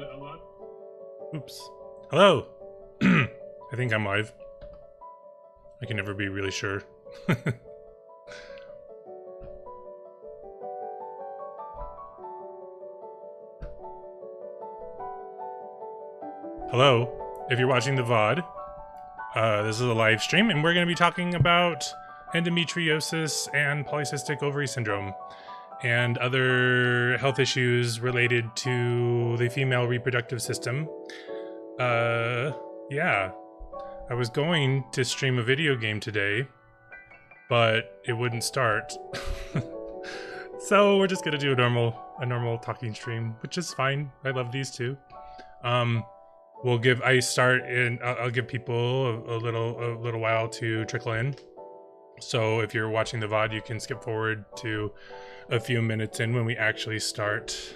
a lot. Oops. Hello. I think I'm live. I can never be really sure. Hello. If you're watching the VOD, this is a live stream, and we're going to be talking about endometriosis and polycystic ovary syndrome and other health issues related to the female reproductive system. Yeah. I was going to stream a video game today, but it wouldn't start. So we're just gonna do a normal talking stream, which is fine. I love these too. I'll give people a little while to trickle in. So if you're watching the VOD, you can skip forward to a few minutes in when we actually start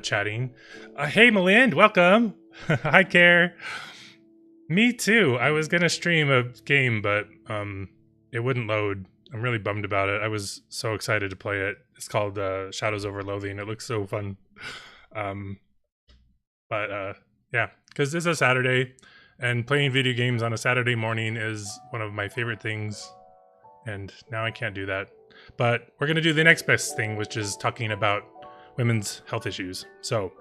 chatting. Hey Malind, welcome. Hi Care. Me too. I was gonna stream a game, but it wouldn't load. I'm really bummed about it. I was so excited to play it. It's called Shadows Over Loathing. It looks so fun. Yeah, because it's a Saturday, and playing video games on a Saturday morning is one of my favorite things. And now I can't do that. But we're gonna do the next best thing, which is talking about women's health issues. So,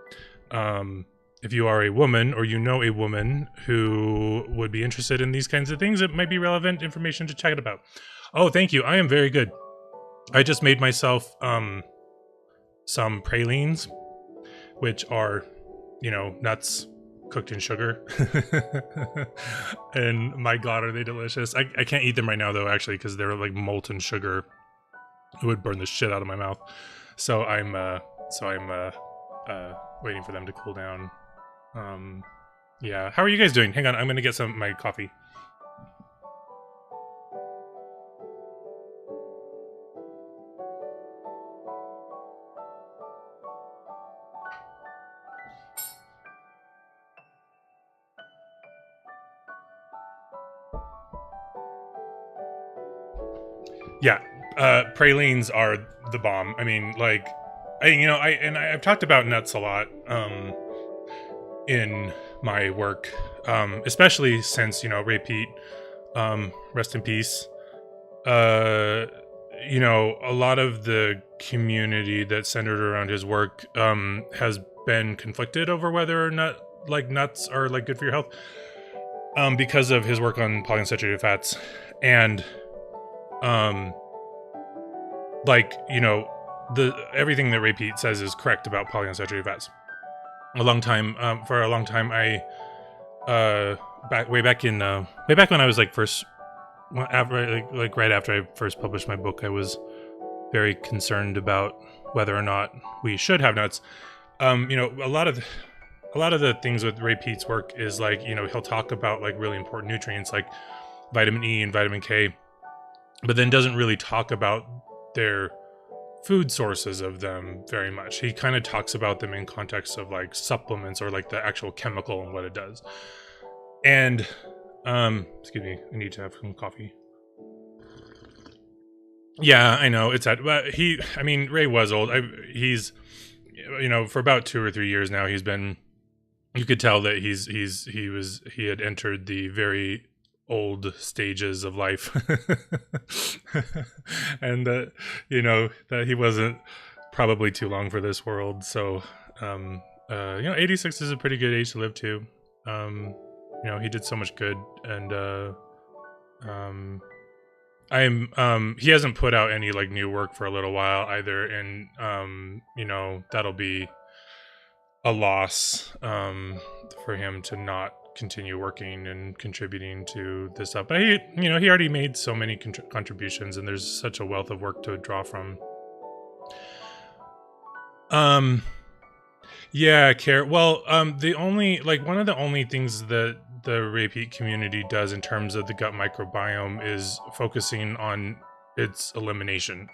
if you are a woman or you know a woman who would be interested in these kinds of things, it might be relevant information to check it about. Oh, thank you. I am very good. I just made myself some pralines, which are, nuts cooked in sugar. And my God, are they delicious. I can't eat them right now though, actually, because they're like molten sugar. It would burn the shit out of my mouth. So I'm waiting for them to cool down. Yeah. How are you guys doing? Hang on, I'm gonna get some of my coffee. Yeah, pralines are the bomb. I mean, like, I've talked about nuts a lot, in my work, especially since, Ray Pete, rest in peace. A lot of the community that centered around his work, has been conflicted over whether or not, like, nuts are, like, good for your health, because of his work on polyunsaturated fats. And, everything that Ray Pete says is correct about polyunsaturated fats. For a long time, I, way back when I was right after I first published my book, I was very concerned about whether or not we should have nuts. A lot of the things with Ray Pete's work is like, he'll talk about like really important nutrients like vitamin E and vitamin K, but then doesn't really talk about their food sources of them very much. He kind of talks about them in context of like supplements or like the actual chemical and what it does. And excuse me, I need to have some coffee. Yeah, I know it's that, but Ray was old. He's for about 2 or 3 years now, you could tell that he had entered the very old stages of life. And that that he wasn't probably too long for this world. So 86 is a pretty good age to live to. He did so much good, and he hasn't put out any like new work for a little while either, and that'll be a loss for him to not continue working and contributing to this stuff. But he already made so many contributions, and there's such a wealth of work to draw from. Yeah, Care. Well, one of the only things that the Ray Pete community does in terms of the gut microbiome is focusing on its elimination.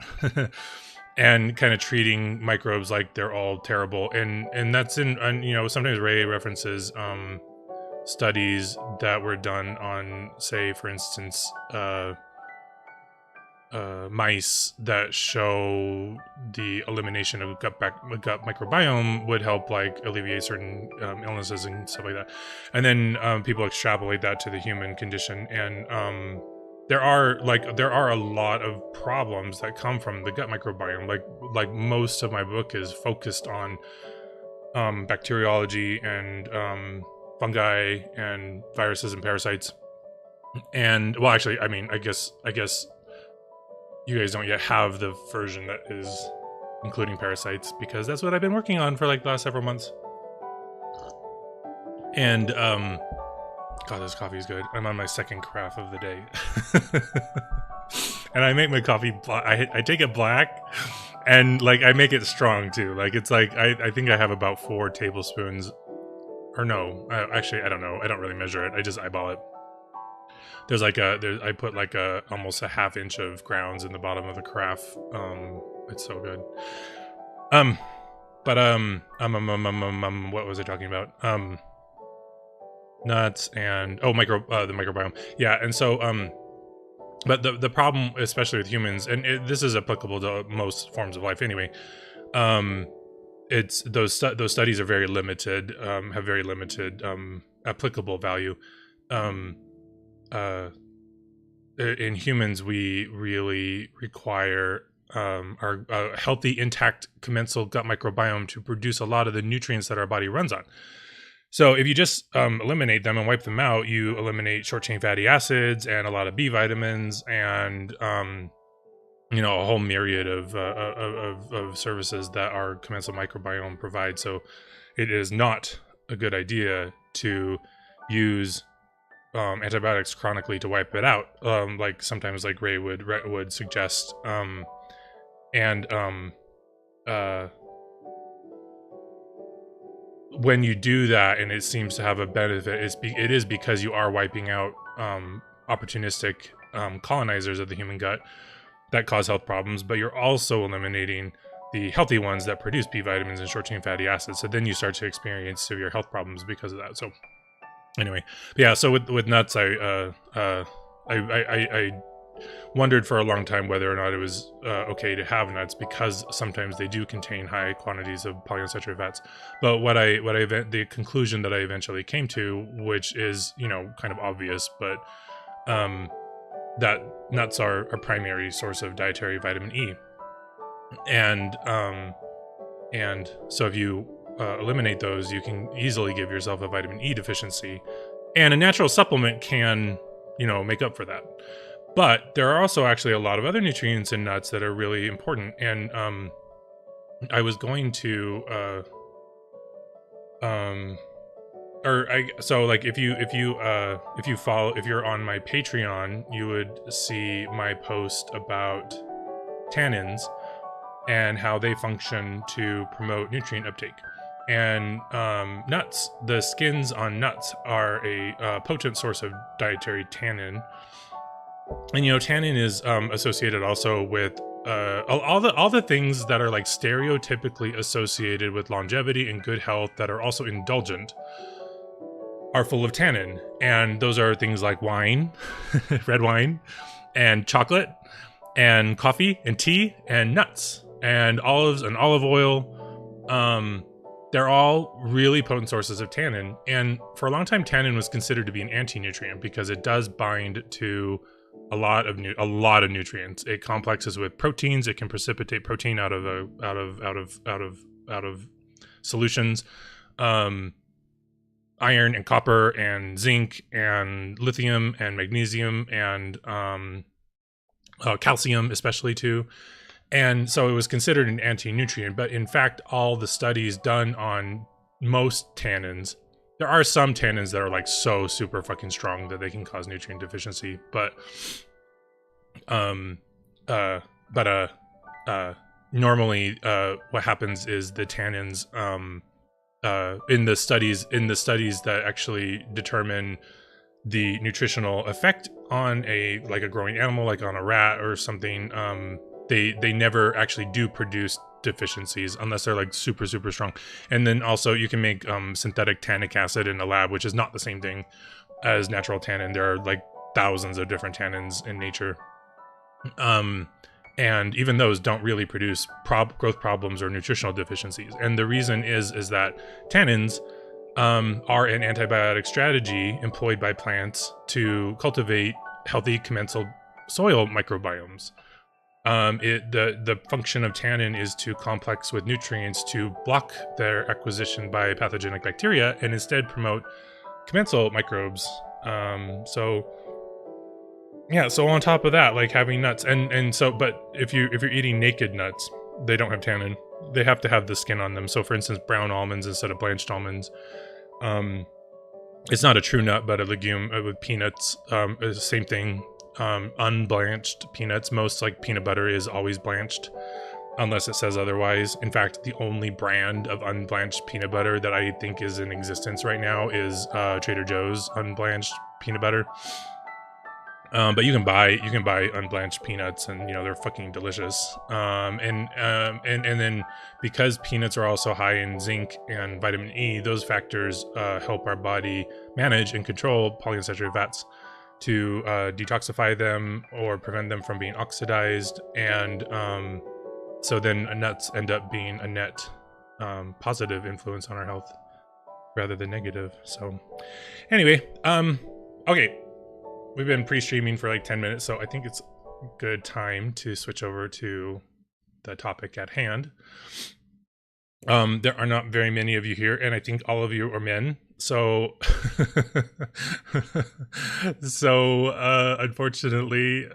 And kind of treating microbes like they're all terrible, and that's sometimes Ray references studies that were done on, say, for instance, mice that show the elimination of gut microbiome would help like alleviate certain illnesses and stuff like that. And then people extrapolate that to the human condition, and there are a lot of problems that come from the gut microbiome. Like most of my book is focused on bacteriology and fungi and viruses and parasites. And well, actually, I mean, I guess you guys don't yet have the version that is including parasites, because that's what I've been working on for like the last several months. And God, this coffee is good. I'm on my second carafe of the day. And I make my coffee I take it black, and like I make it strong too. Like it's like I think I have about 4 tablespoons, or no, actually I don't know. I don't really measure it. I just eyeball it. I put like almost a ½ inch of grounds in the bottom of the carafe. It's so good. What was I talking about? Nuts and the microbiome. Yeah, and so but the problem, especially with humans, and this is applicable to most forms of life anyway. It's those studies are very limited, have very limited applicable value. In humans, we really require our healthy, intact, commensal gut microbiome to produce a lot of the nutrients that our body runs on. So if you just eliminate them and wipe them out, you eliminate short-chain fatty acids and a lot of B vitamins and a whole myriad of services that our commensal microbiome provides. So it is not a good idea to use antibiotics chronically to wipe it out, like sometimes like Ray would suggest. When you do that and it seems to have a benefit, it is because you are wiping out opportunistic colonizers of the human gut that cause health problems, but you're also eliminating the healthy ones that produce B vitamins and short-chain fatty acids. So then you start to experience severe health problems because of that. So anyway, yeah. So with nuts, I wondered for a long time whether or not it was okay to have nuts, because sometimes they do contain high quantities of polyunsaturated fats. But the conclusion that I eventually came to, which is kind of obvious, but that nuts are a primary source of dietary vitamin E, and so if you eliminate those, you can easily give yourself a vitamin E deficiency, and a natural supplement can make up for that. But there are also actually a lot of other nutrients in nuts that are really important. And I was going to if you're on my Patreon, you would see my post about tannins and how they function to promote nutrient uptake. And nuts, the skins on nuts are a potent source of dietary tannin. And tannin is associated also with all the things that are like stereotypically associated with longevity and good health that are also indulgent are full of tannin. And those are things like wine, red wine, and chocolate, and coffee, and tea, and nuts, and olives, and olive oil. They're all really potent sources of tannin. And for a long time, tannin was considered to be an anti-nutrient because it does bind to a lot of nutrients. It complexes with proteins. It can precipitate protein out of solutions. Iron and copper and zinc and lithium and magnesium and calcium especially too. And so it was considered an anti-nutrient, but in fact, all the studies done on most tannins, there are some tannins that are like so super fucking strong that they can cause nutrient deficiency, but normally what happens is the tannins in the studies that actually determine the nutritional effect on a growing animal, like on a rat or something, they never actually do produce deficiencies unless they're like super strong. And then also you can make synthetic tannic acid in a lab, which is not the same thing as natural tannin. There are like thousands of different tannins in nature. And even those don't really produce growth problems or nutritional deficiencies. And the reason is that tannins are an antibiotic strategy employed by plants to cultivate healthy commensal soil microbiomes. The function of tannin is to complex with nutrients to block their acquisition by pathogenic bacteria and instead promote commensal microbes. So yeah, so on top of that, like having nuts, but if you're eating naked nuts, they don't have tannin. They have to have the skin on them. So for instance, brown almonds instead of blanched almonds. It's not a true nut, but a legume with peanuts. Is the same thing. Unblanched peanuts. Most like peanut butter is always blanched, unless it says otherwise. In fact, the only brand of unblanched peanut butter that I think is in existence right now is Trader Joe's unblanched peanut butter. But you can buy unblanched peanuts, and they're fucking delicious. And then because peanuts are also high in zinc and vitamin E, those factors help our body manage and control polyunsaturated fats to detoxify them or prevent them from being oxidized. And so then nuts end up being a net positive influence on our health rather than negative. So anyway, okay. We've been pre-streaming for like 10 minutes, so I think it's a good time to switch over to the topic at hand. There are not very many of you here, and I think all of you are men. So, unfortunately,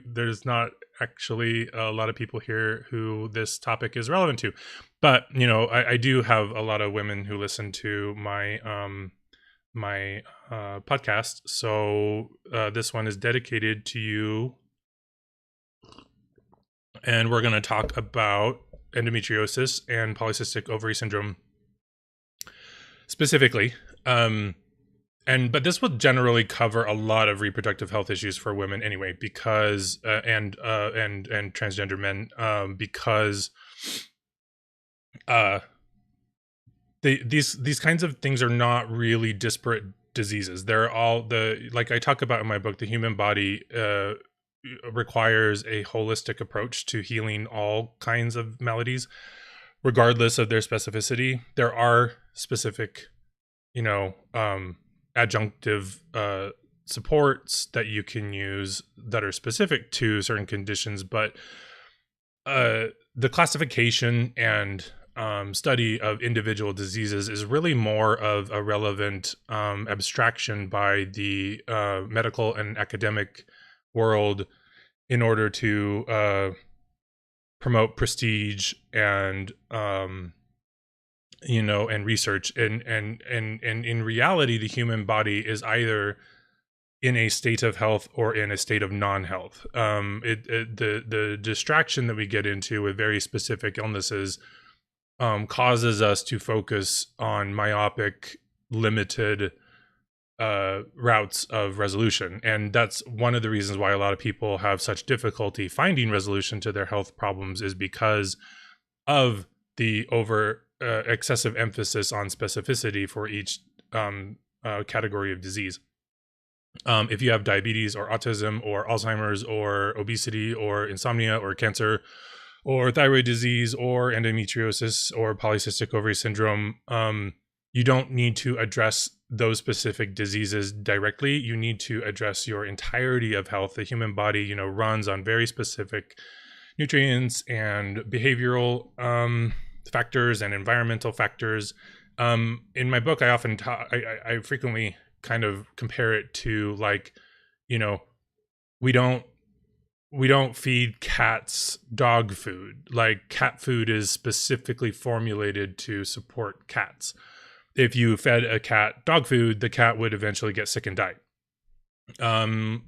there's not actually a lot of people here who this topic is relevant to. But I do have a lot of women who listen to my podcast, so this one is dedicated to you, and we're going to talk about endometriosis and polycystic ovary syndrome specifically. But this will generally cover a lot of reproductive health issues for women anyway, because and transgender men, because these kinds of things are not really disparate diseases. They're all like I talk about in my book, the human body requires a holistic approach to healing all kinds of maladies, regardless of their specificity. There are specific, adjunctive supports that you can use that are specific to certain conditions, but the classification and study of individual diseases is really more of a relevant abstraction by the medical and academic world in order to promote prestige and and research. And in reality, the human body is either in a state of health or in a state of non-health. The distraction that we get into with very specific illnesses causes us to focus on myopic, limited routes of resolution. And that's one of the reasons why a lot of people have such difficulty finding resolution to their health problems, is because of the excessive emphasis on specificity for each category of disease. If you have diabetes or autism or Alzheimer's or obesity or insomnia or cancer or thyroid disease or endometriosis or polycystic ovary syndrome, you don't need to address those specific diseases directly. You need to address your entirety of health. The human body, runs on very specific nutrients and behavioral factors and environmental factors. In my book, I often I frequently kind of compare it to, like, we don't feed cats dog food. Like, cat food is specifically formulated to support cats. If you fed a cat dog food, the cat would eventually get sick and die.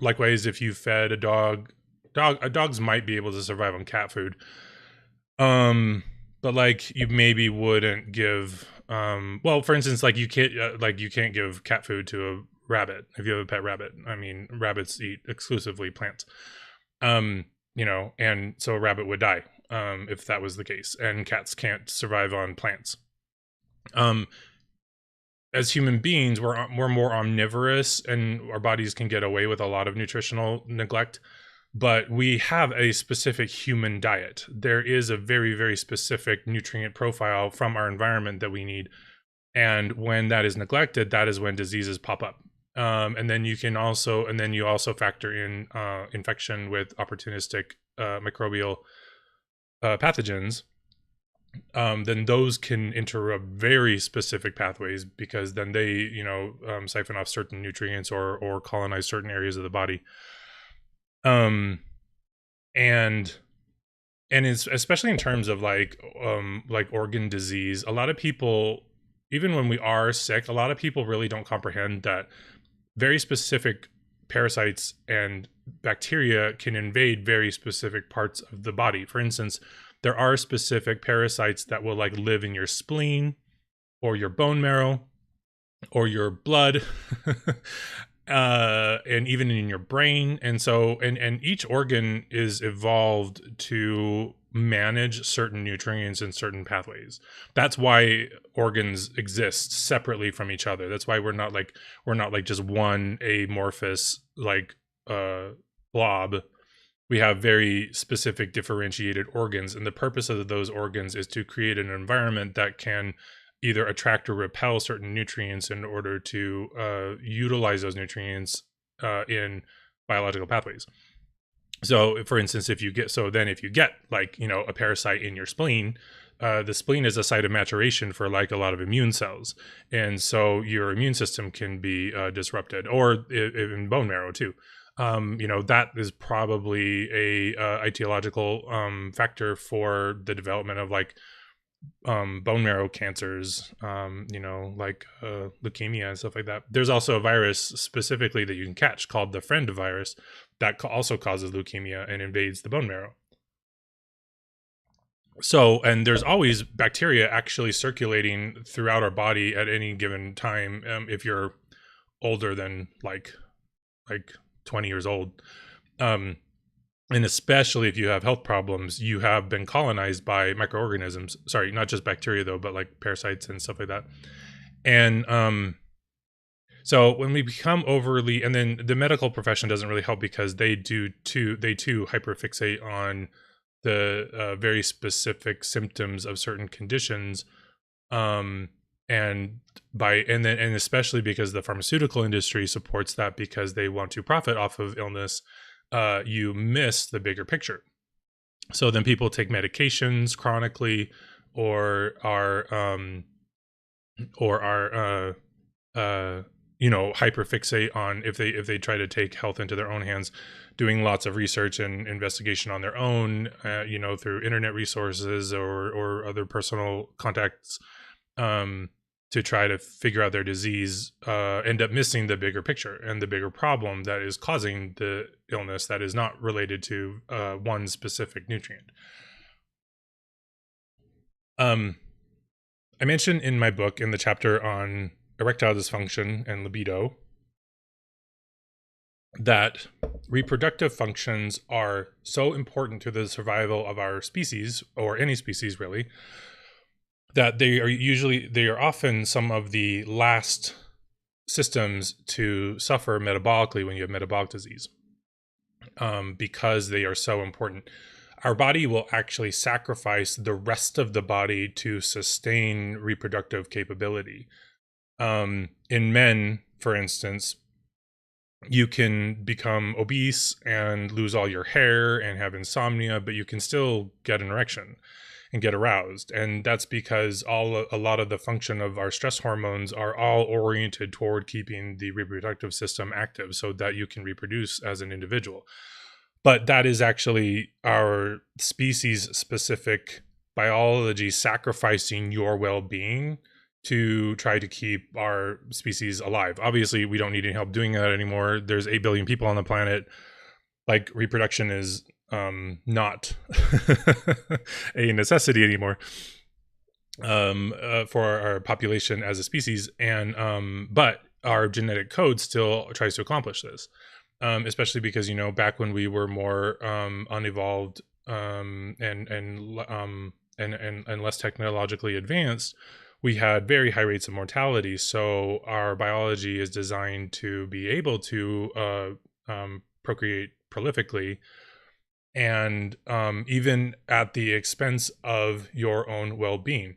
Likewise, if you fed a dogs might be able to survive on cat food. But like, you maybe wouldn't give, well, for instance, like you can't give cat food to a rabbit if you have a pet rabbit. I mean, rabbits eat exclusively plants. And so a rabbit would die if that was the case, and cats can't survive on plants. As human beings, we're more omnivorous, and our bodies can get away with a lot of nutritional neglect. but we have a specific human diet. There is a very, very specific nutrient profile from our environment that we need. And when that is neglected, that is when diseases pop up. And then you also factor in infection with opportunistic microbial pathogens. Then those can interrupt very specific pathways, because then they, siphon off certain nutrients or colonize certain areas of the body. And it's especially in terms of like organ disease. A lot of people, even when we are sick, a lot of people really don't comprehend that very specific parasites and bacteria can invade very specific parts of the body. For instance, there are specific parasites that will like live in your spleen or your bone marrow or your blood and even in your brain. And so, and each organ is evolved to manage certain nutrients and certain pathways. That's why organs exist separately from each other. That's why we're not like just one amorphous like blob. We have very specific differentiated organs, and the purpose of those organs is to create an environment that can either attract or repel certain nutrients in order to utilize those nutrients in biological pathways. So, for instance, if you get like, a parasite in your spleen, the spleen is a site of maturation for like a lot of immune cells, and so your immune system can be disrupted, or in bone marrow too. That is probably a etiological factor for the development of like bone marrow cancers, like leukemia and stuff like that. There's also a virus specifically that you can catch called the friend virus that also causes leukemia and invades the bone marrow. So, and there's always bacteria actually circulating throughout our body at any given time. If you're older than like 20 years old, and especially if you have health problems, you have been colonized by microorganisms. Sorry, not just bacteria though, but like parasites and stuff like that. And so when we become overly, and then the medical profession doesn't really help, because they too hyperfixate on the very specific symptoms of certain conditions, and especially because the pharmaceutical industry supports that, because they want to profit off of illness. You miss the bigger picture. So then people take medications chronically, or are hyperfixate on, if they try to take health into their own hands, doing lots of research and investigation on their own, through internet resources or other personal contacts, to try to figure out their disease, end up missing the bigger picture and the bigger problem that is causing the illness that is not related to one specific nutrient. I mentioned in my book, in the chapter on erectile dysfunction and libido, that reproductive functions are so important to the survival of our species, or any species really, that they are often some of the last systems to suffer metabolically when you have metabolic disease, because they are so important. Our body will actually sacrifice the rest of the body to sustain reproductive capability. In men, for instance, you can become obese and lose all your hair and have insomnia, but you can still get an erection and get aroused. And that's because a lot of the function of our stress hormones are all oriented toward keeping the reproductive system active so that you can reproduce as an individual. But that is actually our species specific biology sacrificing your well-being to try to keep our species alive. Obviously, we don't need any help doing that anymore. There's 8 billion people on the planet. Like, reproduction is not a necessity anymore for our population as a species. And but our genetic code still tries to accomplish this, especially because, back when we were more unevolved and less technologically advanced, we had very high rates of mortality. So our biology is designed to be able to procreate prolifically and even at the expense of your own well-being.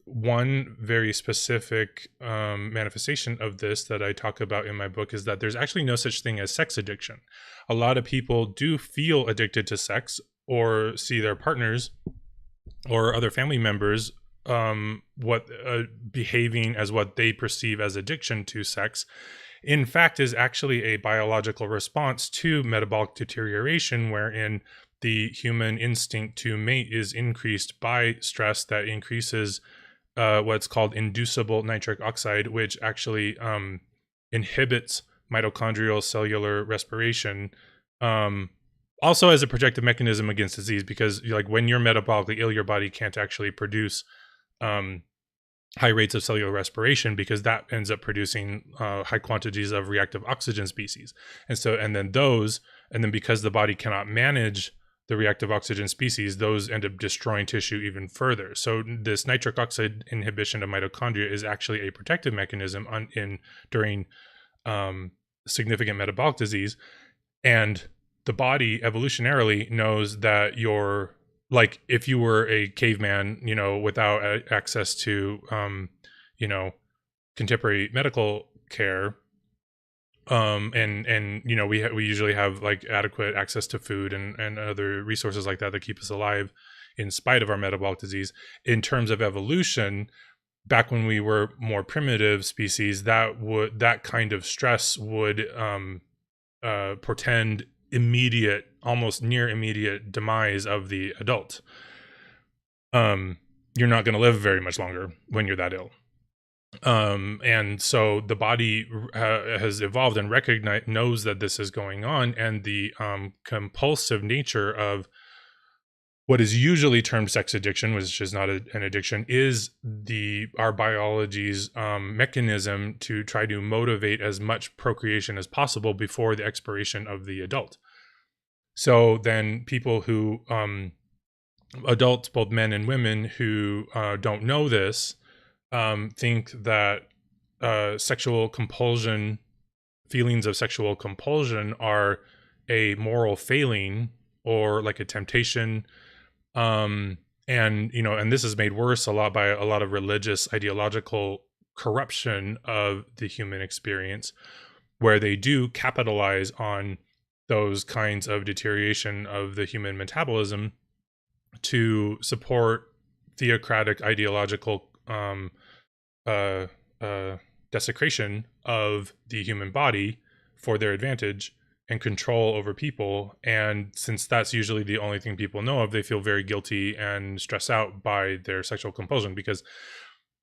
One very specific manifestation of this that I talk about in my book is that there's actually no such thing as sex addiction. A lot of people do feel addicted to sex or see their partners or other family members behaving as what they perceive as addiction to sex, in fact, is actually a biological response to metabolic deterioration, wherein the human instinct to mate is increased by stress that increases what's called inducible nitric oxide, which actually inhibits mitochondrial cellular respiration, also as a protective mechanism against disease, because like when you're metabolically ill, your body can't actually produce high rates of cellular respiration, because that ends up producing high quantities of reactive oxygen species. And then because the body cannot manage the reactive oxygen species, those end up destroying tissue even further. So this nitric oxide inhibition of mitochondria is actually a protective mechanism during significant metabolic disease. And the body evolutionarily knows that like if you were a caveman, without access to, contemporary medical care, we usually have like adequate access to food and other resources like that keep us alive in spite of our metabolic disease. In terms of evolution, back when we were more primitive species, that kind of stress would portend immediate, almost near immediate demise of the adult. You're not going to live very much longer when you're that ill. And so the body has evolved and knows that this is going on, and the compulsive nature of what is usually termed sex addiction, which is not an addiction, is our biology's mechanism to try to motivate as much procreation as possible before the expiration of the adult. So then people who, adults, both men and women, who don't know this, think that sexual compulsion, feelings of sexual compulsion, are a moral failing or like a temptation. And this is made worse a lot by a lot of religious ideological corruption of the human experience, where they do capitalize on those kinds of deterioration of the human metabolism to support theocratic ideological desecration of the human body for their advantage and control over people. And since that's usually the only thing people know of, they feel very guilty and stressed out by their sexual compulsion, because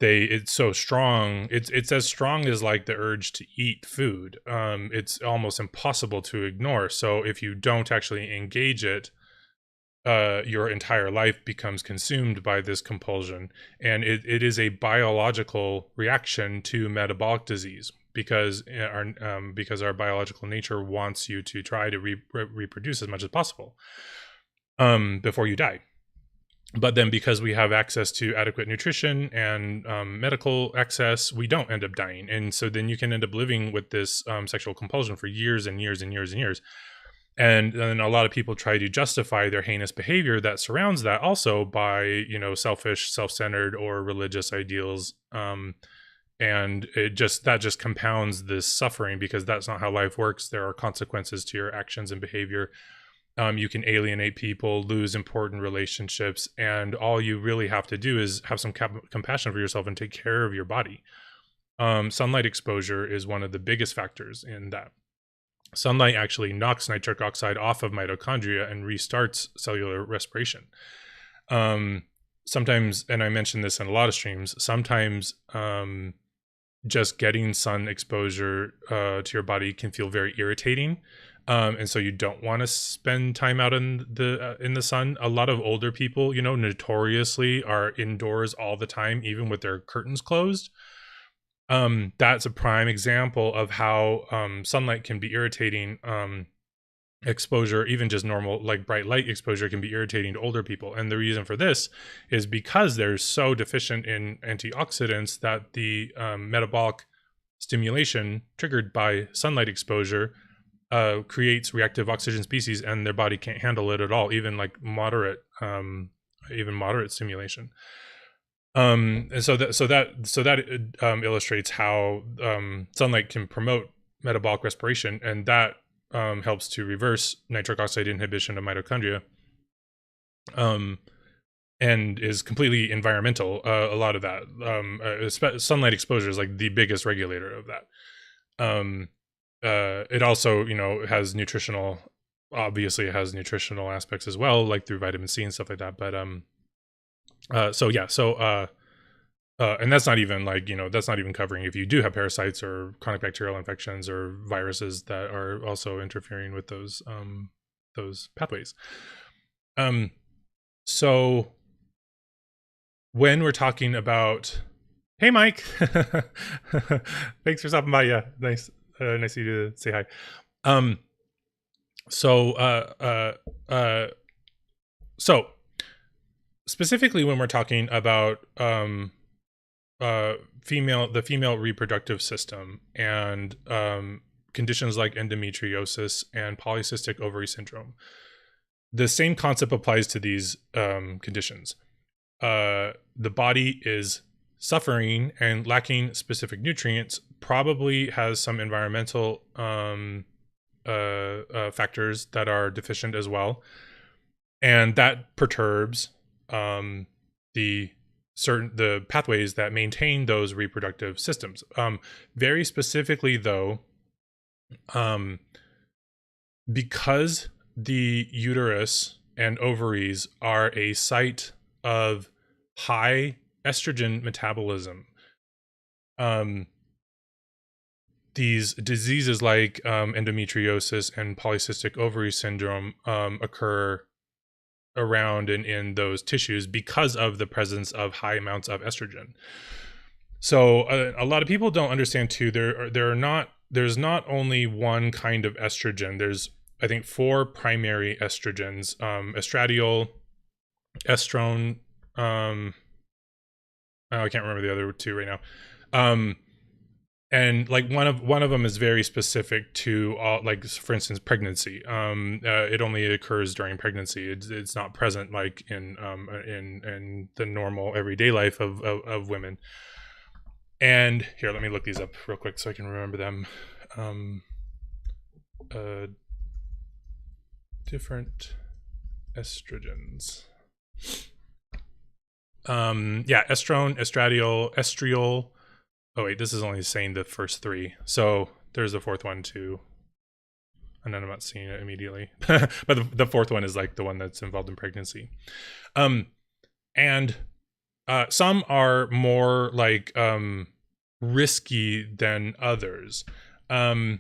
it's so strong. It's as strong as like the urge to eat food. It's almost impossible to ignore. So if you don't actually engage it, your entire life becomes consumed by this compulsion. And it is a biological reaction to metabolic disease, because our biological nature wants you to try to reproduce as much as possible before you die. But then because we have access to adequate nutrition and medical access, we don't end up dying. And so then you can end up living with this sexual compulsion for years and years and years and years. And then a lot of people try to justify their heinous behavior that surrounds that also by, selfish, self-centered, or religious ideals. And that just compounds this suffering, because that's not how life works. There are consequences to your actions and behavior. You can alienate people, lose important relationships, and all you really have to do is have some compassion for yourself and take care of your body. Sunlight exposure is one of the biggest factors in that. Sunlight actually knocks nitric oxide off of mitochondria and restarts cellular respiration. Sometimes, and I mentioned this in a lot of streams, sometimes just getting sun exposure to your body can feel very irritating. And so you don't want to spend time out in the sun. A lot of older people, notoriously are indoors all the time, even with their curtains closed. That's a prime example of how sunlight can be irritating. Exposure, even just normal like bright light exposure, can be irritating to older people. And the reason for this is because they're so deficient in antioxidants that the metabolic stimulation triggered by sunlight exposure creates reactive oxygen species, and their body can't handle it at all, even like moderate stimulation. And so that illustrates how sunlight can promote metabolic respiration, and that helps to reverse nitric oxide inhibition of mitochondria, and is completely environmental. A lot of that sunlight exposure is like the biggest regulator of that. It also, has nutritional, obviously it has nutritional aspects as well, like through vitamin C and stuff like that. But and that's not even that's not even covering if you do have parasites or chronic bacterial infections or viruses that are also interfering with those pathways. So when we're talking about, hey Mike, thanks for stopping by. Yeah, nice of you to say hi. So specifically when we're talking about the female reproductive system and conditions like endometriosis and polycystic ovary syndrome, the same concept applies to these conditions. The body is suffering and lacking specific nutrients, probably has some environmental factors that are deficient as well, and that perturbs the pathways that maintain those reproductive systems. Very specifically though, because the uterus and ovaries are a site of high estrogen metabolism, these diseases like endometriosis and polycystic ovary syndrome occur around and in those tissues because of the presence of high amounts of estrogen. So a lot of people don't understand too, there's not only one kind of estrogen. There's, I think, 4 primary estrogens: estradiol, estrone, I can't remember the other 2 right now. And like one of them is very specific to like, for instance, pregnancy. It only occurs during pregnancy. It's not present like in the normal everyday life of women. And here, let me look these up real quick so I can remember them. Different estrogens. Estrone, estradiol, estriol. Oh wait, this is only saying the first 3. So there's the 4th one too. And then I'm not seeing it immediately. But the 4th one is like the one that's involved in pregnancy. And some are more like risky than others. And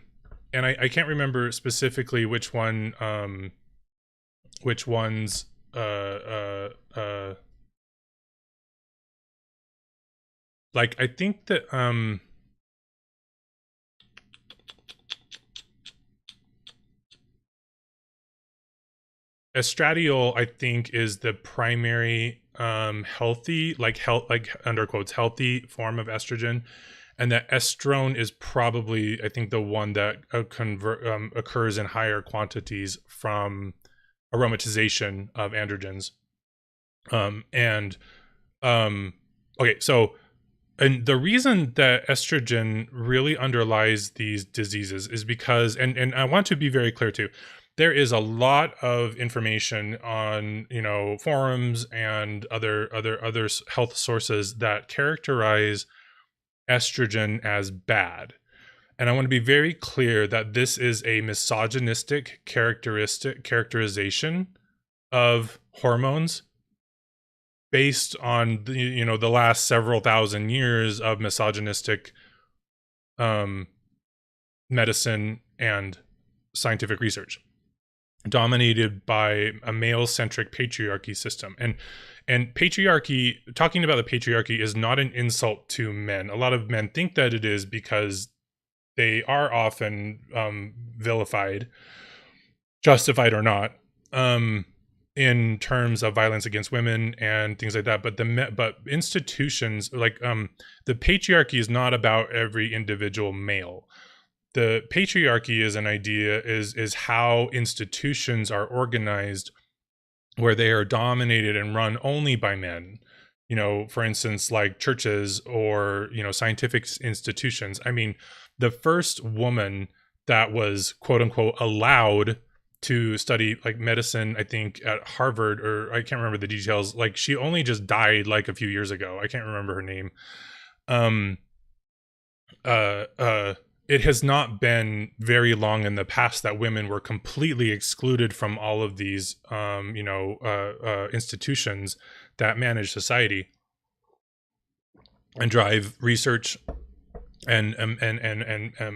I can't remember specifically which ones like, I think that estradiol, I think, is the primary healthy, like under quotes, healthy form of estrogen, and that estrone is probably, I think, the one that occurs in higher quantities from aromatization of androgens. Okay, so, and the reason that estrogen really underlies these diseases is because, and I want to be very clear too, there is a lot of information on, forums and other health sources that characterize estrogen as bad. And I want to be very clear that this is a misogynistic characterization of hormones based on the last several thousand years of misogynistic medicine and scientific research, dominated by a male-centric patriarchy system. And patriarchy, talking about the patriarchy, is not an insult to men. A lot of men think that it is because they are often vilified, justified or not, in terms of violence against women and things like that. But institutions like the patriarchy is not about every individual male. the patriarchy is an idea, is how institutions are organized, where they are dominated and run only by men. You know, for instance, like churches or, you know, scientific institutions. I mean, the first woman that was quote unquote allowed to study like medicine, I think at Harvard, or I can't remember the details. Like she only just died like a few years ago. I can't remember her name. Um, uh, uh, it has not been very long in the past that women were completely excluded from all of these, institutions that manage society and drive research and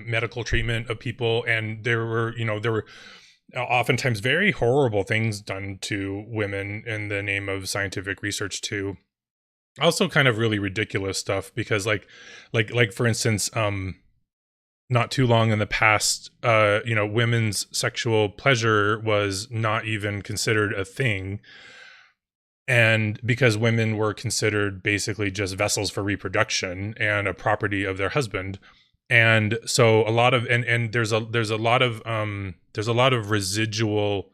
medical treatment of people. And there were oftentimes very horrible things done to women in the name of scientific research too. Also kind of really ridiculous stuff, because like for instance, not too long in the past, women's sexual pleasure was not even considered a thing. And because women were considered basically just vessels for reproduction and a property of their husband. And so a lot of, and there's a lot of residual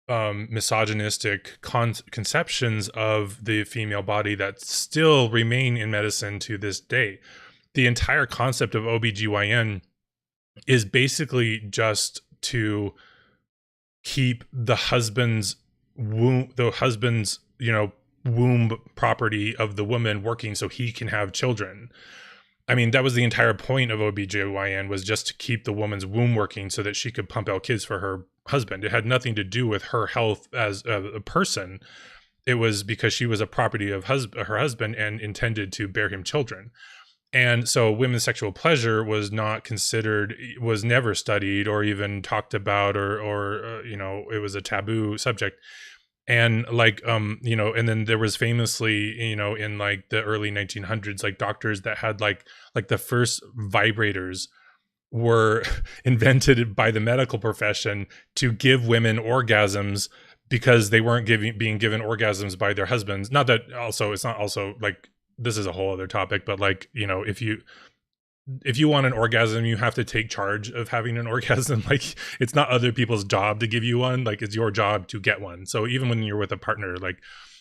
misogynistic conceptions of the female body that still remain in medicine to this day. The entire concept of OBGYN is basically just to keep the husband's womb, womb property of the woman working so he can have children. I mean, that was the entire point of OBGYN, was just to keep the woman's womb working so that she could pump out kids for her husband. It had nothing to do with her health as a person. It was because she was a property of her husband and intended to bear him children. And so women's sexual pleasure was not considered, was never studied or even talked about, or it was a taboo subject. And and then there was famously, in like the early 1900s, like doctors that had like the first vibrators were invented by the medical profession to give women orgasms, because they weren't being given orgasms by their husbands. Not that also, it's not also like, this is a whole other topic, but like, if you want an orgasm, you have to take charge of having an orgasm. Like, it's not other people's job to give you one. Like, it's your job to get one. So even when you're with a partner, like,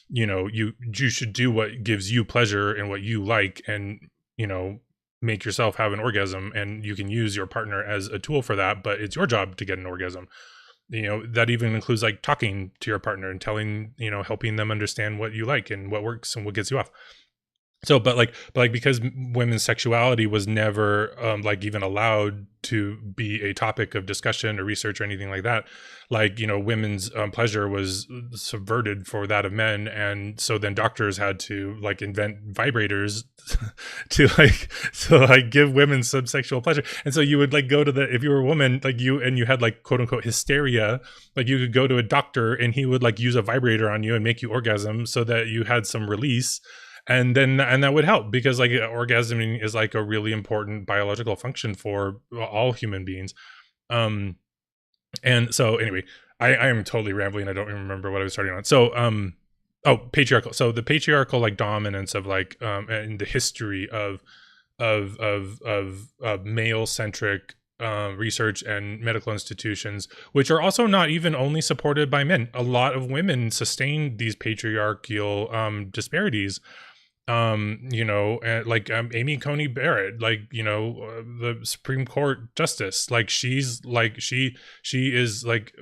you should do what gives you pleasure and what you like, and, make yourself have an orgasm, and you can use your partner as a tool for that, but it's your job to get an orgasm. That even includes like talking to your partner and telling, helping them understand what you like and what works and what gets you off. So, but because women's sexuality was never like even allowed to be a topic of discussion or research or anything like that, like, women's pleasure was subverted for that of men. And so then doctors had to like invent vibrators to give women some sexual pleasure. And so you would like go to if you were a woman, like you had like quote unquote hysteria, like you could go to a doctor and he would like use a vibrator on you and make you orgasm so that you had some release. And that would help, because like orgasming is like a really important biological function for all human beings. And so anyway, I am totally rambling. I don't even remember what I was starting on. So patriarchal. So the patriarchal like dominance of like and the history of male centric research and medical institutions, which are also not even only supported by men. A lot of women sustain these patriarchal disparities. Amy Coney Barrett, like, the Supreme Court justice, like she's like, she is like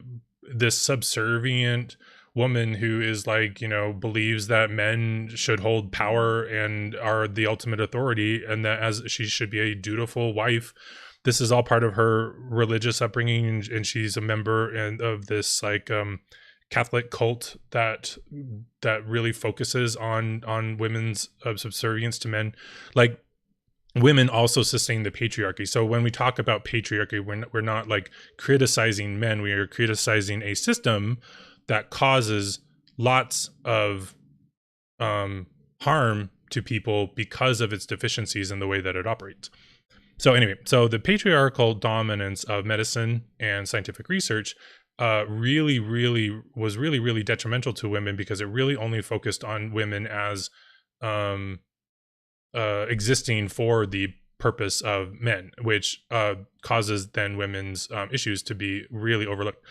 this subservient woman who is like, believes that men should hold power and are the ultimate authority, and that as she should be a dutiful wife. This is all part of her religious upbringing, and she's a member of this like Catholic cult that really focuses on women's subservience to men. Like, women also sustain the patriarchy. So when we talk about patriarchy, we're not like criticizing men. We are criticizing a system that causes lots of harm to people because of its deficiencies in the way that it operates. So anyway, so the patriarchal dominance of medicine and scientific research really detrimental to women, because it really only focused on women as existing for the purpose of men, which causes then women's issues to be really overlooked.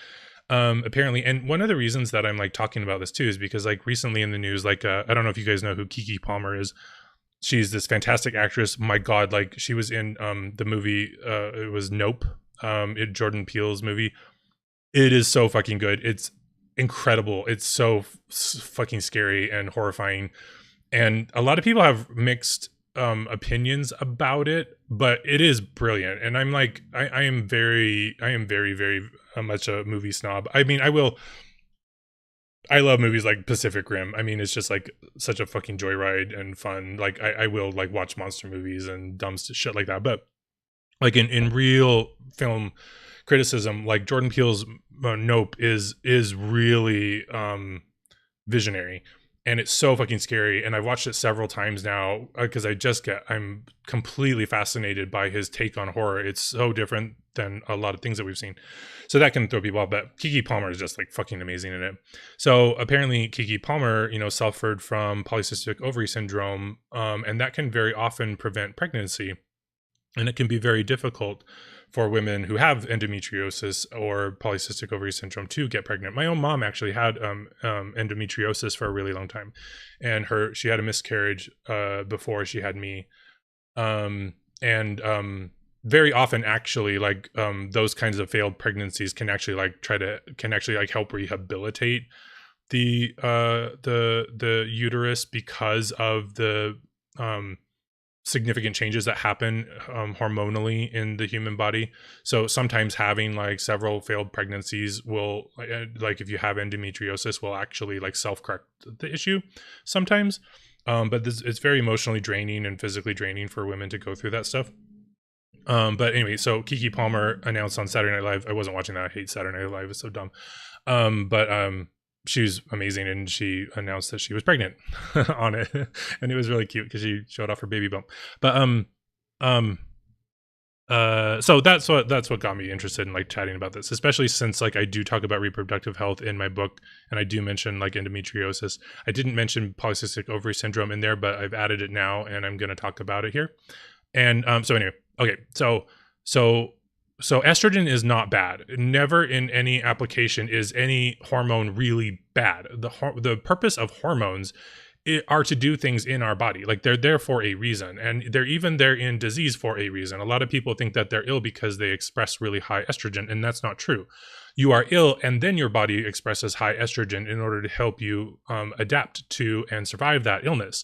Apparently, and one of the reasons that I'm like talking about this too is because like recently in the news, like I don't know if you guys know who Keke Palmer is. She's this fantastic actress. My God, like she was in the movie. It was Nope. Jordan Peele's movie. It is so fucking good. It's incredible. It's so fucking scary and horrifying. And a lot of people have mixed opinions about it, but it is brilliant. And I'm like, I am very much a movie snob. I mean, I love movies like Pacific Rim. I mean, it's just like such a fucking joyride and fun. Like I will like watch monster movies and dumb shit like that. But like in real film criticism, like Jordan Peele's Nope is really visionary, and it's so fucking scary. And I've watched it several times now because I'm completely fascinated by his take on horror. It's so different than a lot of things that we've seen, so that can throw people off. But Keke Palmer is just like fucking amazing in it. So apparently Keke Palmer, suffered from polycystic ovary syndrome, and that can very often prevent pregnancy, and it can be very difficult for women who have endometriosis or polycystic ovary syndrome to get pregnant. My own mom actually had endometriosis for a really long time, and she had a miscarriage before she had me. Very often actually like those kinds of failed pregnancies can actually help rehabilitate the uterus because of the significant changes that happen hormonally in the human body. So sometimes having like several failed pregnancies will like if you have endometriosis will actually like self-correct the issue sometimes. But it's very emotionally draining and physically draining for women to go through that stuff. But anyway, so Keke Palmer announced on Saturday Night Live. I wasn't watching that. I hate Saturday Night Live. It's so dumb. She was amazing, and she announced that she was pregnant on it, and it was really cute because she showed off her baby bump. But so that's what got me interested in like chatting about this, especially since like I do talk about reproductive health in my book, and I do mention like endometriosis. I didn't mention polycystic ovary syndrome in there, but I've added it now, and I'm going to talk about it here. And so anyway, okay, so estrogen is not bad. Never in any application is any hormone really bad. The purpose of hormones are to do things in our body. Like they're there for a reason, and they're there in disease for a reason. A lot of people think that they're ill because they express really high estrogen, and that's not true. You are ill, and then your body expresses high estrogen in order to help you adapt to and survive that illness.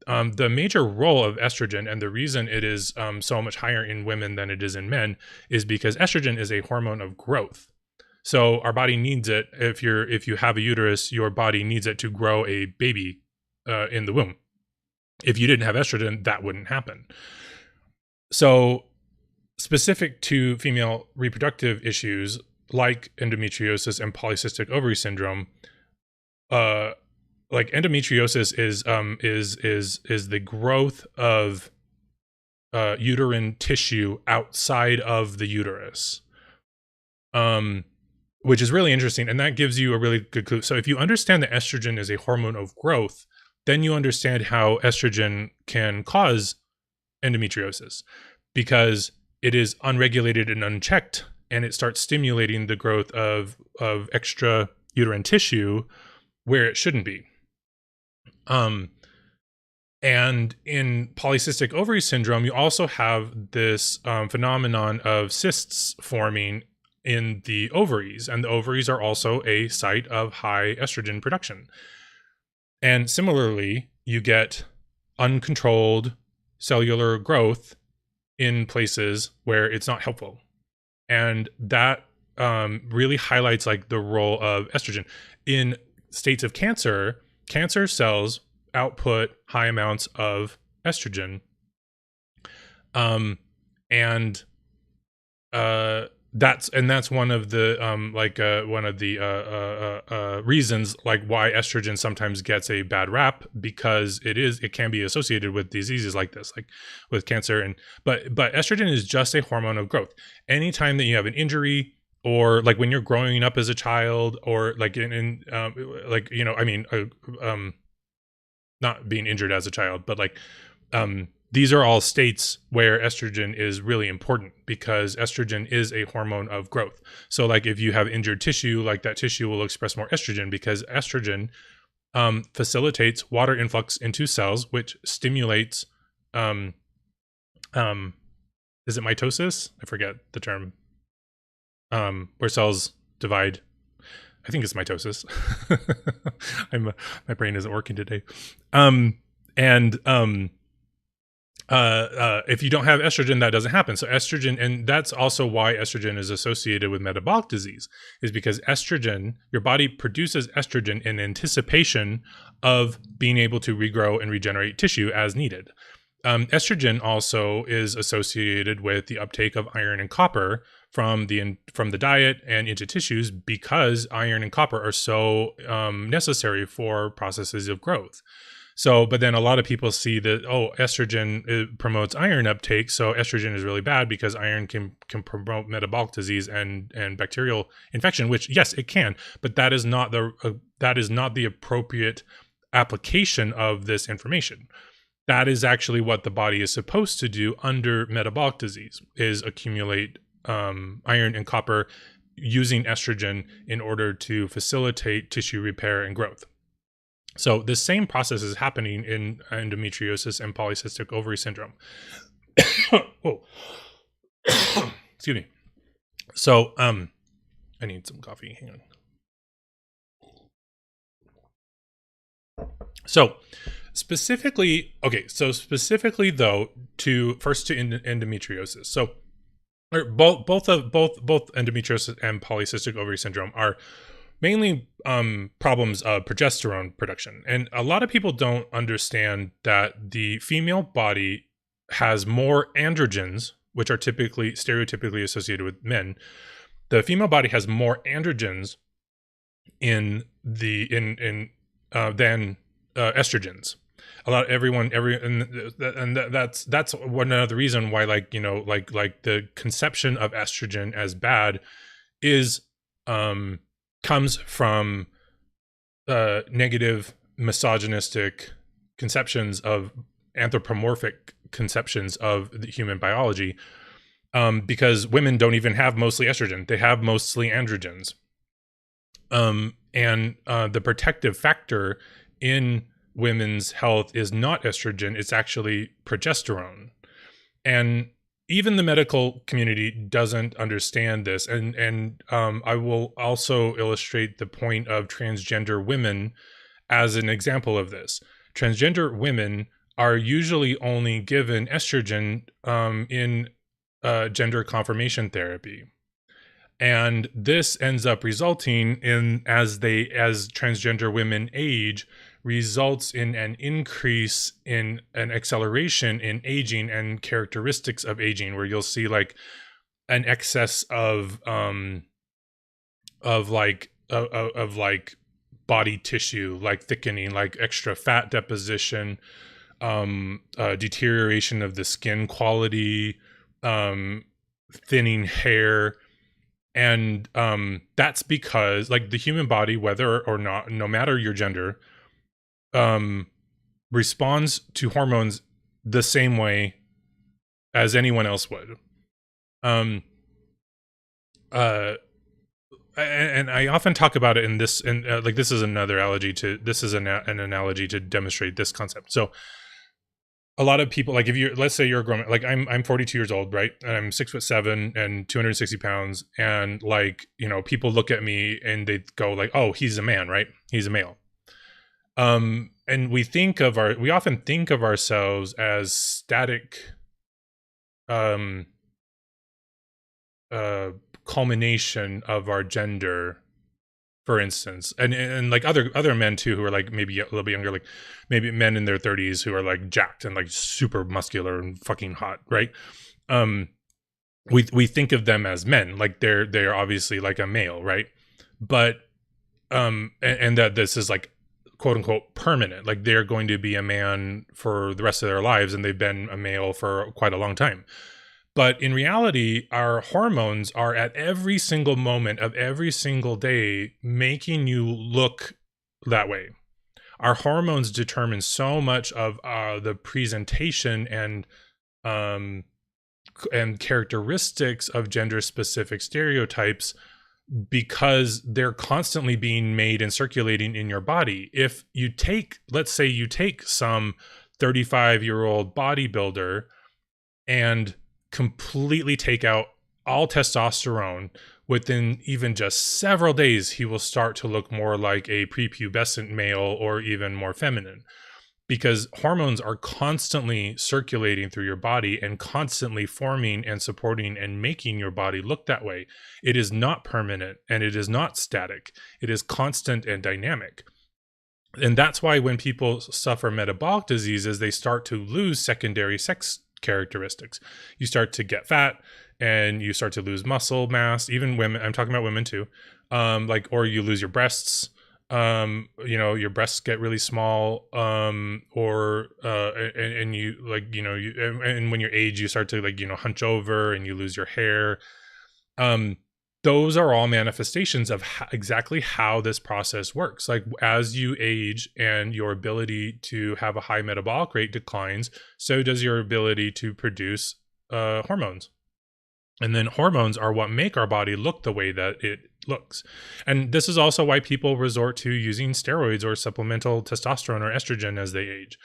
The major role of estrogen, and the reason it is so much higher in women than it is in men, is because estrogen is a hormone of growth. So our body needs it. If you have a uterus, your body needs it to grow a baby in the womb. If you didn't have estrogen, that wouldn't happen. So specific to female reproductive issues like endometriosis and polycystic ovary syndrome, like endometriosis is the growth of uterine tissue outside of the uterus, which is really interesting, and that gives you a really good clue. So if you understand that estrogen is a hormone of growth, then you understand how estrogen can cause endometriosis, because it is unregulated and unchecked, and it starts stimulating the growth of extra uterine tissue where it shouldn't be. And in polycystic ovary syndrome, you also have this phenomenon of cysts forming in the ovaries, and the ovaries are also a site of high estrogen production. And similarly, you get uncontrolled cellular growth in places where it's not helpful. And that really highlights like the role of estrogen. In states of cancer cells output high amounts of estrogen. That's one of the reasons like why estrogen sometimes gets a bad rap, because it can be associated with diseases like this, like with cancer. But estrogen is just a hormone of growth. Anytime that you have an injury, or like when you're growing up as a child, or like not being injured as a child, but like these are all states where estrogen is really important, because estrogen is a hormone of growth. So like if you have injured tissue, like that tissue will express more estrogen, because estrogen facilitates water influx into cells, which stimulates is it mitosis? I forget the term. Where cells divide. I think it's mitosis. My brain isn't working today. If you don't have estrogen, that doesn't happen. So estrogen, and that's also why estrogen is associated with metabolic disease, is because estrogen, your body produces estrogen in anticipation of being able to regrow and regenerate tissue as needed. Estrogen also is associated with the uptake of iron and copper from the diet and into tissues, because iron and copper are so necessary for processes of growth. So, but then a lot of people see that, estrogen promotes iron uptake, so estrogen is really bad because iron can promote metabolic disease and bacterial infection, which yes, it can, but that is not the appropriate application of this information. That is actually what the body is supposed to do under metabolic disease, is accumulate iron and copper using estrogen in order to facilitate tissue repair and growth. So the same process is happening in endometriosis and polycystic ovary syndrome. Oh, excuse me. So I need some coffee. Hang on. So specifically though, to endometriosis. So both endometriosis and polycystic ovary syndrome are mainly problems of progesterone production. And a lot of people don't understand that the female body has more androgens, which are stereotypically associated with men. The female body has more androgens than estrogens. That's one other reason why, like the conception of estrogen as bad is comes from negative misogynistic conceptions of anthropomorphic conceptions of the human biology, because women don't even have mostly estrogen, they have mostly androgens. The protective factor in women's health is not estrogen, it's actually progesterone. And even the medical community doesn't understand this. And I will also illustrate the point of transgender women as an example of this. Transgender women are usually only given estrogen in gender confirmation therapy. And this ends up resulting in, as transgender women age, results in an increase in an acceleration in aging and characteristics of aging, where you'll see like an excess of body tissue, like thickening, like extra fat deposition, deterioration of the skin quality, thinning hair. And that's because, like, the human body, whether or not, no matter your gender, responds to hormones the same way as anyone else would. And I often talk about it in this, and like this is an analogy to demonstrate this concept. So a lot of people, like, if you're, let's say you're a grown man, like I'm 42 years old, right? And I'm 6'7" and 260 pounds. And like, people look at me and they go like, oh, he's a man, right? He's a male. And we often think of ourselves as static, culmination of our gender, for instance, and like other men too, who are like maybe a little bit younger, like maybe men in their 30s who are like jacked and like super muscular and fucking hot, right? We think of them as men, like they're obviously like a male, right? But and that this is like quote unquote permanent, like they're going to be a man for the rest of their lives, and they've been a male for quite a long time. But in reality, our hormones are at every single moment of every single day making you look that way. our hormones determine so much of the presentation and characteristics of gender specific stereotypes, because they're constantly being made and circulating in your body. If you take, let's say you take some 35-year-old bodybuilder and completely take out all testosterone, within even just several days, he will start to look more like a prepubescent male or even more feminine, because hormones are constantly circulating through your body and constantly forming and supporting and making your body look that way. It is not permanent and it is not static. It is constant and dynamic. And that's why when people suffer metabolic diseases, they start to lose secondary sex characteristics. You start to get fat and you start to lose muscle mass. Even women, I'm talking about women too, or you lose your breasts. Your breasts get really small, and you and when you age, you start to hunch over and you lose your hair. Those are all manifestations of exactly how this process works. Like, as you age and your ability to have a high metabolic rate declines, so does your ability to produce hormones. And then hormones are what make our body look the way that it looks. And this is also why people resort to using steroids or supplemental testosterone or estrogen as they age.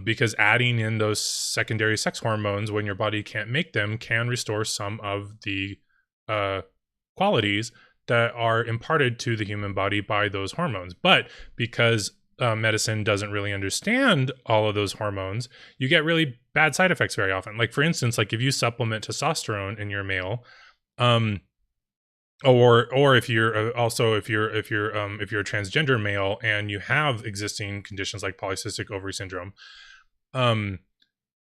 Because adding in those secondary sex hormones when your body can't make them can restore some of the qualities that are imparted to the human body by those hormones. But because medicine doesn't really understand all of those hormones, you get really bad side effects very often. Like, for instance, like if you supplement testosterone in your male, or if you're a transgender male and you have existing conditions like polycystic ovary syndrome,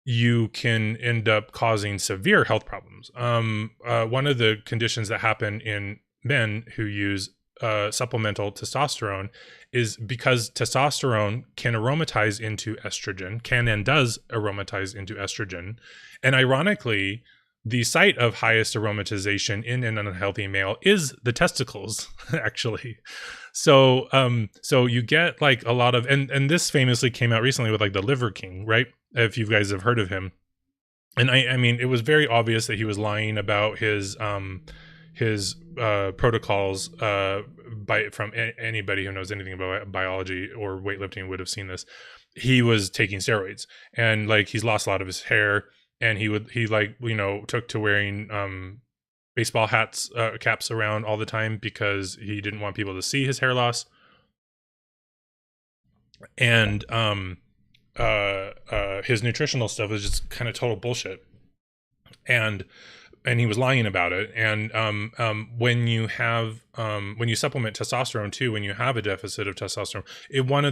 you can end up causing severe health problems. One of the conditions that happen in men who use supplemental testosterone is because testosterone can aromatize into estrogen, can and does aromatize into estrogen. And ironically, the site of highest aromatization in an unhealthy male is the testicles, actually. So you get like a lot of, and this famously came out recently with like the Liver King, right? If you guys have heard of him. And I mean, it was very obvious that he was lying about his protocols. From anybody who knows anything about biology or weightlifting would have seen this. He was taking steroids, and like he's lost a lot of his hair, and he took to wearing baseball caps around all the time because he didn't want people to see his hair loss. And his nutritional stuff was just kind of total bullshit, and he was lying about it. And when you supplement testosterone too, when you have a deficit of testosterone, one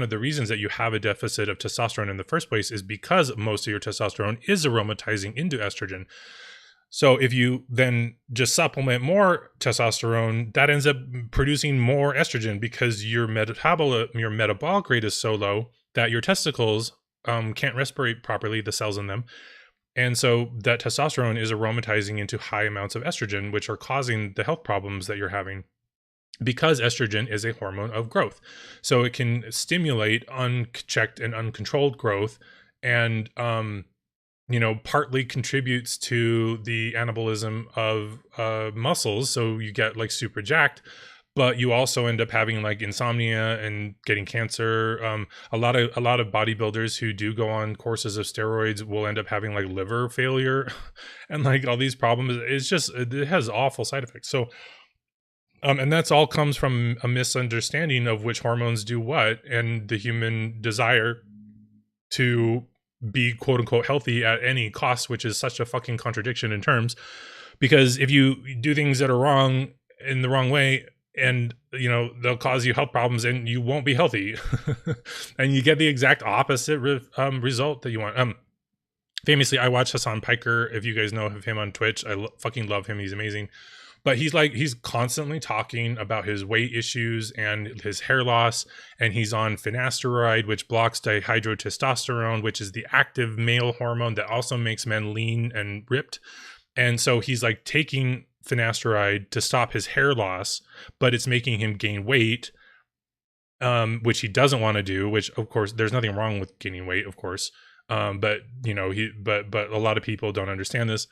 of the reasons that you have a deficit of testosterone in the first place is because most of your testosterone is aromatizing into estrogen. So if you then just supplement more testosterone, that ends up producing more estrogen because your metabolic rate is so low that your testicles can't respirate properly, the cells in them. And so that testosterone is aromatizing into high amounts of estrogen, which are causing the health problems that you're having, because estrogen is a hormone of growth. So it can stimulate unchecked and uncontrolled growth, and partly contributes to the anabolism of muscles. So you get like super jacked, but you also end up having like insomnia and getting cancer. A lot of bodybuilders who do go on courses of steroids will end up having like liver failure and like all these problems. It has awful side effects. So, and that's all comes from a misunderstanding of which hormones do what, and the human desire to be quote unquote healthy at any cost, which is such a fucking contradiction in terms, because if you do things that are wrong in the wrong way, and they'll cause you health problems and you won't be healthy and you get the exact opposite result that you want. Famously, I watch Hassan Piker. If you guys know of him on Twitch, I fucking love him. He's amazing. But he's constantly talking about his weight issues and his hair loss, and he's on finasteride, which blocks dihydrotestosterone, which is the active male hormone that also makes men lean and ripped. And so he's like taking finasteride to stop his hair loss, but it's making him gain weight. which he doesn't want to do, which of course there's nothing wrong with gaining weight, of course. But you know, but a lot of people don't understand this.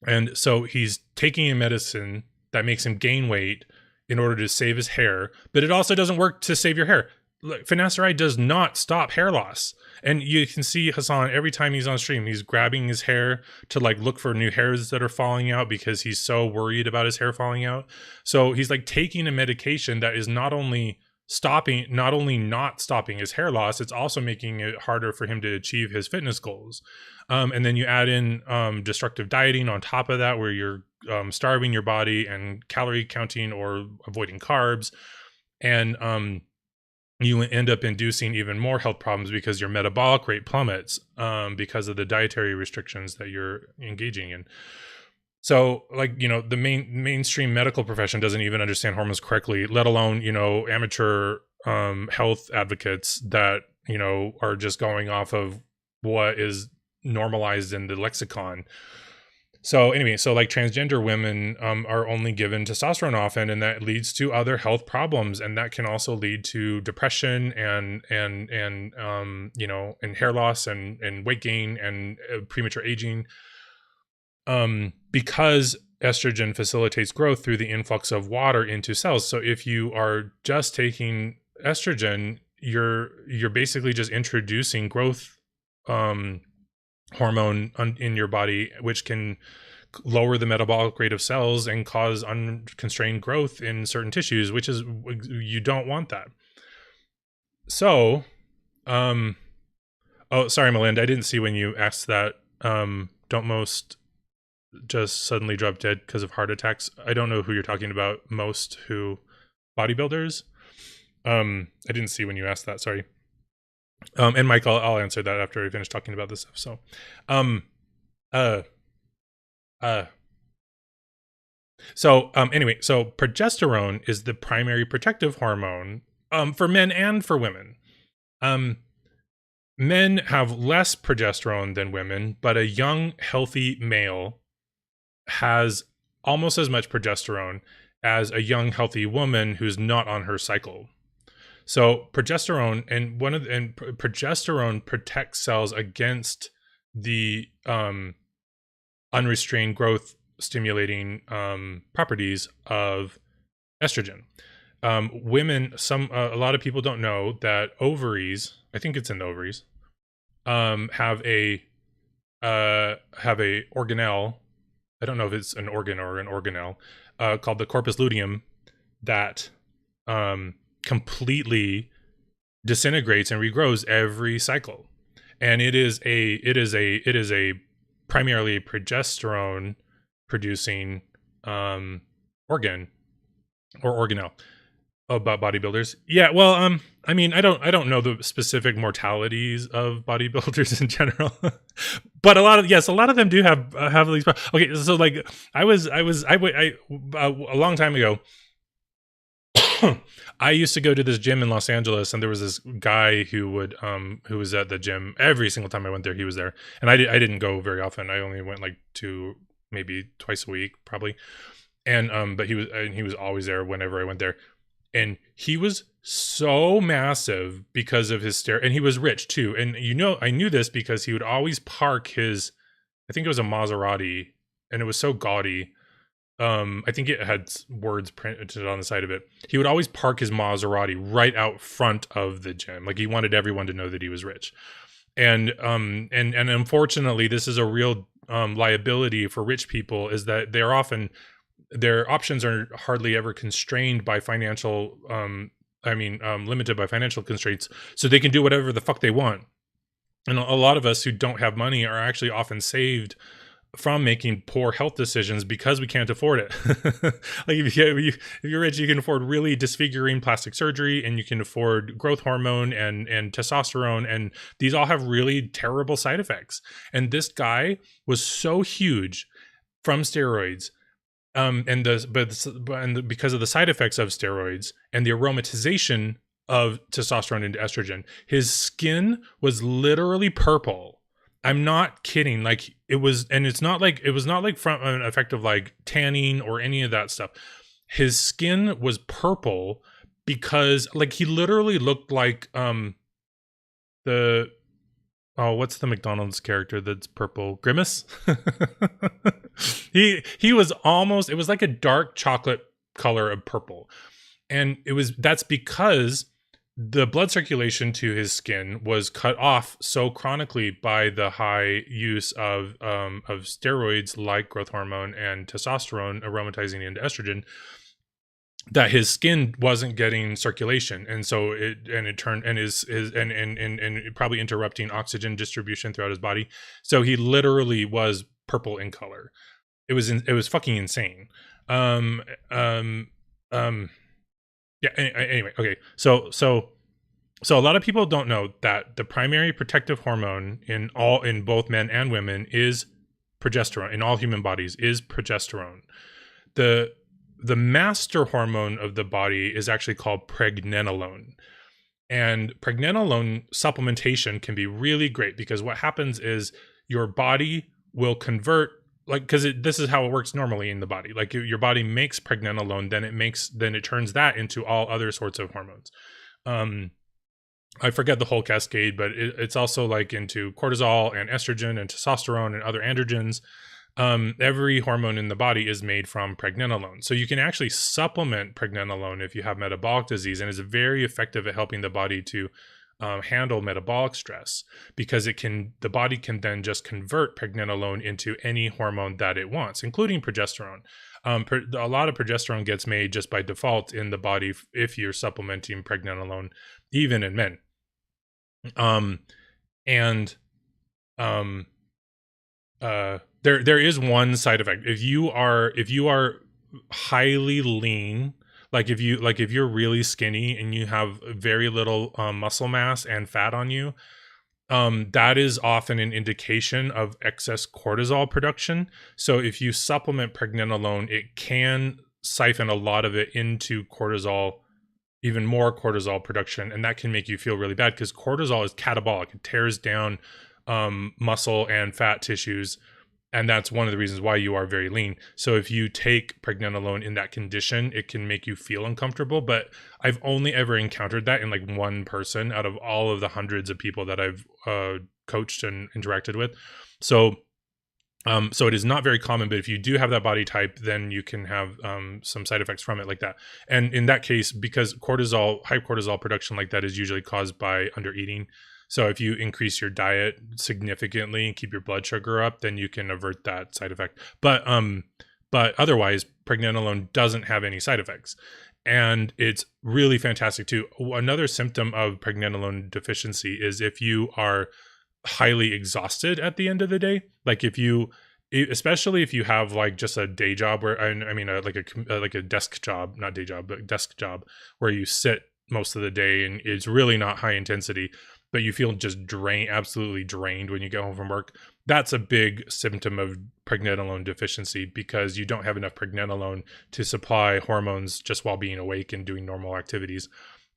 And so he's taking a medicine that makes him gain weight in order to save his hair, but it also doesn't work to save your hair. Look, finasteride does not stop hair loss. And you can see Hassan every time he's on stream, he's grabbing his hair to like look for new hairs that are falling out because he's so worried about his hair falling out. So he's like taking a medication that is not only not stopping his hair loss, it's also making it harder for him to achieve his fitness goals. And then you add in destructive dieting on top of that, where you're starving your body and calorie counting or avoiding carbs. And you end up inducing even more health problems because your metabolic rate plummets because of the dietary restrictions that you're engaging in. So, like, you know, the mainstream medical profession doesn't even understand hormones correctly, let alone, you know, amateur health advocates that, you know, are just going off of what is normalized in the lexicon. So anyway, so like transgender women are only given testosterone often, and that leads to other health problems, and that can also lead to depression and you know, and hair loss and weight gain and premature aging. Because estrogen facilitates growth through the influx of water into cells. So if you are just taking estrogen, you're basically just introducing growth hormone in your body, which can lower the metabolic rate of cells and cause unconstrained growth in certain tissues, which is, you don't want that. So, oh, sorry, Melinda, I didn't see when you asked that. Don't most just suddenly drop dead because of heart attacks? I don't know who you're talking about. Most who bodybuilders. I didn't see when you asked that. Sorry. And Mike, I'll answer that after we finish talking about this stuff. So, anyway, so progesterone is the primary protective hormone for men and for women. Men have less progesterone than women, but a young, healthy male has almost as much progesterone as a young, healthy woman who's not on her cycle. So progesterone progesterone protects cells against the unrestrained growth stimulating properties of estrogen. Women, a lot of people don't know that ovaries, I think it's in the ovaries, have a organelle. I don't know if it's an organ or an organelle, called the corpus luteum, that completely disintegrates and regrows every cycle. And it is a primarily progesterone producing organ or organelle. About bodybuilders. Yeah, well, I mean, I don't know the specific mortalities of bodybuilders in general, but a lot of them do have these. Okay, so like I a long time ago, I used to go to this gym in Los Angeles, and there was this guy who was at the gym every single time I went there. He was there, and I didn't go very often. I only went like maybe twice a week, probably. And but he was always there whenever I went there. And he was so massive because of his and he was rich too. And you know, I knew this because he would always park his, I think it was a Maserati, and it was so gaudy. I think it had words printed on the side of it. He would always park his Maserati right out front of the gym. Like, he wanted everyone to know that he was rich. And unfortunately, this is a real liability for rich people, is that they're often, their options are hardly ever constrained by financial, limited by financial constraints, so they can do whatever the fuck they want. And a lot of us who don't have money are actually often saved from making poor health decisions because we can't afford it. Like, if you're rich, you can afford really disfiguring plastic surgery, and you can afford growth hormone and testosterone, and these all have really terrible side effects. And this guy was so huge from steroids, because of the side effects of steroids and the aromatization of testosterone into estrogen, his skin was literally purple. I'm not kidding. Like, it was, and it was not like from an effect of like tanning or any of that stuff. His skin was purple because like he literally looked like the what's the McDonald's character that's purple? Grimace. He was almost, it was like a dark chocolate color of purple. And that's because the blood circulation to his skin was cut off so chronically by the high use of steroids like growth hormone and testosterone aromatizing into estrogen, that his skin wasn't getting circulation, and so it turned and is probably interrupting oxygen distribution throughout his body. So he literally was purple in color. It was fucking insane. Um, um, um, yeah. Anyway, okay. So a lot of people don't know that the primary protective hormone in both men and women is progesterone. In all human bodies is progesterone. The master hormone of the body is actually called pregnenolone. And pregnenolone supplementation can be really great because what happens is your body will convert, like, because this is how it works normally in the body. Like your body makes pregnenolone, then it turns that into all other sorts of hormones. I forget the whole cascade, but it's also like into cortisol and estrogen and testosterone and other androgens. Every hormone in the body is made from pregnenolone. So you can actually supplement pregnenolone if you have metabolic disease, and it's very effective at helping the body to handle metabolic stress, because the body can then just convert pregnenolone into any hormone that it wants, including progesterone. A lot of progesterone gets made just by default in the body if you're supplementing pregnenolone, even in men. There is one side effect. If you are highly lean, like if you're really skinny and you have very little muscle mass and fat on you, that is often an indication of excess cortisol production. So if you supplement pregnenolone, it can siphon a lot of it into cortisol, even more cortisol production, and that can make you feel really bad because cortisol is catabolic. It tears down muscle and fat tissues, and that's one of the reasons why you are very lean. So if you take pregnenolone in that condition, it can make you feel uncomfortable. But I've only ever encountered that in like one person out of all of the hundreds of people that I've coached and interacted with. So it is not very common, but if you do have that body type, then you can have some side effects from it like that. And in that case, because high cortisol production like that is usually caused by undereating. So if you increase your diet significantly and keep your blood sugar up, then you can avert that side effect. But otherwise, pregnenolone doesn't have any side effects. And it's really fantastic too. Another symptom of pregnenolone deficiency is if you are highly exhausted at the end of the day. Like especially if you have like just a day job where, like a desk job, not day job, but desk job where you sit most of the day and it's really not high intensity, but you feel just absolutely drained when you get home from work. That's a big symptom of pregnenolone deficiency because you don't have enough pregnenolone to supply hormones just while being awake and doing normal activities.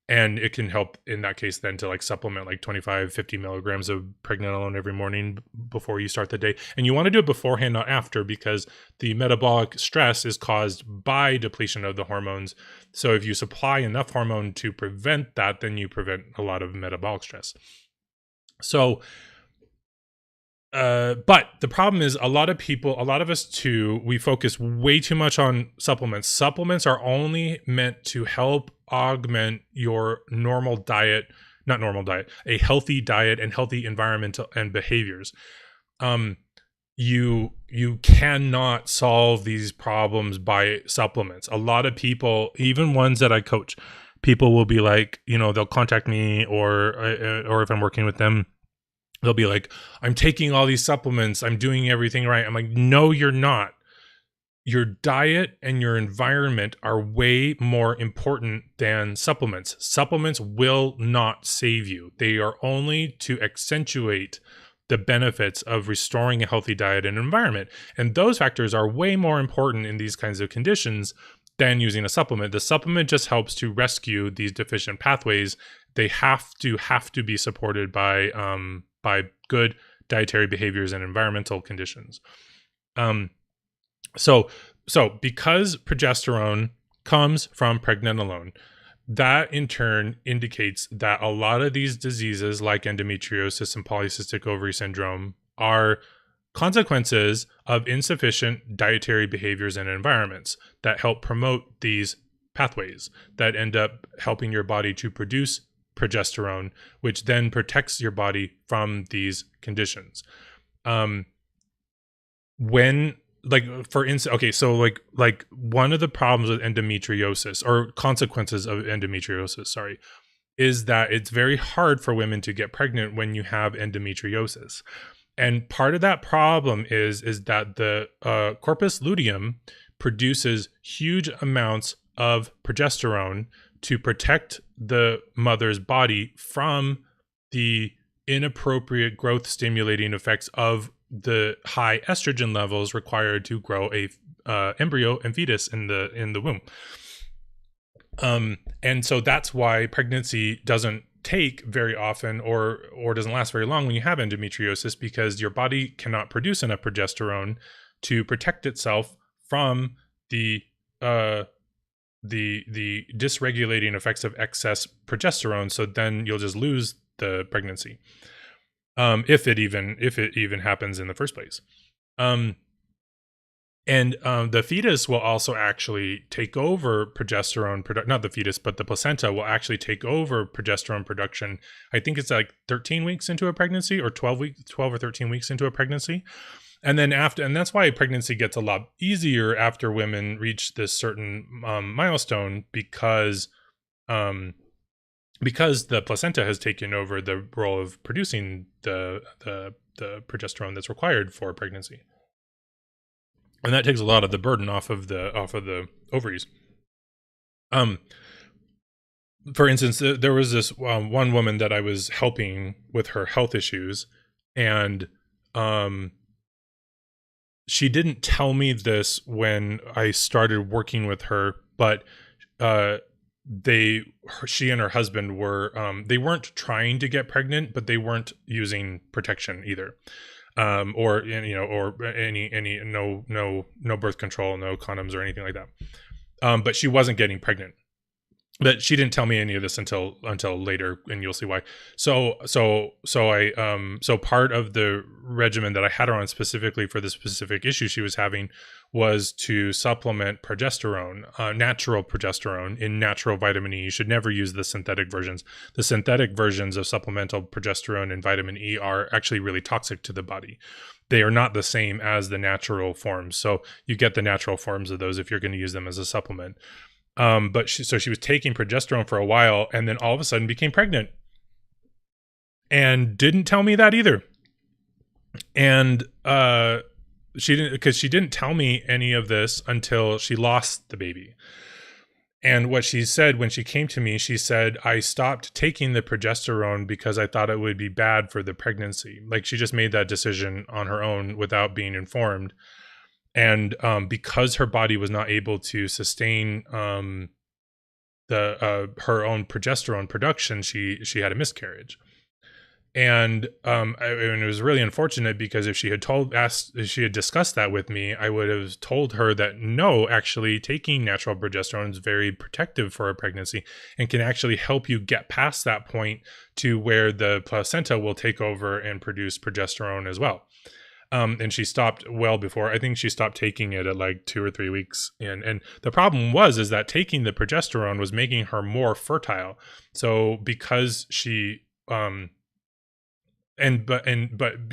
And it can help in that case then to like supplement like 25, 50 milligrams of pregnenolone every morning before you start the day. And you want to do it beforehand, not after, because the metabolic stress is caused by depletion of the hormones. So if you supply enough hormone to prevent that, then you prevent a lot of metabolic stress. So, but the problem is a lot of us too, we focus way too much on supplements. Supplements are only meant to help augment your a healthy diet and healthy environmental and behaviors. You cannot solve these problems by supplements. A lot of people, even ones that I coach, people will be like, they'll contact me or if I'm working with them, they'll be like, I'm taking all these supplements, I'm doing everything right. I'm like, no, you're not. Your diet and your environment are way more important than supplements. Supplements will not save you. They are only to accentuate the benefits of restoring a healthy diet and environment. And those factors are way more important in these kinds of conditions than using a supplement. The supplement just helps to rescue these deficient pathways. They have to be supported by good dietary behaviors and environmental conditions. So because progesterone comes from pregnenolone, that in turn indicates that a lot of these diseases like endometriosis and polycystic ovary syndrome are consequences of insufficient dietary behaviors and environments that help promote these pathways that end up helping your body to produce progesterone, which then protects your body from these conditions. When, like, for instance, okay, so like one of the problems with endometriosis, or consequences of endometriosis, sorry, is that it's very hard for women to get pregnant when you have endometriosis. And part of that problem is that the corpus luteum produces huge amounts of progesterone to protect the mother's body from the inappropriate growth stimulating effects of the high estrogen levels required to grow a embryo and fetus in the womb. And so that's why pregnancy doesn't take very often or doesn't last very long when you have endometriosis, because your body cannot produce enough progesterone to protect itself from the dysregulating effects of excess progesterone. So then you'll just lose the pregnancy, if it even happens in the first place. And the fetus will also actually take over progesterone not the fetus, but the placenta will actually take over progesterone production. I think it's like 13 weeks into a pregnancy, or 12 or 13 weeks into a pregnancy. And then and that's why pregnancy gets a lot easier after women reach this certain milestone, because the placenta has taken over the role of producing the progesterone that's required for pregnancy. And that takes a lot of the burden off of the ovaries. For instance, there was this one woman that I was helping with her health issues, and she didn't tell me this when I started working with her, but she and her husband were they weren't trying to get pregnant, but they weren't using protection either. Or any no birth control, no condoms or anything like that. But she wasn't getting pregnant. But she didn't tell me any of this until later, and you'll see why. So part of the regimen that I had her on specifically for the specific issue she was having was to supplement progesterone, natural progesterone in natural vitamin E. You should never use the synthetic versions. The synthetic versions of supplemental progesterone and vitamin E are actually really toxic to the body. They are not the same as the natural forms. So you get the natural forms of those if you're going to use them as a supplement. But she was taking progesterone for a while, and then all of a sudden became pregnant, and didn't tell me that either. And she didn't tell me any of this until she lost the baby. And what she said when she came to me, she said, I stopped taking the progesterone because I thought it would be bad for the pregnancy. Like, she just made that decision on her own without being informed. And because her body was not able to sustain her own progesterone production, she had a miscarriage. And it was really unfortunate, because if she had discussed that with me, I would have told her that no, actually taking natural progesterone is very protective for a pregnancy and can actually help you get past that point to where the placenta will take over and produce progesterone as well. And she stopped well before. I think she stopped taking it at like 2 or 3 weeks in. And the problem is that taking the progesterone was making her more fertile. So because she but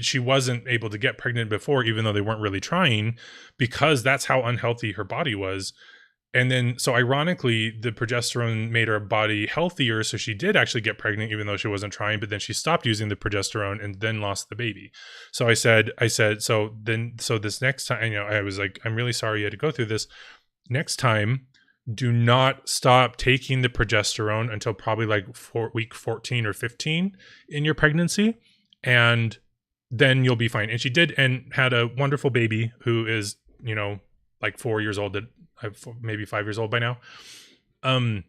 she wasn't able to get pregnant before, even though they weren't really trying, because that's how unhealthy her body was. And then, so ironically, the progesterone made her body healthier, so she did actually get pregnant, even though she wasn't trying. But then she stopped using the progesterone and then lost the baby. So I said, so this next time, I was like, I'm really sorry you had to go through this. Next time, do not stop taking the progesterone until probably like week 14 or 15 in your pregnancy, and then you'll be fine. And she did, and had a wonderful baby who is, like 4 years old, maybe 5 years old by now. And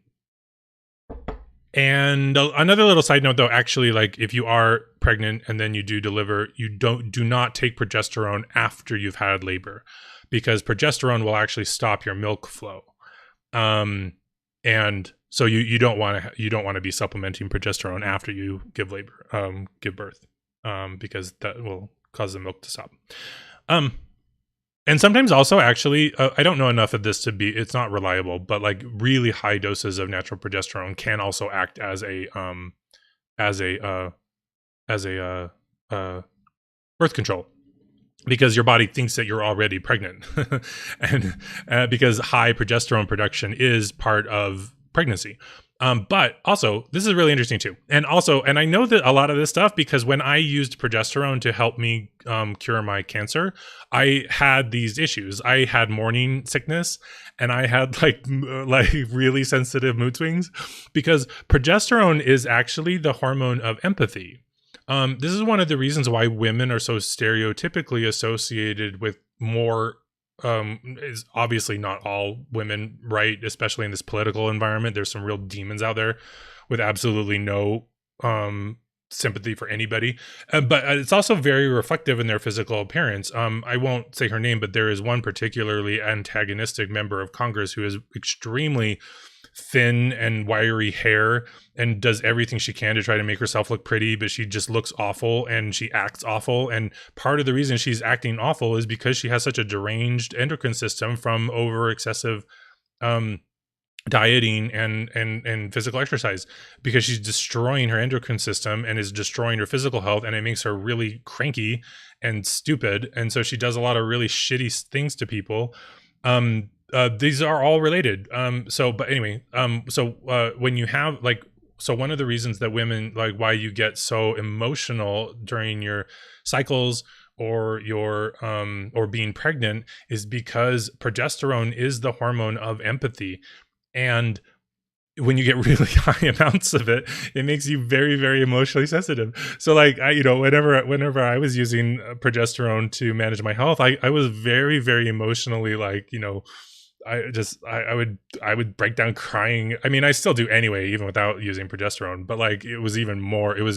another little side note, though, actually, like, if you are pregnant and then you do deliver, you do not take progesterone after you've had labor, because progesterone will actually stop your milk flow. And So you don't want to be supplementing progesterone after you give birth, because that will cause the milk to stop. And sometimes also, actually, I don't know enough of this to be, it's not reliable, but like really high doses of natural progesterone can also act as a birth control, because your body thinks that you're already pregnant, and because high progesterone production is part of pregnancy. But also, this is really interesting too. And I know that a lot of this stuff, because when I used progesterone to help me cure my cancer, I had these issues. I had morning sickness, and I had like really sensitive mood swings, because progesterone is actually the hormone of empathy. This is one of the reasons why women are so stereotypically associated with more, is obviously not all women, right? Especially in this political environment, there's some real demons out there with absolutely no sympathy for anybody. But it's also very reflective in their physical appearance. I won't say her name, but there is one particularly antagonistic member of Congress who is extremely thin and wiry hair and does everything she can to try to make herself look pretty, but she just looks awful and she acts awful. And part of the reason she's acting awful is because she has such a deranged endocrine system from over excessive dieting and physical exercise, because she's destroying her endocrine system and is destroying her physical health, and it makes her really cranky and stupid. And so she does a lot of really shitty things to people. These are all related. But anyway, when you have so one of the reasons that women, like why you get so emotional during your cycles or your or being pregnant, is because progesterone is the hormone of empathy. And when you get really high amounts of it, it makes you very, very emotionally sensitive. So like, whenever I was using progesterone to manage my health, I was very, very emotionally, like, I would break down crying. I mean, I still do anyway, even without using progesterone, but like it was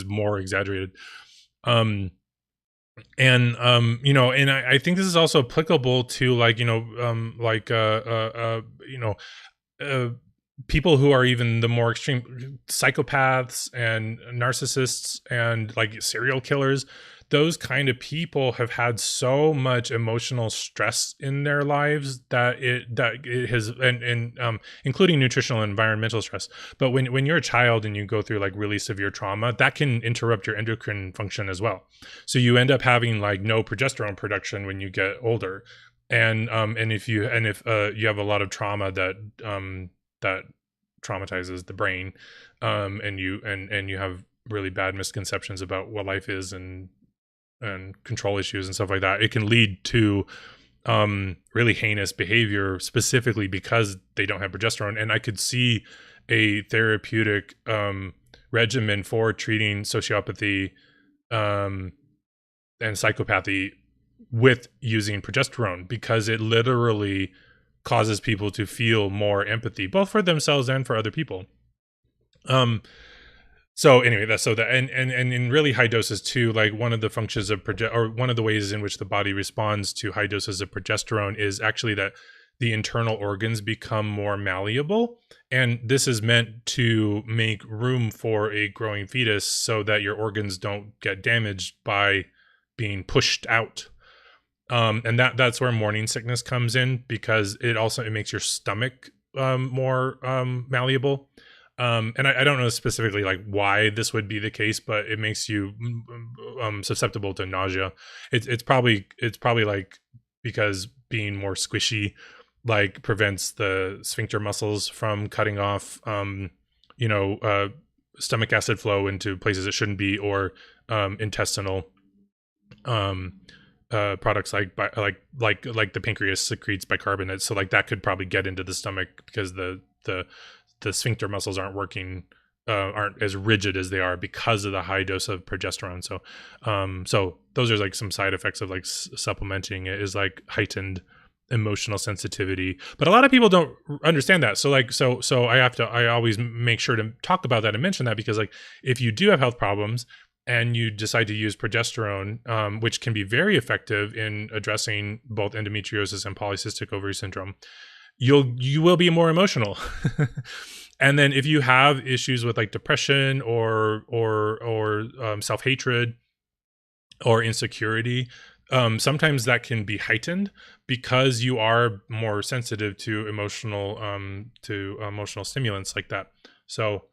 more exaggerated. And I think this is also applicable to people who are even the more extreme psychopaths and narcissists and like serial killers. Those kind of people have had so much emotional stress in their lives that it has, and including nutritional and environmental stress. But when you're a child and you go through like really severe trauma, that can interrupt your endocrine function as well. So you end up having like no progesterone production when you get older. And if you have a lot of trauma that traumatizes the brain, and you have really bad misconceptions about what life is and control issues and stuff like that, it can lead to really heinous behavior, specifically because they don't have progesterone. And I could see a therapeutic regimen for treating sociopathy and psychopathy with using progesterone, because it literally causes people to feel more empathy, both for themselves and for other people. So anyway, and in really high doses too, like one of the functions of one of the ways in which the body responds to high doses of progesterone is actually that the internal organs become more malleable. And this is meant to make room for a growing fetus so that your organs don't get damaged by being pushed out. And that's where morning sickness comes in, because it makes your stomach more malleable. And I don't know specifically like why this would be the case, but it makes you susceptible to nausea. It's probably like because being more squishy like prevents the sphincter muscles from cutting off stomach acid flow into places it shouldn't be, or intestinal products like the pancreas secretes bicarbonate. So like that could probably get into the stomach because the sphincter muscles aren't working, aren't as rigid as they are because of the high dose of progesterone. So those are like some side effects of like supplementing it, is like heightened emotional sensitivity. But a lot of people don't understand that. So I always make sure to talk about that and mention that, because like if you do have health problems and you decide to use progesterone, which can be very effective in addressing both endometriosis and polycystic ovary syndrome, you will be more emotional. And then if you have issues with like depression or self-hatred or insecurity, sometimes that can be heightened because you are more sensitive to emotional stimulants like that. So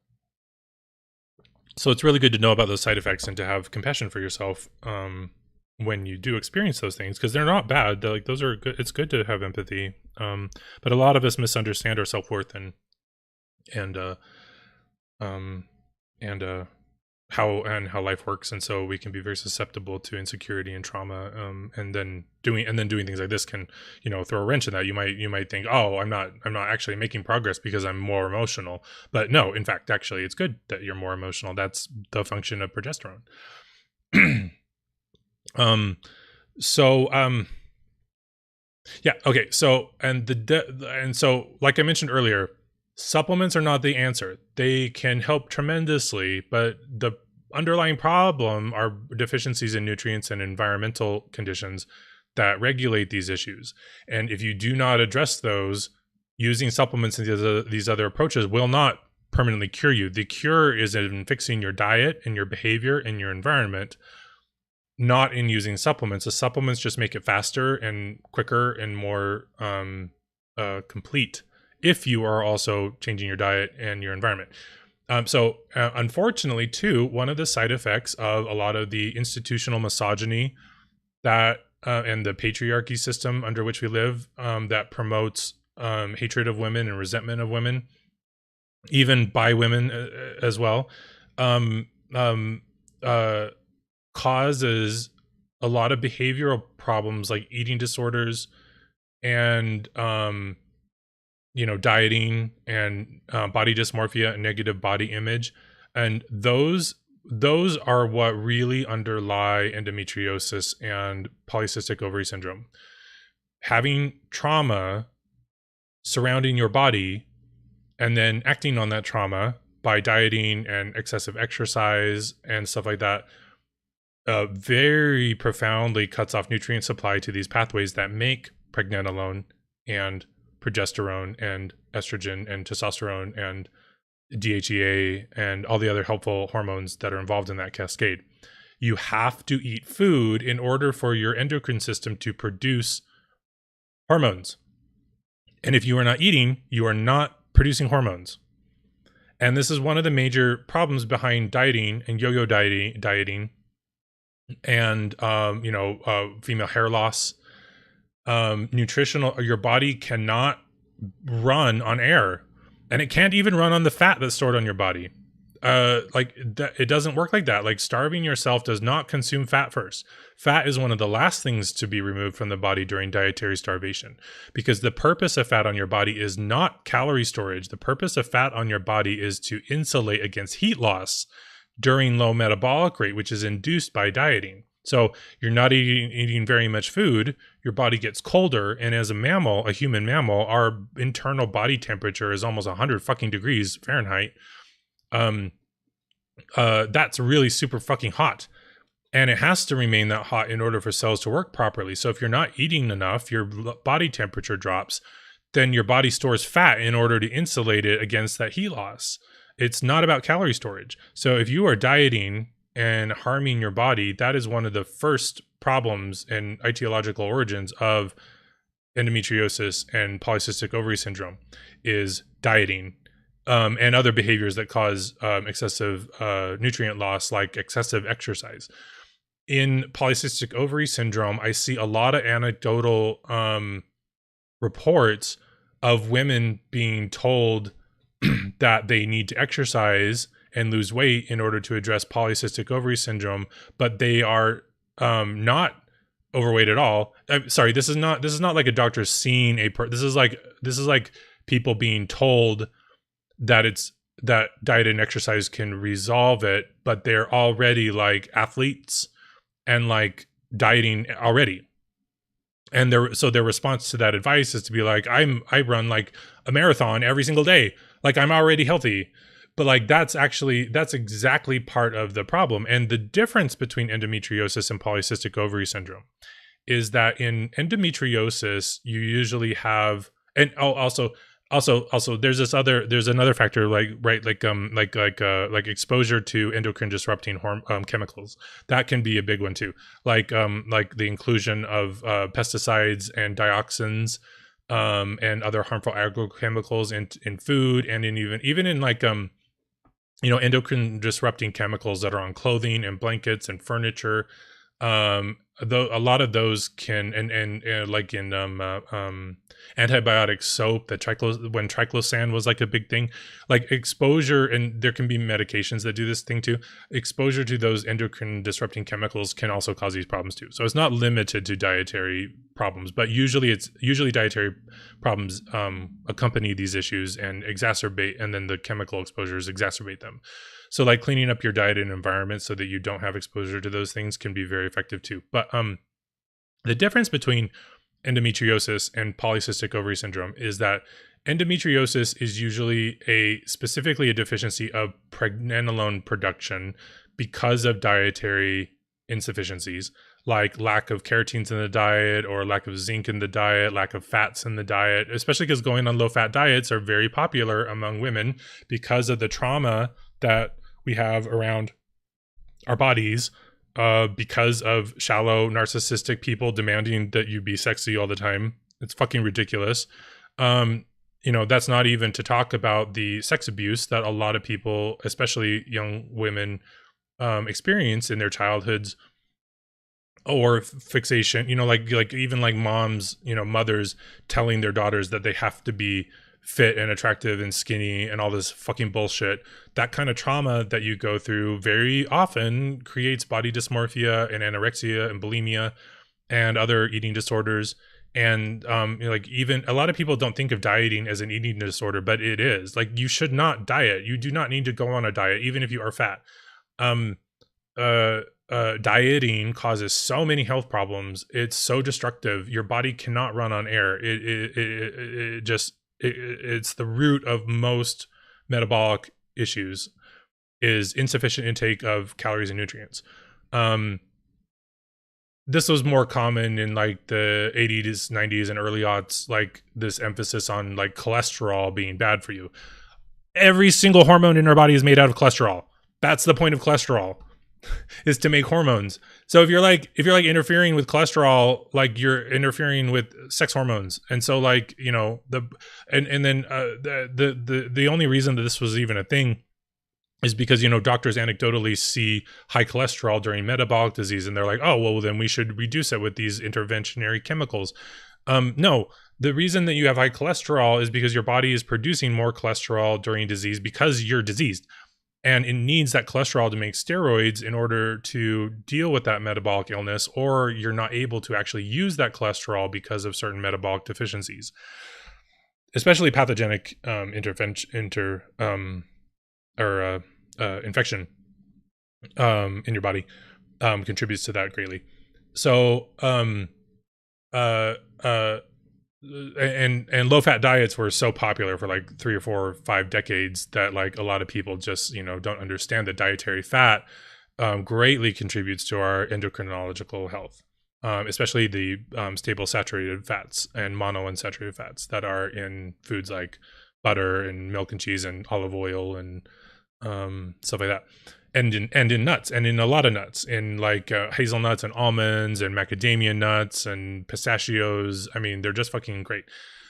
it's really good to know about those side effects and to have compassion for yourself when you do experience those things, because they're not bad. They're like, those are good. It's good to have empathy. But a lot of us misunderstand our self-worth and how life works, and so we can be very susceptible to insecurity and trauma. And then doing things like this can, throw a wrench in that. You might think, oh, I'm not actually making progress because I'm more emotional. But no, in fact, actually, it's good that you're more emotional. That's the function of progesterone. Yeah. Okay. So, so, like I mentioned earlier, supplements are not the answer. They can help tremendously, but the underlying problem are deficiencies in nutrients and environmental conditions that regulate these issues. And if you do not address those, using supplements and these other approaches will not permanently cure you. The cure is in fixing your diet and your behavior and your environment, not in using supplements. The supplements just make it faster and quicker and more complete if you are also changing your diet and your environment. Unfortunately, too, one of the side effects of a lot of the institutional misogyny that and the patriarchy system under which we live that promotes hatred of women and resentment of women, even by women as well, causes a lot of behavioral problems like eating disorders and dieting and body dysmorphia and negative body image. And those are what really underlie endometriosis and polycystic ovary syndrome. Having trauma surrounding your body and then acting on that trauma by dieting and excessive exercise and stuff like that very profoundly cuts off nutrient supply to these pathways that make pregnenolone and progesterone and estrogen and testosterone and DHEA and all the other helpful hormones that are involved in that cascade. You have to eat food in order for your endocrine system to produce hormones. And if you are not eating, you are not producing hormones. And this is one of the major problems behind dieting and yo-yo dieting and female hair loss. Your body cannot run on air, and it can't even run on the fat that's stored on your body. It doesn't work like that. Like, starving yourself does not consume fat first. Fat is one of the last things to be removed from the body during dietary starvation, because the purpose of fat on your body is not calorie storage. The purpose of fat on your body is to insulate against heat loss during low metabolic rate, which is induced by dieting. So you're not eating very much food, your body gets colder, and as a human mammal, our internal body temperature is almost 100 fucking degrees Fahrenheit. That's really super fucking hot. And it has to remain that hot in order for cells to work properly. So if you're not eating enough, your body temperature drops, then your body stores fat in order to insulate it against that heat loss. It's not about calorie storage. So if you are dieting and harming your body, that is one of the first problems and etiological origins of endometriosis and polycystic ovary syndrome, is dieting and other behaviors that cause excessive nutrient loss, like excessive exercise. In polycystic ovary syndrome, I see a lot of anecdotal reports of women being told that they need to exercise and lose weight in order to address polycystic ovary syndrome, but they are not overweight at all. I'm sorry, this is not like a doctor seeing this is like people being told that diet and exercise can resolve it, but they're already like athletes and like dieting already. And their response to that advice is to be like, I run like a marathon every single day. Like, I'm already healthy. But like, that's exactly part of the problem. And the difference between endometriosis and polycystic ovary syndrome is that in endometriosis, you usually have, and also Also there's another factor, like exposure to endocrine disrupting chemicals. That can be a big one too, like the inclusion of pesticides and dioxins, and other harmful agrochemicals in food, and in even in endocrine disrupting chemicals that are on clothing and blankets and furniture. Though a lot of those can, and like in antibiotic soap, that when triclosan was like a big thing, like exposure, and there can be medications that do this thing too. Exposure to those endocrine disrupting chemicals can also cause these problems too. So it's not limited to dietary problems, but usually dietary problems accompany these issues and exacerbate, and then the chemical exposures exacerbate them. So like cleaning up your diet and environment so that you don't have exposure to those things can be very effective too. But the difference between endometriosis and polycystic ovary syndrome is that endometriosis is usually specifically a deficiency of pregnenolone production because of dietary insufficiencies, like lack of carotenes in the diet, or lack of zinc in the diet, lack of fats in the diet, especially because going on low-fat diets are very popular among women because of the trauma that we have around our bodies, because of shallow narcissistic people demanding that you be sexy all the time. It's fucking ridiculous. That's not even to talk about the sex abuse that a lot of people, especially young women, experience in their childhoods, or fixation, like even like moms, mothers telling their daughters that they have to be fit and attractive and skinny and all this fucking bullshit. That kind of trauma that you go through very often creates body dysmorphia and anorexia and bulimia and other eating disorders. And even a lot of people don't think of dieting as an eating disorder, but it is. Like, you should not diet. You do not need to go on a diet, even if you are fat. Dieting causes so many health problems. It's so destructive. Your body cannot run on air. It's the root of most metabolic issues, is insufficient intake of calories and nutrients. This was more common in like the 80s, 90s, and early aughts, like this emphasis on like cholesterol being bad for you. Every single hormone in our body is made out of cholesterol. That's the point of cholesterol, is to make hormones. So if you're interfering with cholesterol, like you're interfering with sex hormones. And so the only reason that this was even a thing is because, doctors anecdotally see high cholesterol during metabolic disease, and they're like, oh, well, then we should reduce it with these interventionary chemicals. No, the reason that you have high cholesterol is because your body is producing more cholesterol during disease because you're diseased. And it needs that cholesterol to make steroids in order to deal with that metabolic illness, or you're not able to actually use that cholesterol because of certain metabolic deficiencies, especially pathogenic infection in your body contributes to that greatly. So and low-fat diets were so popular for like 3 or 4 or 5 decades that like a lot of people just don't understand that dietary fat greatly contributes to our endocrinological health, especially the stable saturated fats and monounsaturated fats that are in foods like butter and milk and cheese and olive oil and stuff like that. And in nuts, and in a lot of nuts, in like hazelnuts and almonds and macadamia nuts and pistachios. I mean, they're just fucking great.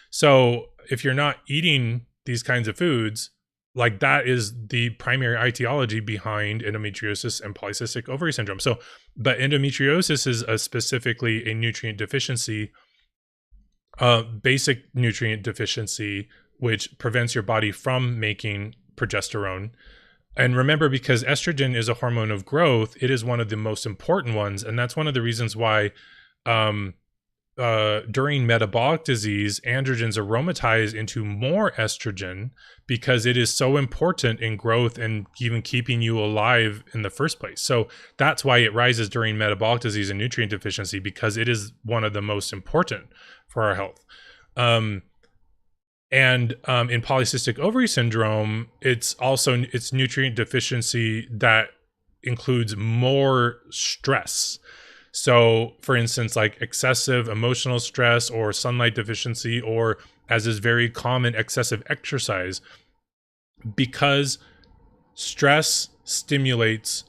So if you're not eating these kinds of foods, like, that is the primary etiology behind endometriosis and polycystic ovary syndrome. So, but endometriosis is specifically a nutrient deficiency, basic nutrient deficiency, which prevents your body from making progesterone. And remember, because estrogen is a hormone of growth, it is one of the most important ones. And that's one of the reasons why during metabolic disease, androgens aromatize into more estrogen, because it is so important in growth and even keeping you alive in the first place. So that's why it rises during metabolic disease and nutrient deficiency, because it is one of the most important for our health. And in polycystic ovary syndrome, it's nutrient deficiency that includes more stress. So, for instance, like excessive emotional stress or sunlight deficiency or as is very common, excessive exercise, because stress stimulates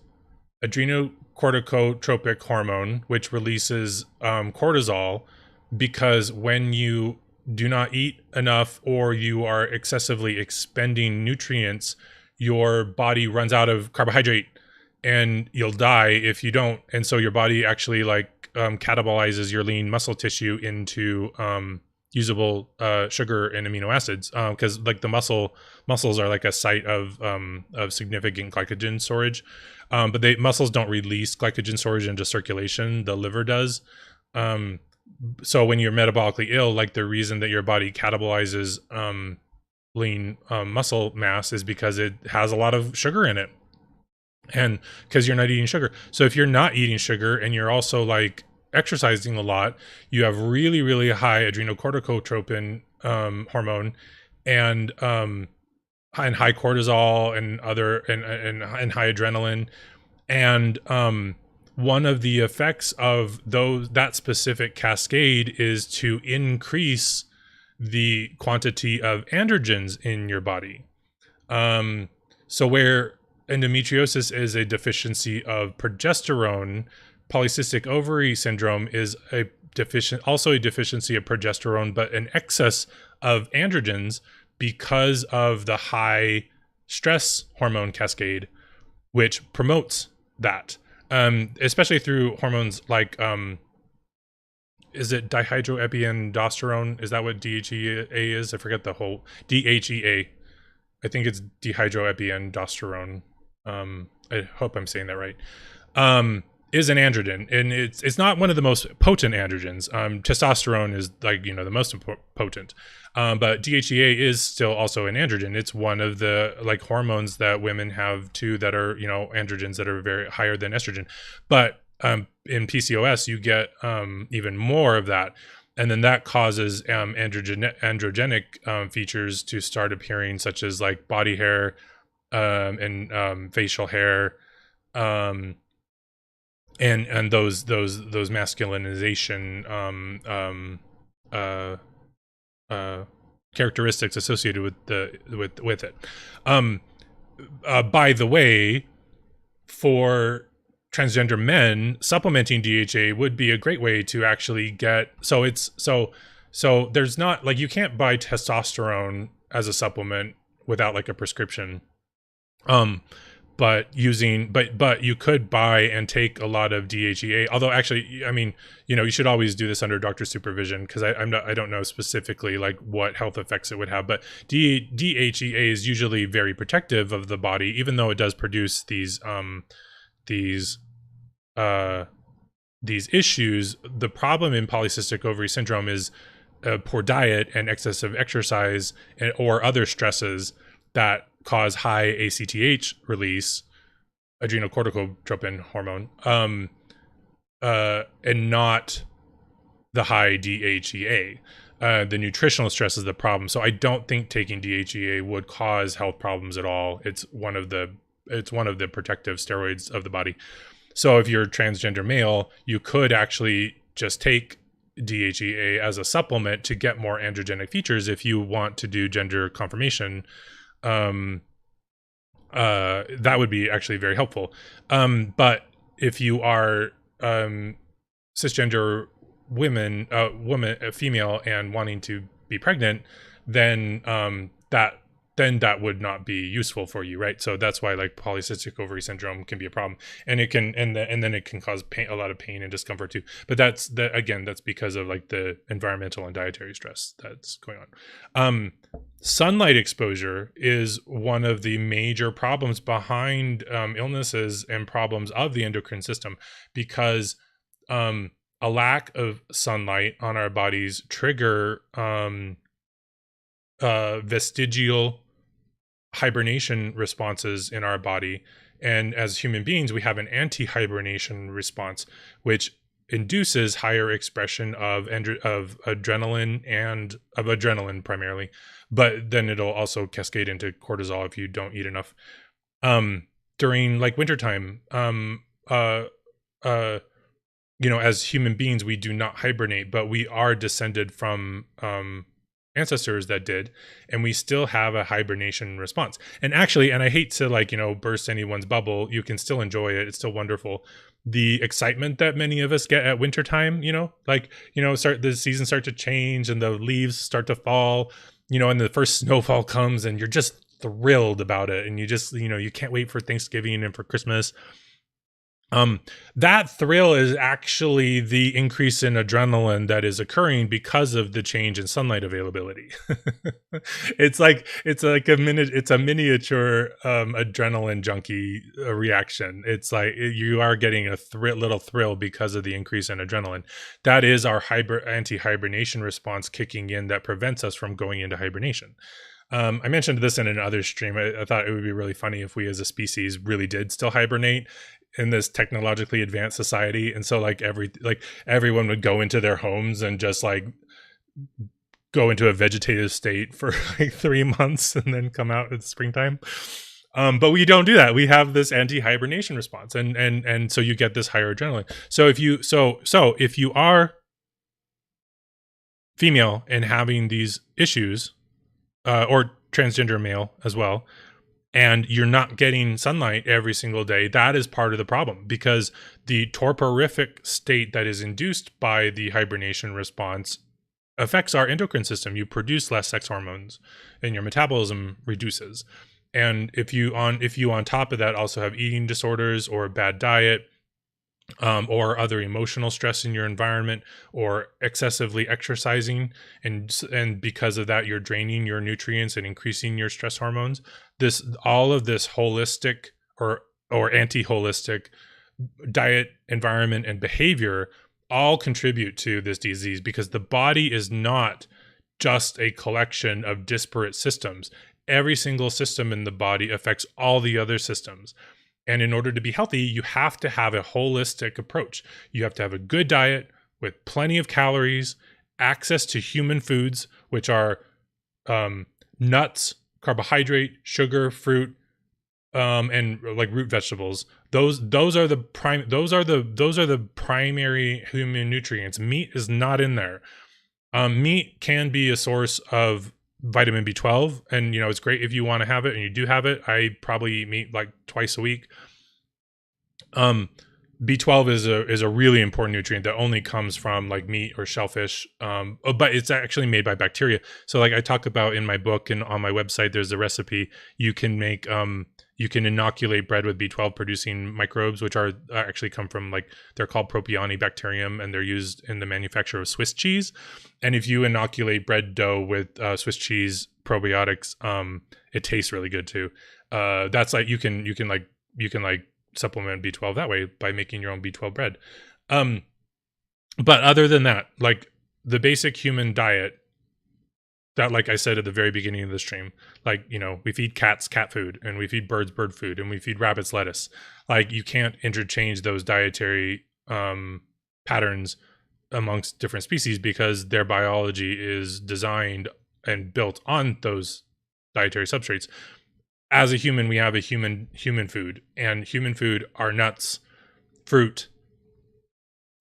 adrenocorticotropic hormone, which releases cortisol, because when you do not eat enough or you are excessively expending nutrients, your body runs out of carbohydrate and you'll die if you don't. And so your body actually catabolizes your lean muscle tissue into usable sugar and amino acids, because like the muscles are like a site of significant glycogen storage, but muscles don't release glycogen storage into circulation. The liver does. So when you're metabolically ill, like the reason that your body catabolizes lean muscle mass is because it has a lot of sugar in it, and because you're not eating sugar. So if you're not eating sugar and you're also like exercising a lot, you have really, really high adrenocorticotropin hormone, and high cortisol and other and high adrenaline. And one of the effects of that specific cascade is to increase the quantity of androgens in your body. So where endometriosis is a deficiency of progesterone, polycystic ovary syndrome is also a deficiency of progesterone, but an excess of androgens because of the high stress hormone cascade, which promotes that, especially through hormones like, is it dihydroepiandrosterone? Is that what DHEA is? I forget the whole DHEA. I think it's dihydroepiandrosterone. I hope I'm saying that right. Is an androgen, and it's not one of the most potent androgens. Testosterone is like, the most potent, but DHEA is still also an androgen. It's one of the like hormones that women have too that are androgens that are very higher than estrogen. But in PCOS you get even more of that, and then that causes androgenic features to start appearing, such as like body hair and facial hair, and those masculinization characteristics associated with it. By the way, for transgender men, supplementing DHA would be a great way to actually get, so there's not like, you can't buy testosterone as a supplement without like a prescription. But you could buy and take a lot of DHEA. Although actually, I mean, you should always do this under doctor's supervision, because I don't know specifically like what health effects it would have. But DHEA is usually very protective of the body, even though it does produce these issues. The problem in polycystic ovary syndrome is poor diet and excessive exercise or other stresses that cause high ACTH release, adrenocorticotropin hormone, and not the high DHEA. The nutritional stress is the problem. So I don't think taking DHEA would cause health problems at all. It's one of the protective steroids of the body. So if you're a transgender male, you could actually just take DHEA as a supplement to get more androgenic features if you want to do gender confirmation. That would be actually very helpful. But if you are cisgender female and wanting to be pregnant, then that would not be useful for you, right? So that's why like polycystic ovary syndrome can be a problem, and it can and then it can cause a lot of pain and discomfort too. But that's because of like the environmental and dietary stress that's going on. Sunlight exposure is one of the major problems behind illnesses and problems of the endocrine system, because a lack of sunlight on our bodies trigger vestigial hibernation responses in our body. And as human beings, we have an anti-hibernation response, which induces higher expression of adrenaline primarily, but then it'll also cascade into cortisol if you don't eat enough. During like wintertime, as human beings, we do not hibernate, but we are descended from ancestors that did, and we still have a hibernation response. And actually, and I hate to like, burst anyone's bubble, you can still enjoy it. It's still wonderful. The excitement that many of us get at wintertime, the seasons start to change and the leaves start to fall, and the first snowfall comes and you're just thrilled about it. And you just, you can't wait for Thanksgiving and for Christmas. That thrill is actually the increase in adrenaline that is occurring because of the change in sunlight availability. It's a miniature adrenaline junkie reaction. It's like you are getting a little thrill because of the increase in adrenaline. That is our anti-hibernation response kicking in that prevents us from going into hibernation. I mentioned this in another stream. I thought it would be really funny if we as a species really did still hibernate in this technologically advanced society. And so everyone would go into their homes and just like go into a vegetative state for like 3 months and then come out in springtime. But we don't do that. We have this anti-hibernation response, and so you get this higher adrenaline. So if you are female and having these issues, or transgender male as well, and you're not getting sunlight every single day, that is part of the problem, because the torporific state that is induced by the hibernation response affects our endocrine system. You produce less sex hormones and your metabolism reduces. And if you on top of that also have eating disorders or a bad diet, or other emotional stress in your environment, or excessively exercising, and because of that you're draining your nutrients and increasing your stress hormones, all of this holistic or anti-holistic diet, environment, and behavior all contribute to this disease, because the body is not just a collection of disparate systems. Every single system in the body affects all the other systems. And in order to be healthy, you have to have a holistic approach. You have to have a good diet with plenty of calories, access to human foods, which are nuts, carbohydrate, sugar, fruit, and like root vegetables. Those are the primary human nutrients. Meat is not in there. Meat can be a source of vitamin B12, and it's great if you want to have it, and you do have it. I probably eat meat like twice a week. B12 is a really important nutrient that only comes from like meat or shellfish, but it's actually made by bacteria. So like I talk about in my book and on my website, there's a recipe. You can make you can inoculate bread with B12 producing microbes, which are actually come from they're called Propionibacterium, and they're used in the manufacture of Swiss cheese. And if you inoculate bread dough with Swiss cheese probiotics, it tastes really good too. That's like you can supplement B12 that way by making your own B12 bread. But other than that, like the basic human diet that, like I said at the very beginning of the stream, we feed cats cat food, and we feed birds bird food, and we feed rabbits lettuce. Like you can't interchange those dietary patterns amongst different species, because their biology is designed and built on those dietary substrates. As a human, we have a human food, and human food are nuts, fruit,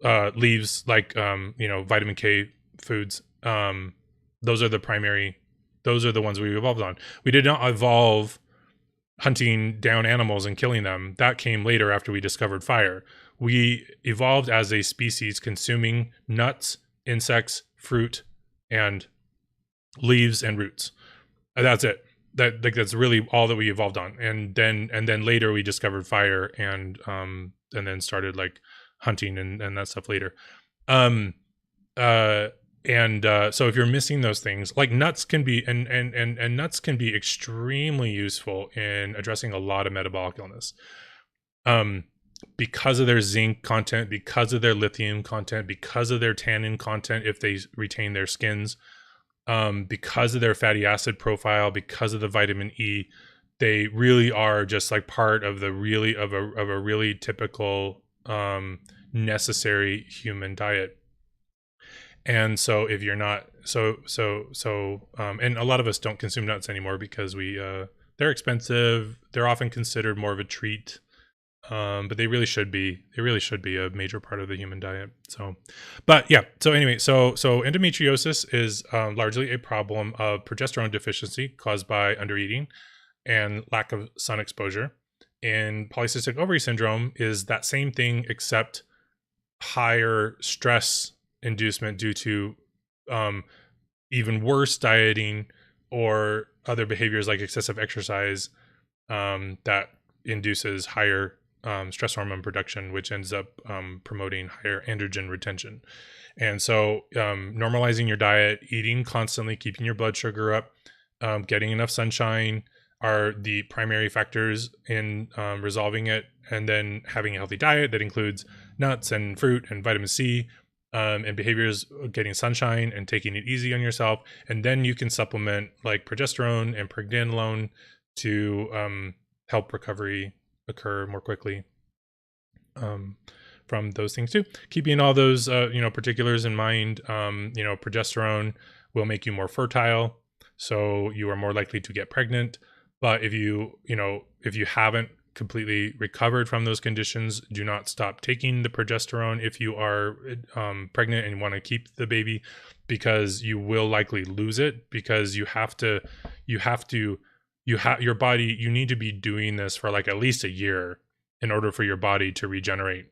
leaves, vitamin K foods. Those are the ones we evolved on. We did not evolve hunting down animals and killing them. That came later after we discovered fire. We evolved as a species consuming nuts, insects, fruit, and leaves and roots. That's it. That's really all that we evolved on. And then later we discovered fire, and then started hunting and that stuff later. So if you're missing those things, like nuts can be and nuts can be extremely useful in addressing a lot of metabolic illness. Because of their zinc content, because of their lithium content, because of their tannin content if they retain their skins, because of their fatty acid profile, because of the vitamin E, they really are just like part of the really of a really typical necessary human diet. And so if you're not and a lot of us don't consume nuts anymore because they're expensive. They're often considered more of a treat. but they really should be. They really should be a major part of the human diet. So, but yeah. So anyway, so endometriosis is largely a problem of progesterone deficiency caused by undereating and lack of sun exposure. And polycystic ovary syndrome is that same thing, except higher stress inducement due to even worse dieting or other behaviors like excessive exercise that induces higher stress hormone production, which ends up promoting higher androgen retention. And so normalizing your diet, eating constantly, keeping your blood sugar up, getting enough sunshine are the primary factors in resolving it. And then having a healthy diet that includes nuts and fruit and vitamin C, and behaviors, getting sunshine and taking it easy on yourself. And then you can supplement like progesterone and pregnenolone to help recovery occur more quickly from those things too. Keeping all those particulars in mind, progesterone will make you more fertile, so you are more likely to get pregnant. But if you haven't completely recovered from those conditions, do not stop taking the progesterone if you are pregnant and want to keep the baby, because you will likely lose it, because your body, you need to be doing this for like at least a year in order for your body to regenerate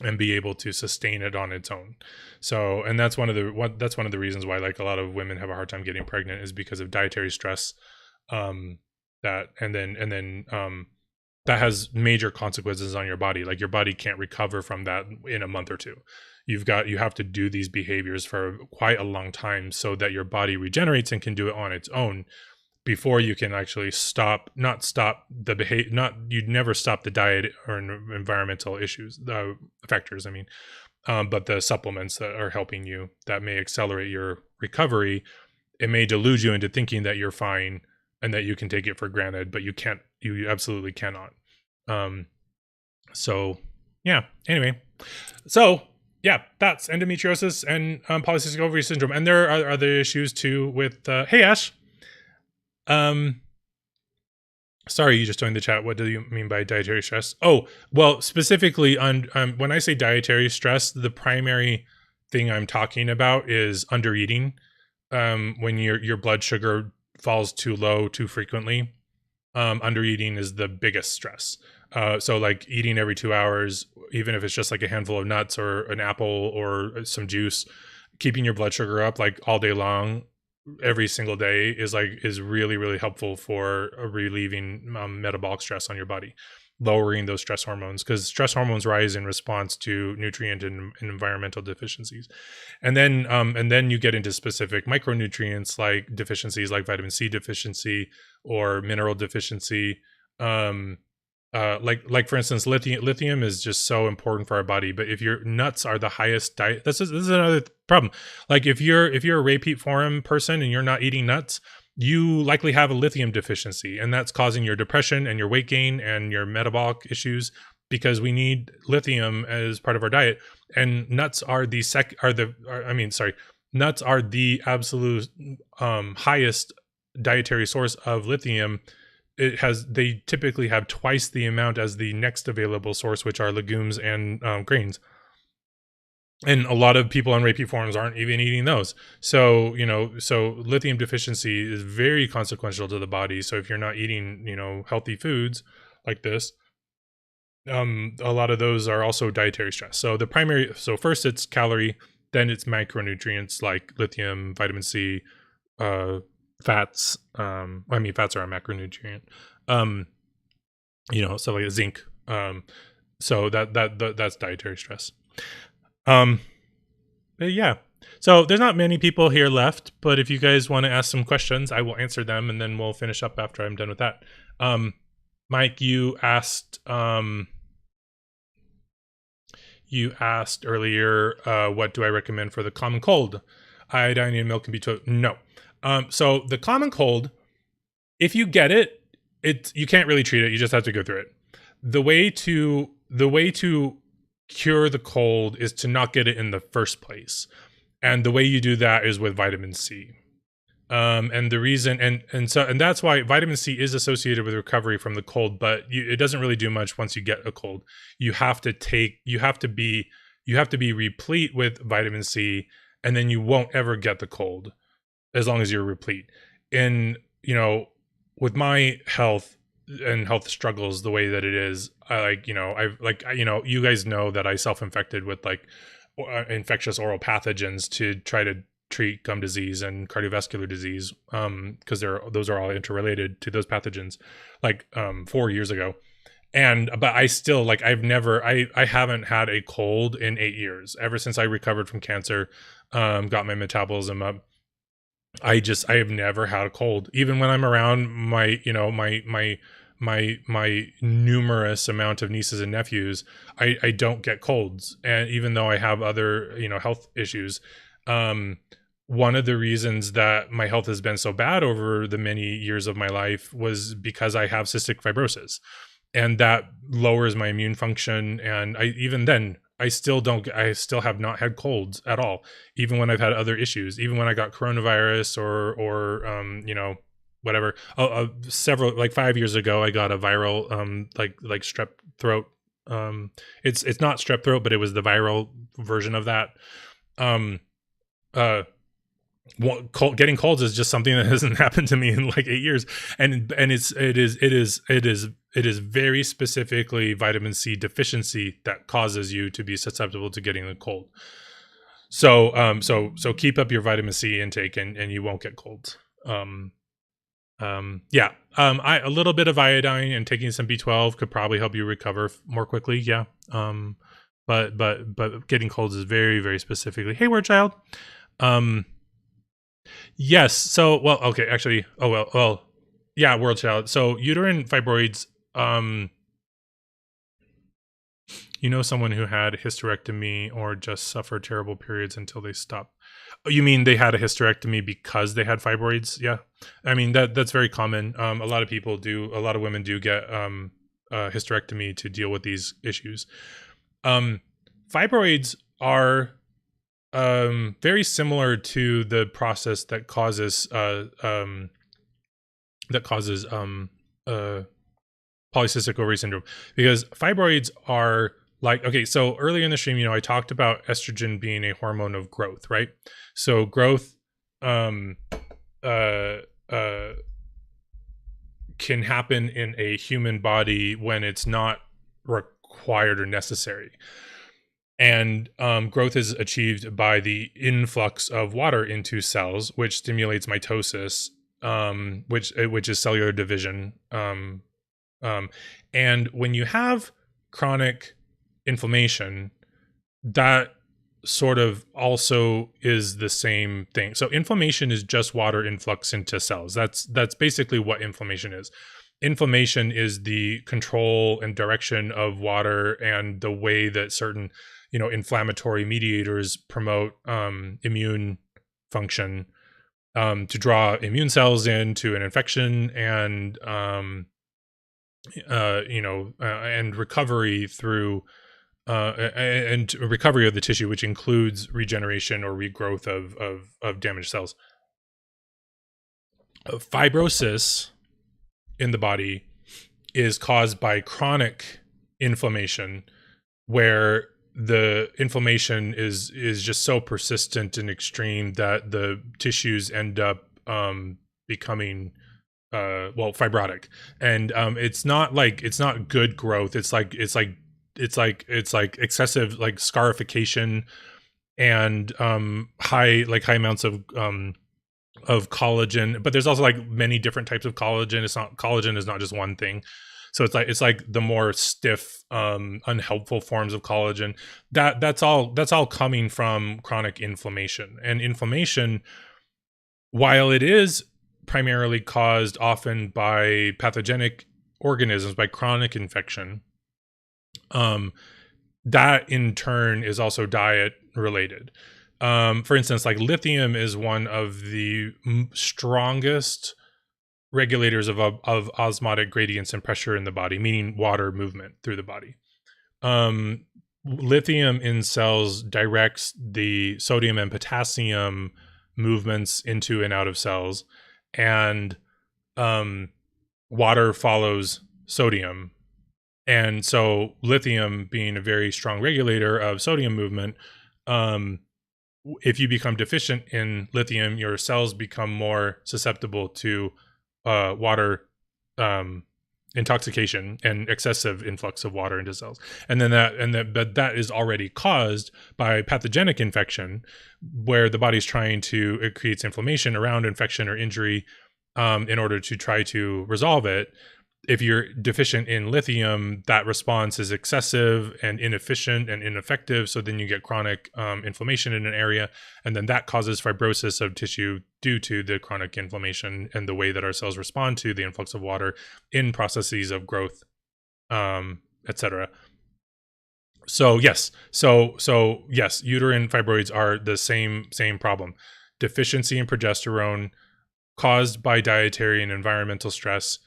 and be able to sustain it on its own. So, and that's one of the reasons why like a lot of women have a hard time getting pregnant, is because of dietary stress. That has major consequences on your body. Like your body can't recover from that in a month or two. You have to do these behaviors for quite a long time so that your body regenerates and can do it on its own before you can actually you'd never stop the diet or environmental issues, factors, but the supplements that are helping you that may accelerate your recovery. It may delude you into thinking that you're fine and that you can take it for granted, but you can't. You absolutely cannot. So yeah. Anyway, so yeah, that's endometriosis and polycystic ovary syndrome, and there are other issues too with. Hey Ash. Sorry, you just joined the chat. What do you mean by dietary stress? Oh, well, specifically on when I say dietary stress, the primary thing I'm talking about is undereating. When your blood sugar falls too low too frequently, undereating is the biggest stress. So like eating every 2 hours, even if it's just like a handful of nuts or an apple or some juice, keeping your blood sugar up like all day long, every single day is really, really helpful for relieving metabolic stress on your body, lowering those stress hormones, because stress hormones rise in response to nutrient and environmental deficiencies. And then you get into specific micronutrients like deficiencies like vitamin C deficiency or mineral deficiency. Like for instance, lithium is just so important for our body. But if your nuts are the highest diet, this is another problem. Like if you're a repeat forum person and you're not eating nuts, you likely have a lithium deficiency, and that's causing your depression and your weight gain and your metabolic issues, because we need lithium as part of our diet. And nuts are nuts are the absolute highest dietary source of lithium. They typically have twice the amount as the next available source, which are legumes and grains. And a lot of people on repeat forums aren't even eating those. So, so lithium deficiency is very consequential to the body. So if you're not eating, healthy foods like this, a lot of those are also dietary stress. So first it's calorie, then it's micronutrients like lithium, vitamin C, fats. Fats are a macronutrient. So like zinc. So that's dietary stress. But yeah, so there's not many people here left, but if you guys want to ask some questions, I will answer them, and then we'll finish up after I'm done with that. Mike, you asked earlier, what do I recommend for the common cold? Iodine in milk can be no. So the common cold, if you get it, you can't really treat it. You just have to go through it. The way to cure the cold is to not get it in the first place. And the way you do that is with vitamin C. And the reason, and that's why vitamin C is associated with recovery from the cold, but it doesn't really do much once you get a cold. You have to be replete with vitamin C, and then you won't ever get the cold as long as you're replete. And with my health and health struggles the way that it is, you guys know that I self-infected with infectious oral pathogens to try to treat gum disease and cardiovascular disease, because those are all interrelated to those pathogens, 4 years ago. But I still, I haven't had a cold in 8 years, ever since I recovered from cancer, got my metabolism up. I have never had a cold, even when I'm around my numerous amount of nieces and nephews. I don't get colds, and even though I have other health issues, one of the reasons that my health has been so bad over the many years of my life was because I have cystic fibrosis, and that lowers my immune function. And I still have not had colds at all, even when I've had other issues, even when I got coronavirus or whatever. Several, 5 years ago, I got a viral, like strep throat. It's not strep throat, but it was the viral version of that. Getting colds is just something that hasn't happened to me in 8 years, and it is very specifically vitamin C deficiency that causes you to be susceptible to getting the cold. So keep up your vitamin C intake, and you won't get colds. A little bit of iodine and taking some B12 could probably help you recover more quickly. Yeah. But getting colds is very, very specifically. Hey, word child. Yes. So, well, okay, actually, yeah, world child. So uterine fibroids, someone who had hysterectomy or just suffered terrible periods until they stopped. Oh, you mean they had a hysterectomy because they had fibroids? Yeah. I mean, that's very common. A lot of women do get a hysterectomy to deal with these issues. Fibroids are very similar to the process that causes polycystic ovary syndrome, because fibroids are so earlier in the stream, I talked about estrogen being a hormone of growth, right? So growth can happen in a human body when it's not required or necessary. And growth is achieved by the influx of water into cells, which stimulates mitosis, which is cellular division. And when you have chronic inflammation, that sort of also is the same thing. So inflammation is just water influx into cells. That's basically what inflammation is. Inflammation is the control and direction of water and the way that certain inflammatory mediators promote immune function, to draw immune cells into an infection, and and recovery through and recovery of the tissue, which includes regeneration or regrowth of damaged cells. Fibrosis in the body is caused by chronic inflammation, where the inflammation is just so persistent and extreme that the tissues end up becoming fibrotic. And it's not good growth. It's like excessive scarification and high amounts of collagen. But there's also many different types of collagen. Collagen is not just one thing. So it's like the more stiff, unhelpful forms of collagen. That's all coming from chronic inflammation. And inflammation, while it is primarily caused often by pathogenic organisms, by chronic infection, that in turn is also diet related. For instance, lithium is one of the strongest regulators of osmotic gradients and pressure in the body, meaning water movement through the body. Lithium in cells directs the sodium and potassium movements into and out of cells, and water follows sodium. And so lithium being a very strong regulator of sodium movement, if you become deficient in lithium, your cells become more susceptible to water intoxication and excessive influx of water into cells. And then but that is already caused by pathogenic infection, where the body's trying to, it creates inflammation around infection or injury in order to try to resolve it. If you're deficient in lithium, that response is excessive and inefficient and ineffective. So then you get chronic inflammation in an area, and then that causes fibrosis of tissue due to the chronic inflammation and the way that our cells respond to the influx of water in processes of growth, etc. So yes, yes, uterine fibroids are the same problem. Deficiency in progesterone caused by dietary and environmental stress,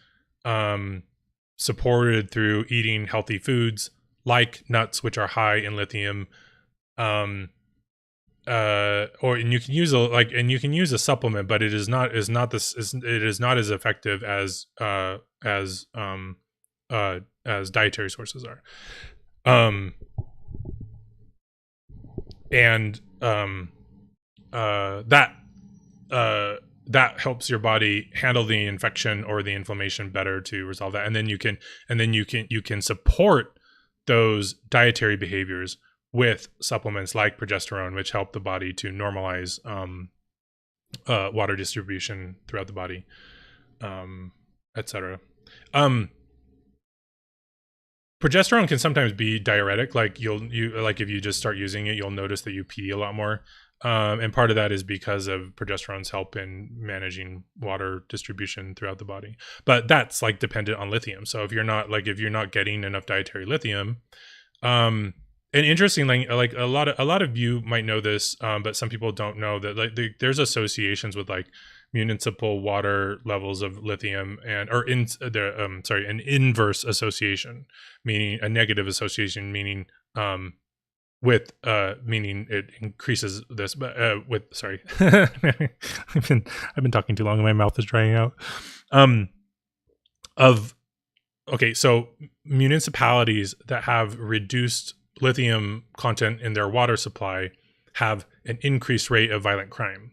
supported through eating healthy foods like nuts, which are high in lithium, and you can use a supplement, but it is not as effective as dietary sources are. That helps your body handle the infection or the inflammation better to resolve that. And then you can support those dietary behaviors with supplements like progesterone, which help the body to normalize water distribution throughout the body, etc. Progesterone can sometimes be diuretic. Like if you just start using it, you'll notice that you pee a lot more. And part of that is because of progesterone's help in managing water distribution throughout the body. But that's like dependent on lithium. So if you're not getting enough dietary lithium, and interestingly, like a lot of you might know this, but some people don't know that there's associations with like municipal water levels of lithium an inverse association, meaning a negative association, meaning meaning it increases this, but sorry, I've been talking too long and my mouth is drying out. So municipalities that have reduced lithium content in their water supply have an increased rate of violent crime,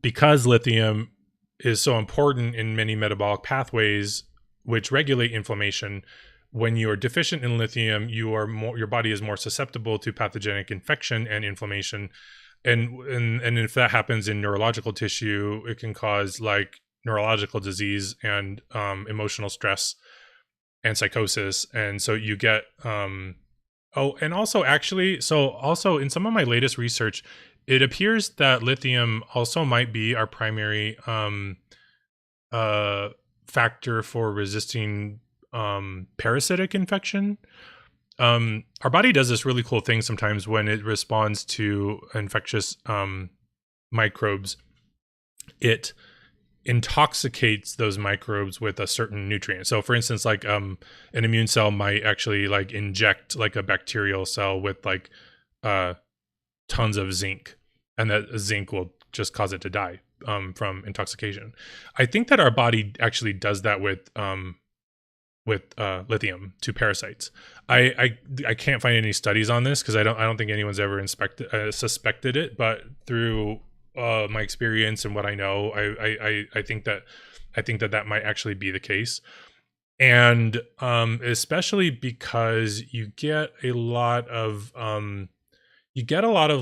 because lithium is so important in many metabolic pathways which regulate inflammation. When you are deficient in lithium, your body is more susceptible to pathogenic infection and inflammation, and if that happens in neurological tissue, it can cause like neurological disease and emotional stress and psychosis. And so you get and also in some of my latest research, it appears that lithium also might be our primary factor for resisting parasitic infection. Our body does this really cool thing sometimes when it responds to infectious microbes. It intoxicates those microbes with a certain nutrient. So for instance, like an immune cell might actually like inject like a bacterial cell with like tons of zinc, and that zinc will just cause it to die from intoxication. I think that our body actually does that with lithium to parasites. I can't find any studies on this because I don't think anyone's ever suspected it, but through my experience and what I know, I think that might actually be the case. And especially because you get a lot of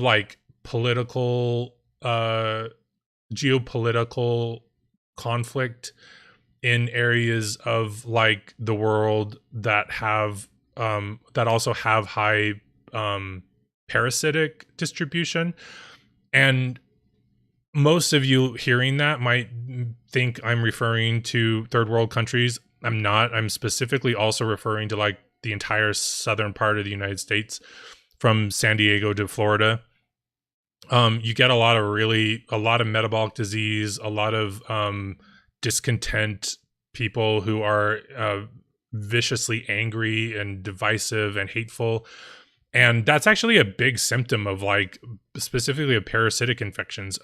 like political geopolitical conflict in areas of like the world that have that also have high parasitic distribution. And most of you hearing that might think I'm referring to third world countries. I'm not. I'm specifically also referring to like the entire southern part of the United States, from San Diego to Florida. You get a lot of metabolic disease, a lot of discontent, people who are viciously angry and divisive and hateful. And that's actually a big symptom of like specifically of parasitic infections.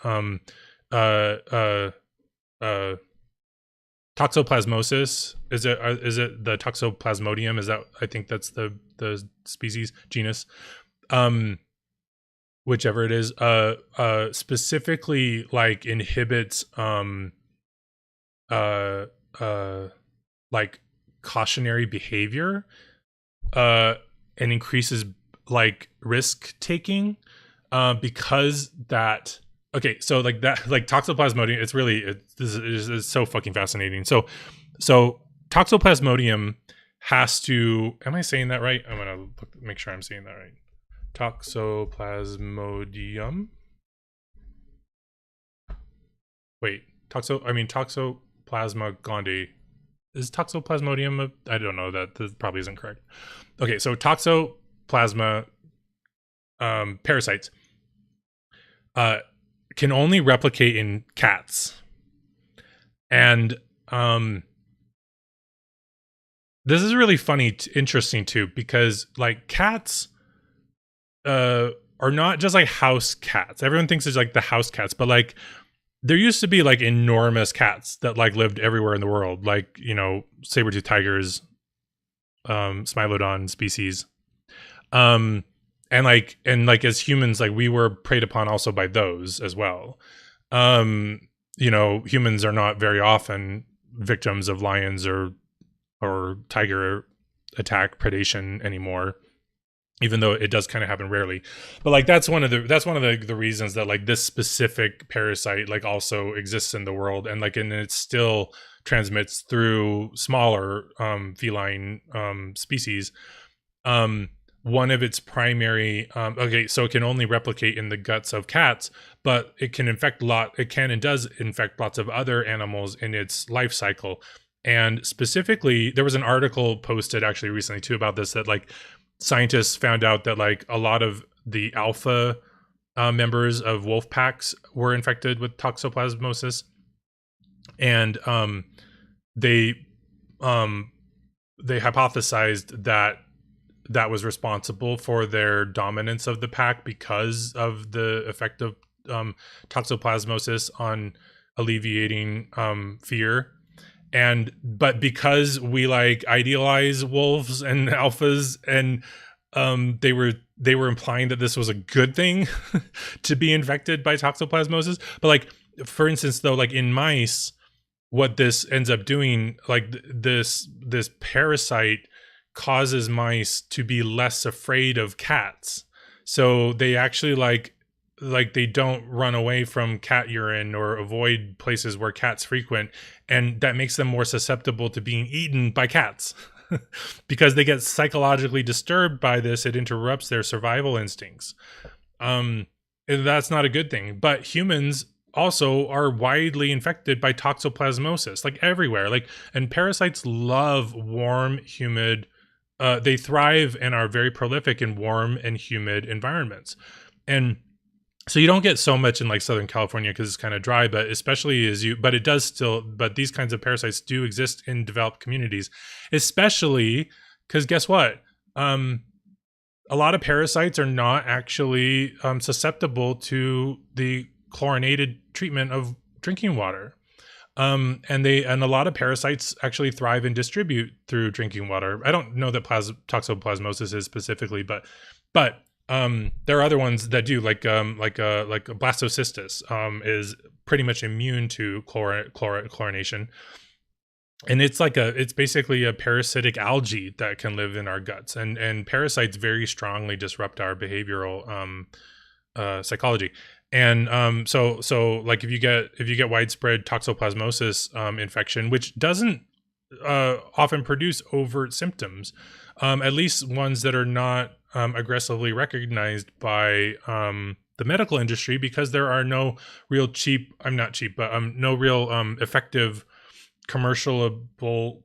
Toxoplasmosis, is it the Toxoplasmodium? Is that, I think that's the species genus, whichever it is, specifically like inhibits like cautionary behavior, and increases like risk taking, because that. Okay, so like that, like Toxoplasmodium, it's so fucking fascinating. So Toxoplasmodium has to. Am I saying that right? I'm gonna make sure I'm saying that right. Toxoplasmodium. Wait, Toxoplasma gondii. Is Toxoplasmodium? I don't know. That probably isn't correct. Okay, so Toxoplasma parasites can only replicate in cats, and this is really funny, interesting too, because like cats are not just like house cats. Everyone thinks it's like the house cats, but like there used to be like enormous cats that like lived everywhere in the world, like, you know, saber-toothed tigers, Smilodon species, and like as humans, like we were preyed upon also by those as well. You know, humans are not very often victims of lions or tiger attack predation anymore, even though it does kind of happen rarely. But like that's one of the reasons that like this specific parasite like also exists in the world, and like and it still transmits through smaller feline species. One of its primary okay, so it can only replicate in the guts of cats, but it can and does infect lots of other animals in its life cycle. And specifically, there was an article posted actually recently too about this, that like scientists found out that like a lot of the alpha members of wolf packs were infected with toxoplasmosis, and they hypothesized that was responsible for their dominance of the pack because of the effect of toxoplasmosis on alleviating fear. But because we like idealize wolves and alphas, and they were implying that this was a good thing to be infected by toxoplasmosis. But like, for instance, though, like in mice, what this ends up doing, like this parasite causes mice to be less afraid of cats. So they actually like they don't run away from cat urine or avoid places where cats frequent, and that makes them more susceptible to being eaten by cats. Because they get psychologically disturbed by this, it interrupts their survival instincts. And that's not a good thing. But humans also are widely infected by toxoplasmosis, like everywhere. Like, and parasites love warm, humid. They thrive and are very prolific in warm and humid environments. And so you don't get so much in like Southern California because it's kind of dry, but especially but these kinds of parasites do exist in developed communities, especially because guess what? A lot of parasites are not actually susceptible to the chlorinated treatment of drinking water. And a lot of parasites actually thrive and distribute through drinking water. I don't know that toxoplasmosis is specifically, but there are other ones that do, like blastocystis is pretty much immune to chlorination, and it's basically a parasitic algae that can live in our guts, and parasites very strongly disrupt our behavioral psychology. And so like if you get widespread toxoplasmosis infection, which doesn't often produce overt symptoms, at least ones that are not aggressively recognized by the medical industry, because there are no real no real effective commercializable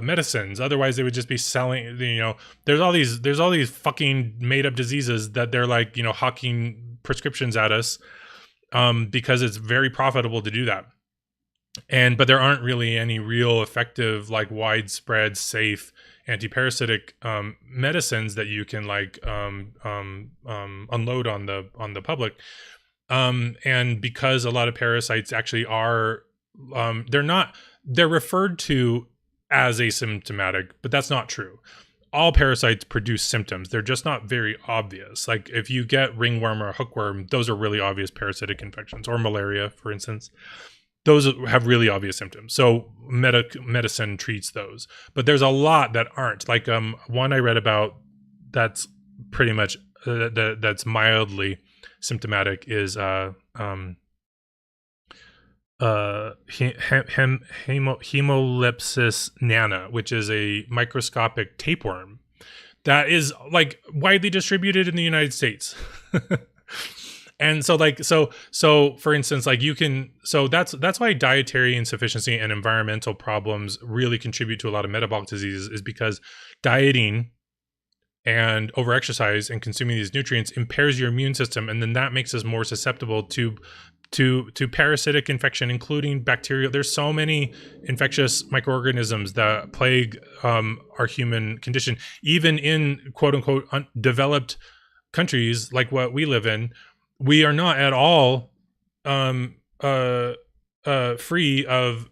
medicines. Otherwise they would just be selling, you know, there's all these fucking made up diseases that they're like, you know, hawking prescriptions at us because it's very profitable to do that. But there aren't really any real effective, like widespread, safe, anti-parasitic medicines that you can like unload on the public. And because a lot of parasites actually are, they're referred to as asymptomatic, but that's not true. All parasites produce symptoms. They're just not very obvious. Like if you get ringworm or hookworm, those are really obvious parasitic infections, or malaria, for instance. Those have really obvious symptoms. So medicine treats those. But there's a lot that aren't. Like one I read about that's pretty much that's mildly symptomatic is Hemolepsis nana, which is a microscopic tapeworm that is like widely distributed in the United States. And so like so for instance, like you can, so that's why dietary insufficiency and environmental problems really contribute to a lot of metabolic diseases, is because dieting and overexercise and consuming these nutrients impairs your immune system, and then that makes us more susceptible to parasitic infection, including bacterial. There's so many infectious microorganisms that plague our human condition, even in quote unquote developed countries like what we live in. We are not at all free of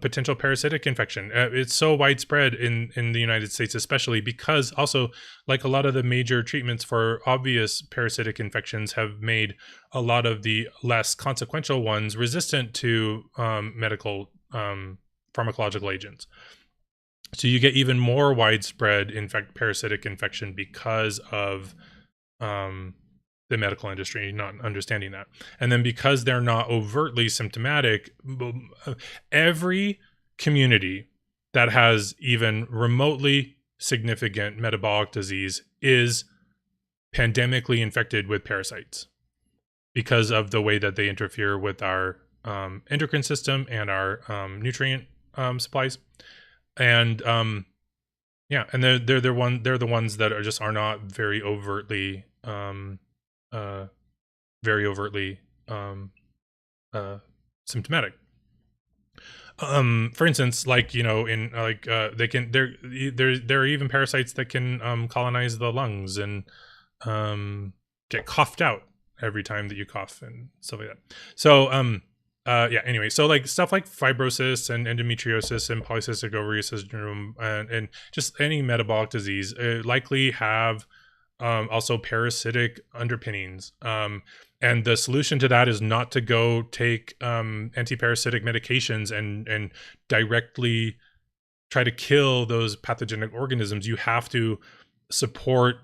potential parasitic infection. It's so widespread in the United States, especially because also, like, a lot of the major treatments for obvious parasitic infections have made a lot of the less consequential ones resistant to medical pharmacological agents. So you get even more widespread parasitic infection because of the medical industry not understanding that. And then because they're not overtly symptomatic, every community that has even remotely significant metabolic disease is pandemically infected with parasites because of the way that they interfere with our endocrine system and our nutrient supplies. And yeah, and they're the ones that are not very overtly symptomatic. For instance, like, you know, in like there are even parasites that can colonize the lungs and get coughed out every time that you cough and stuff like that. So yeah, anyway, so like stuff like fibrosis and endometriosis and polycystic ovary syndrome and just any metabolic disease likely have also parasitic underpinnings. And the solution to that is not to go take anti-parasitic medications and directly try to kill those pathogenic organisms. You have to support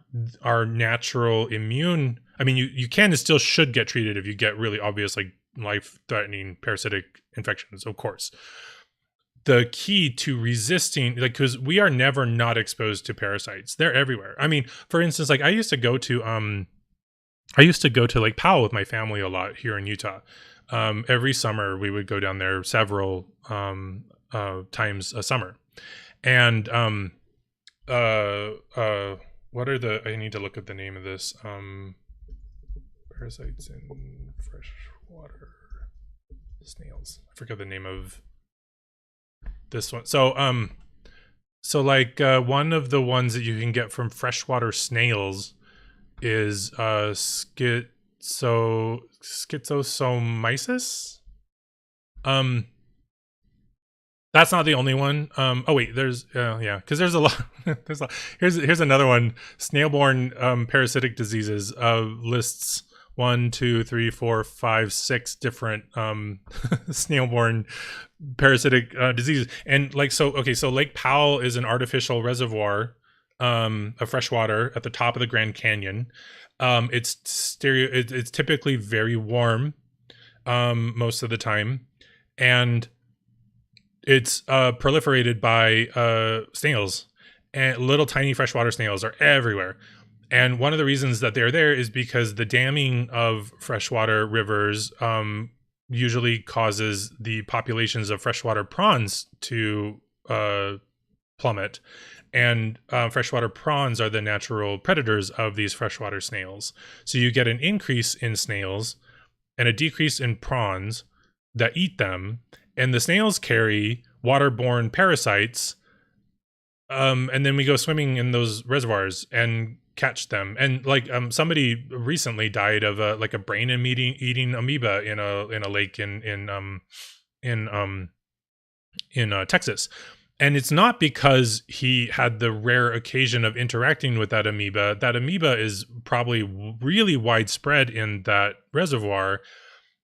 our natural immune. I mean, you can and still should get treated if you get really obvious, like, life-threatening parasitic infections, of course. The key to resisting, like, because we are never not exposed to parasites. They're everywhere. I mean, for instance, like I used to go to Lake Powell with my family a lot here in Utah. Every summer we would go down there several times a summer. And what are the, I need to look at the name of this, parasites in freshwater snails. I forgot the name of this one. So like one of the ones that you can get from freshwater snails is schistosomyces. That's not the only one. Oh wait, there's yeah, because there's a lot. Here's another one. Snail-borne parasitic diseases lists 1, 2, 3, 4, 5, 6 different snail-borne parasitic diseases. And like, so okay, so Lake Powell is an artificial reservoir of fresh water at the top of the Grand Canyon. It's typically very warm most of the time, and it's proliferated by snails, and little tiny freshwater snails are everywhere. And one of the reasons that they're there is because the damming of freshwater rivers usually causes the populations of freshwater prawns to plummet. And freshwater prawns are the natural predators of these freshwater snails. So you get an increase in snails and a decrease in prawns that eat them. And the snails carry waterborne parasites and then we go swimming in those reservoirs and catch them. And like somebody recently died of a brain eating amoeba in a lake in Texas. And it's not because he had the rare occasion of interacting with that amoeba. That amoeba is probably really widespread in that reservoir.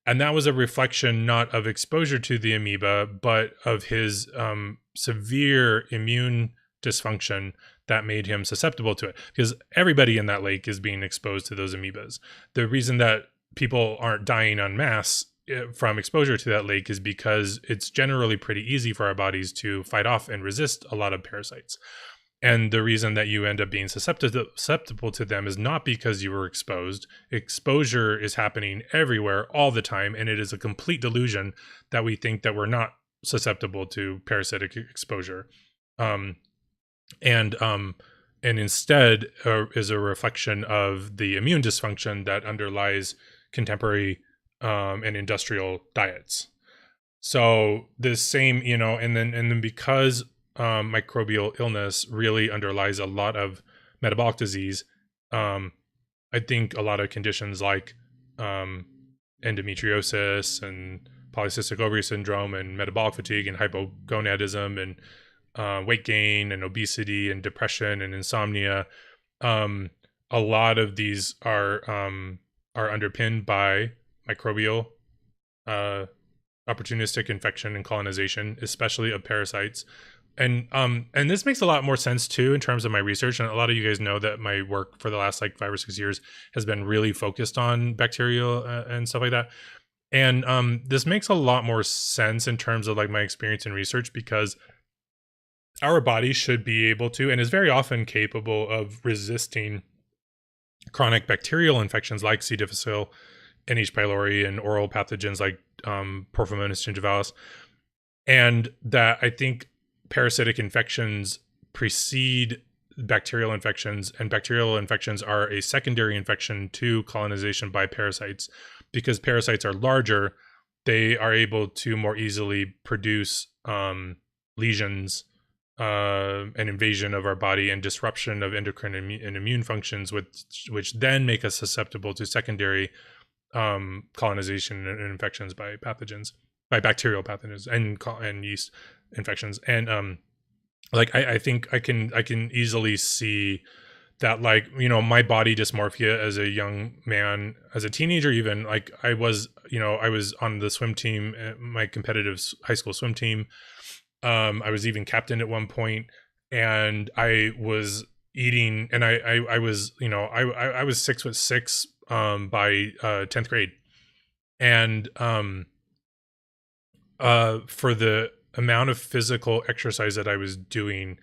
And that was a reflection not of exposure to the amoeba, but of his severe immune dysfunction that made him susceptible to it. Because everybody in that lake is being exposed to those amoebas. The reason that people aren't dying en masse from exposure to that lake is because it's generally pretty easy for our bodies to fight off and resist a lot of parasites. And the reason that you end up being susceptible to them is not because you were exposed. Exposure is happening everywhere all the time, and it is a complete delusion that we think that we're not susceptible to parasitic exposure. And instead is a reflection of the immune dysfunction that underlies contemporary and industrial diets. So this same, and then because microbial illness really underlies a lot of metabolic disease, I think a lot of conditions like endometriosis and polycystic ovary syndrome and metabolic fatigue and hypogonadism and weight gain and obesity and depression and insomnia, a lot of these are underpinned by microbial opportunistic infection and colonization, especially of parasites. And this makes a lot more sense too in terms of my research. And a lot of you guys know that my work for the last like 5 or 6 years has been really focused on bacterial and stuff like that. And this makes a lot more sense in terms of like my experience in research, because our body should be able to, and is very often capable of, resisting chronic bacterial infections like C. difficile, H. pylori, and oral pathogens like Porphyromonas gingivalis. And that I think parasitic infections precede bacterial infections, and bacterial infections are a secondary infection to colonization by parasites. Because parasites are larger, they are able to more easily produce lesions and invasion of our body and disruption of endocrine and immune functions, which then make us susceptible to secondary colonization and infections by pathogens, by bacterial pathogens and yeast infections. And like I think I can easily see that, like, my body dysmorphia as a young man, as a teenager, even, like I was on the swim team, my competitive high school swim team. I was even captain at one point, and I was eating, and I was, I was 6'6" by 10th grade. And for the amount of physical exercise that I was doing,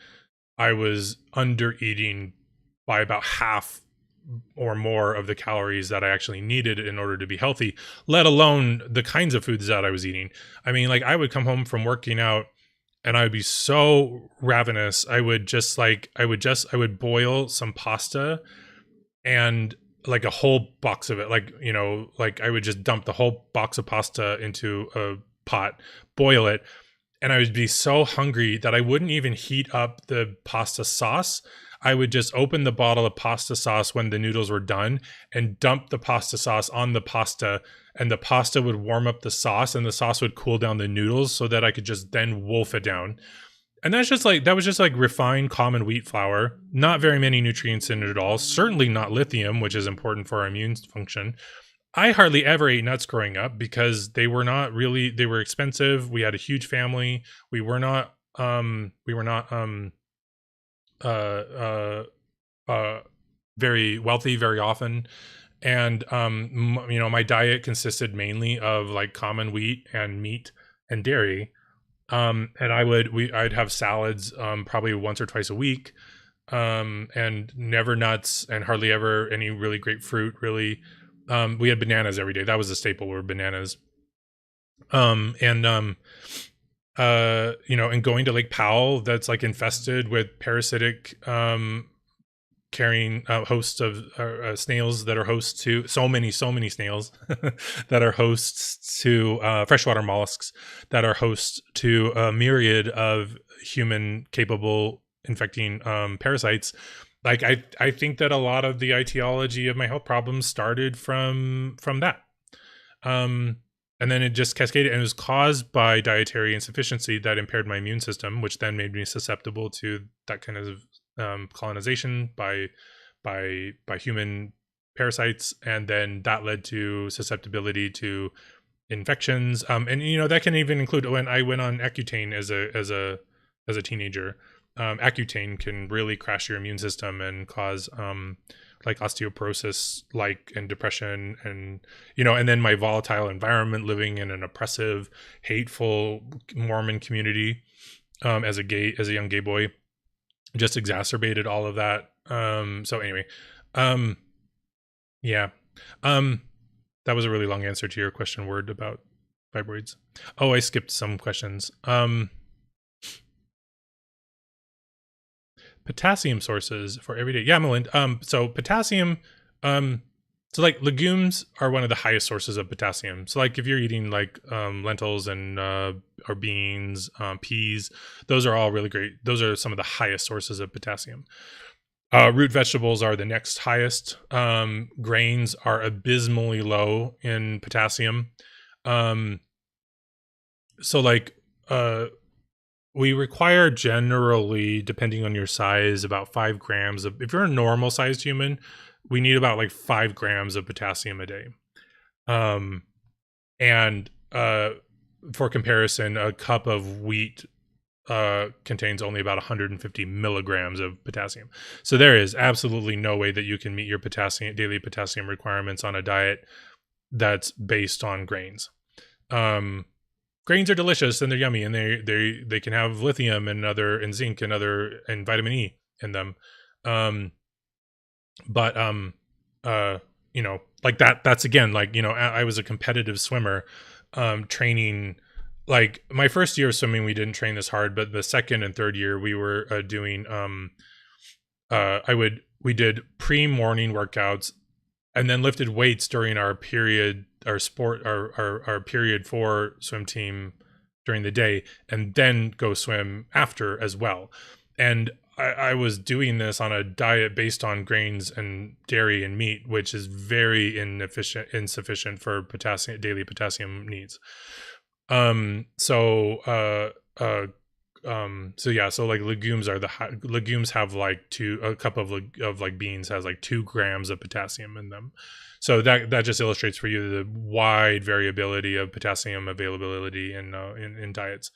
I was under eating by about half or more of the calories that I actually needed in order to be healthy, let alone the kinds of foods that I was eating. I mean, like, I would come home from working out and I would be so ravenous. I would boil some pasta, and like a whole box of it, like I would just dump the whole box of pasta into a pot, boil it, and I would be so hungry that I wouldn't even heat up the pasta sauce. I would just open the bottle of pasta sauce when the noodles were done and dump the pasta sauce on the pasta, and the pasta would warm up the sauce and the sauce would cool down the noodles so that I could just then wolf it down. And that was just like refined common wheat flour. Not very many nutrients in it at all. Certainly not lithium, which is important for our immune function. I hardly ever ate nuts growing up because they were expensive. We had a huge family. We were not very wealthy very often. And my diet consisted mainly of like common wheat and meat and dairy. And I'd have salads probably once or twice a week, and never nuts, and hardly ever any really great fruit, really. We had bananas every day. That was a staple, were bananas. And going to Lake Powell, that's like infested with parasitic carrying hosts of snails that are hosts to so many snails that are hosts to freshwater mollusks that are hosts to a myriad of human capable infecting parasites. Like I think that a lot of the etiology of my health problems started from that. And then it just cascaded, and it was caused by dietary insufficiency that impaired my immune system, which then made me susceptible to that kind of colonization by human parasites, and then that led to susceptibility to infections. And that can even include when I went on Accutane as a teenager. Accutane can really crash your immune system and cause like osteoporosis and depression, and and then my volatile environment, living in an oppressive, hateful Mormon community as a young gay boy, just exacerbated all of that. So anyway, yeah, that was a really long answer to your question word about fibroids. Oh, I skipped some questions. Potassium sources for everyday. Yeah, Melinda. So potassium, so like legumes are one of the highest sources of potassium. So like if you're eating like lentils and or beans, peas, those are all really great. Those are some of the highest sources of potassium. Root vegetables are the next highest. Grains are abysmally low in potassium. So like we require generally, depending on your size, about 5 grams of, if you're a normal sized human, we need about like 5 grams of potassium a day. And for comparison, a cup of wheat contains only about 150 milligrams of potassium. So there is absolutely no way that you can meet your daily potassium requirements on a diet that's based on grains. Grains are delicious and they're yummy, and they can have lithium and zinc and vitamin E in them. But like that's again, like, I was a competitive swimmer, training. Like my first year of swimming, we didn't train this hard, but the second and third year we were doing we did pre-morning workouts and then lifted weights during our period, our period 4 swim team during the day, and then go swim after as well. And I was doing this on a diet based on grains and dairy and meat, which is very insufficient for daily potassium needs. So like legumes are legumes have like a cup of like beans has like 2 grams of potassium in them. So that just illustrates for you the wide variability of potassium availability in diets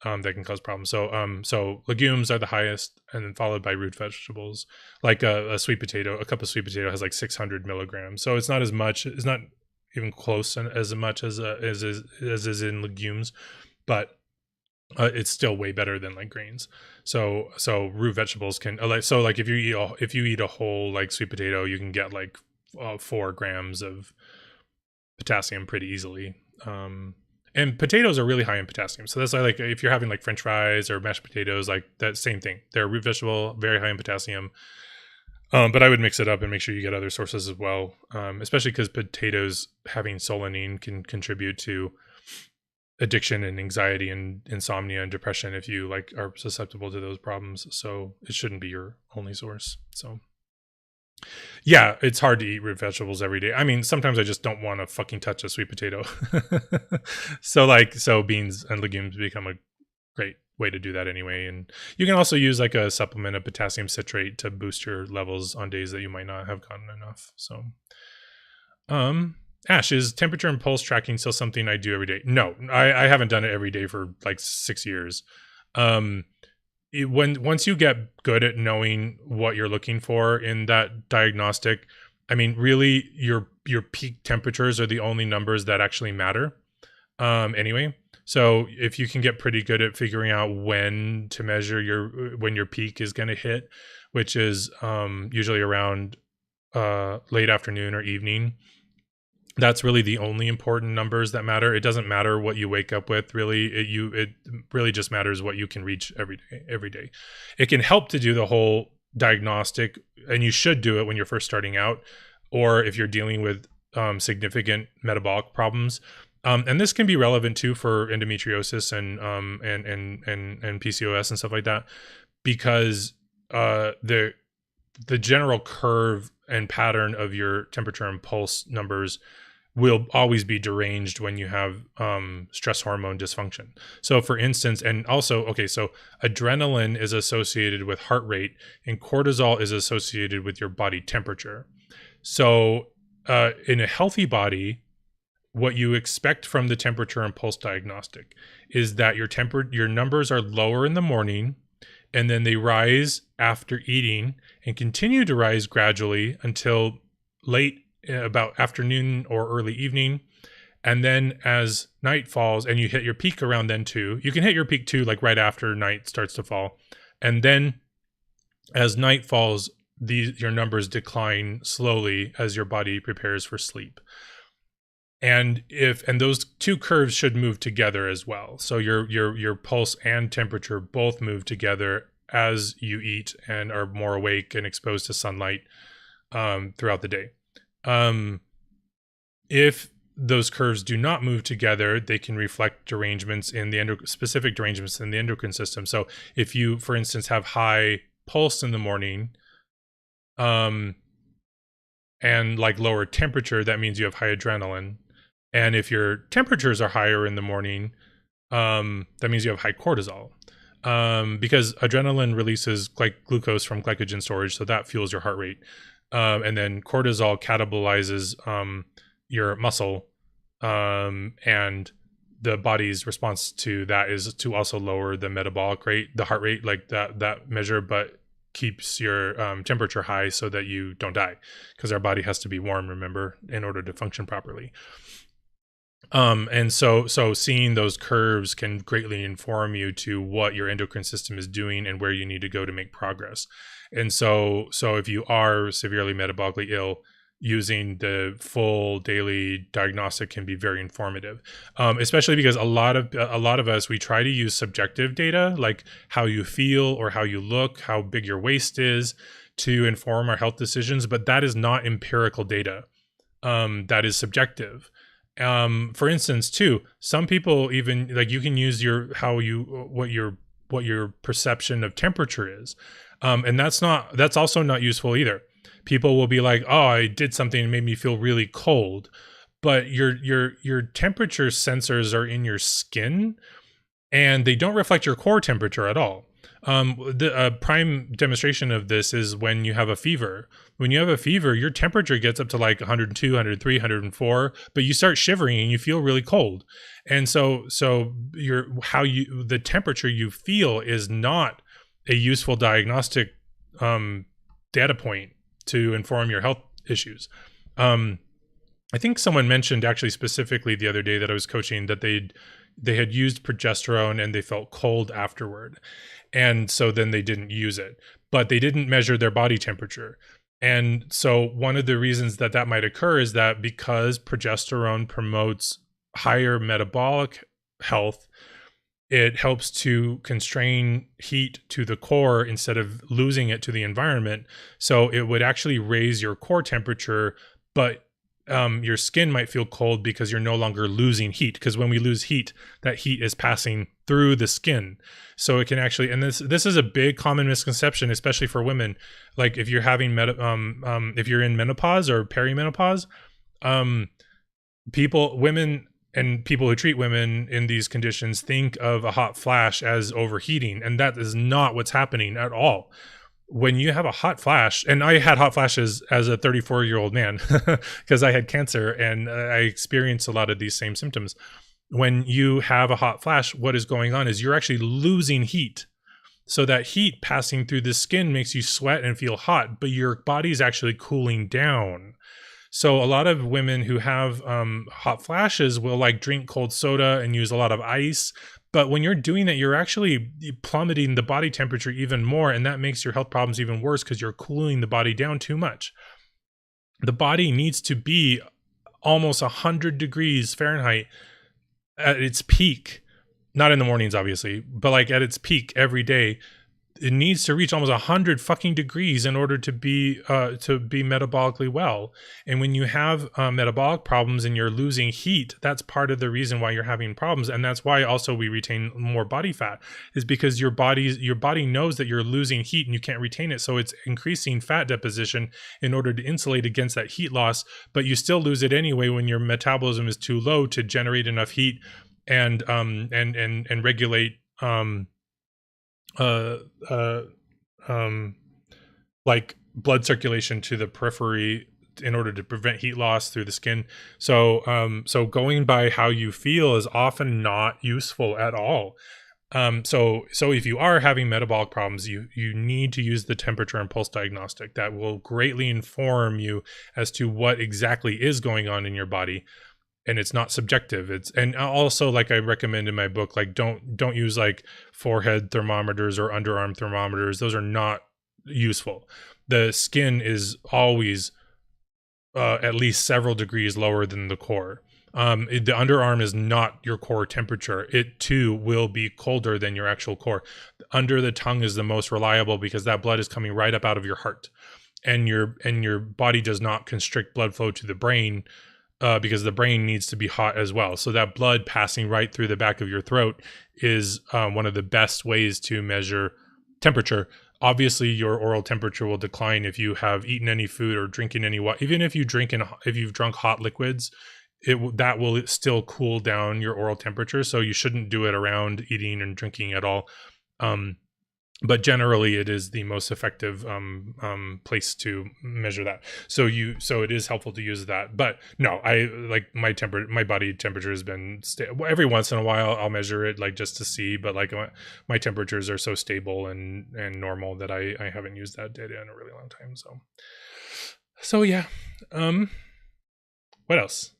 that can cause problems. So legumes are the highest, and then followed by root vegetables. Like a sweet potato, a cup of sweet potato has like 600 milligrams. So it's not as much. It's not even close as much as is in legumes, but it's still way better than like grains. So root vegetables can like if you eat a whole like sweet potato, you can get like 4 grams of potassium pretty easily. And potatoes are really high in potassium. So that's like if you're having like French fries or mashed potatoes, like that same thing. They're a root vegetable, very high in potassium. But I would mix it up and make sure you get other sources as well, especially because potatoes having solanine can contribute to addiction and anxiety and insomnia and depression if you like are susceptible to those problems. So it shouldn't be your only source. So yeah, it's hard to eat root vegetables every day. I mean, sometimes I just don't want to fucking touch a sweet potato. So beans and legumes become a great way to do that anyway. And you can also use like a supplement of potassium citrate to boost your levels on days that you might not have gotten enough. So Ash, is temperature and pulse tracking still something I do every day? No, I haven't done it every day for like 6 years. Once you get good at knowing what you're looking for in that diagnostic, I mean, really your peak temperatures are the only numbers that actually matter. Anyway, so if you can get pretty good at figuring out when to measure when your peak is going to hit, which is usually around late afternoon or evening, that's really the only important numbers that matter. It doesn't matter what you wake up with, really. It really just matters what you can reach every day. It can help to do the whole diagnostic, and you should do it when you're first starting out, or if you're dealing with significant metabolic problems. And this can be relevant too for endometriosis and PCOS and stuff like that. because the general curve and pattern of your temperature and pulse numbers will always be deranged when you have stress hormone dysfunction. So for instance, and also, okay, so adrenaline is associated with heart rate and cortisol is associated with your body temperature. So in a healthy body, what you expect from the temperature and pulse diagnostic is that your numbers are lower in the morning, and then they rise after eating and continue to rise gradually until late, about afternoon or early evening. And then as night falls, and you hit your peak around then too, you can hit your peak too, like right after night starts to fall. And then as night falls, your numbers decline slowly as your body prepares for sleep. And those two curves should move together as well. So your pulse and temperature both move together as you eat and are more awake and exposed to sunlight throughout the day. If those curves do not move together, they can reflect derangements in the specific derangements in the endocrine system. So if you, for instance, have high pulse in the morning, and like lower temperature, that means you have high adrenaline. And if your temperatures are higher in the morning, that means you have high cortisol. Because adrenaline releases glucose from glycogen storage, so that fuels your heart rate. And then cortisol catabolizes your muscle, and the body's response to that is to also lower the metabolic rate, the heart rate, like that measure, but keeps your temperature high so that you don't die, because our body has to be warm, remember, in order to function properly. And so seeing those curves can greatly inform you to what your endocrine system is doing and where you need to go to make progress. And so if you are severely metabolically ill, using the full daily diagnostic can be very informative, especially because a lot of us, we try to use subjective data, like how you feel or how you look, how big your waist is, to inform our health decisions. But that is not empirical data. That is subjective. For instance, too, some people even, like, you can use what your perception of temperature is, and that's also not useful either. People will be like, oh, I did something and made me feel really cold, but your temperature sensors are in your skin, and they don't reflect your core temperature at all. The prime demonstration of this is when you have a fever. When you have a fever, your temperature gets up to like 102, 103, 104, but you start shivering and you feel really cold. And so the temperature you feel is not a useful diagnostic data point to inform your health issues. I think someone mentioned actually specifically the other day that I was coaching that they had used progesterone and they felt cold afterward. And so then they didn't use it, but they didn't measure their body temperature. And so one of the reasons that might occur is that because progesterone promotes higher metabolic health, it helps to constrain heat to the core instead of losing it to the environment. So it would actually raise your core temperature, but your skin might feel cold because you're no longer losing heat. Because when we lose heat, that heat is passing through the skin. So it can actually, and this is a big common misconception, especially for women. Like if you're having if you're in menopause or perimenopause, women and people who treat women in these conditions think of a hot flash as overheating, and that is not what's happening at all. When you have a hot flash, and I had hot flashes as a 34-year-old man because I had cancer and I experienced a lot of these same symptoms. When you have a hot flash, what is going on is you're actually losing heat. So that heat passing through the skin makes you sweat and feel hot, but your body's actually cooling down. So a lot of women who have hot flashes will like drink cold soda and use a lot of ice. But when you're doing that, you're actually plummeting the body temperature even more. And that makes your health problems even worse because you're cooling the body down too much. The body needs to be almost 100 degrees Fahrenheit at its peak. Not in the mornings, obviously, but like at its peak every day it needs to reach almost 100 fucking degrees in order to be metabolically well. And when you have metabolic problems and you're losing heat, that's part of the reason why you're having problems. And that's why also we retain more body fat, is because your body knows that you're losing heat and you can't retain it, so it's increasing fat deposition in order to insulate against that heat loss. But you still lose it anyway when your metabolism is too low to generate enough heat and regulate like blood circulation to the periphery in order to prevent heat loss through the skin. So so going by how you feel is often not useful at all. So if you are having metabolic problems, you need to use the temperature and pulse diagnostic. That will greatly inform you as to what exactly is going on in your body. And it's not subjective. And also, like I recommend in my book, like don't use like forehead thermometers or underarm thermometers. Those are not useful. The skin is always at least several degrees lower than the core. The underarm is not your core temperature. It too will be colder than your actual core. Under the tongue is the most reliable because that blood is coming right up out of your heart, and your body does not constrict blood flow to the brain. Because the brain needs to be hot as well. So that blood passing right through the back of your throat is one of the best ways to measure temperature. Obviously, your oral temperature will decline if you have eaten any food or drinking any water. Even if you've drunk hot liquids, that will still cool down your oral temperature. So you shouldn't do it around eating and drinking at all. But generally, it is the most effective place to measure that. So it is helpful to use that. But no, I like my body temperature has been every once in a while I'll measure it, like just to see. But like my temperatures are so stable and normal that I haven't used that data in a really long time. So yeah. What else?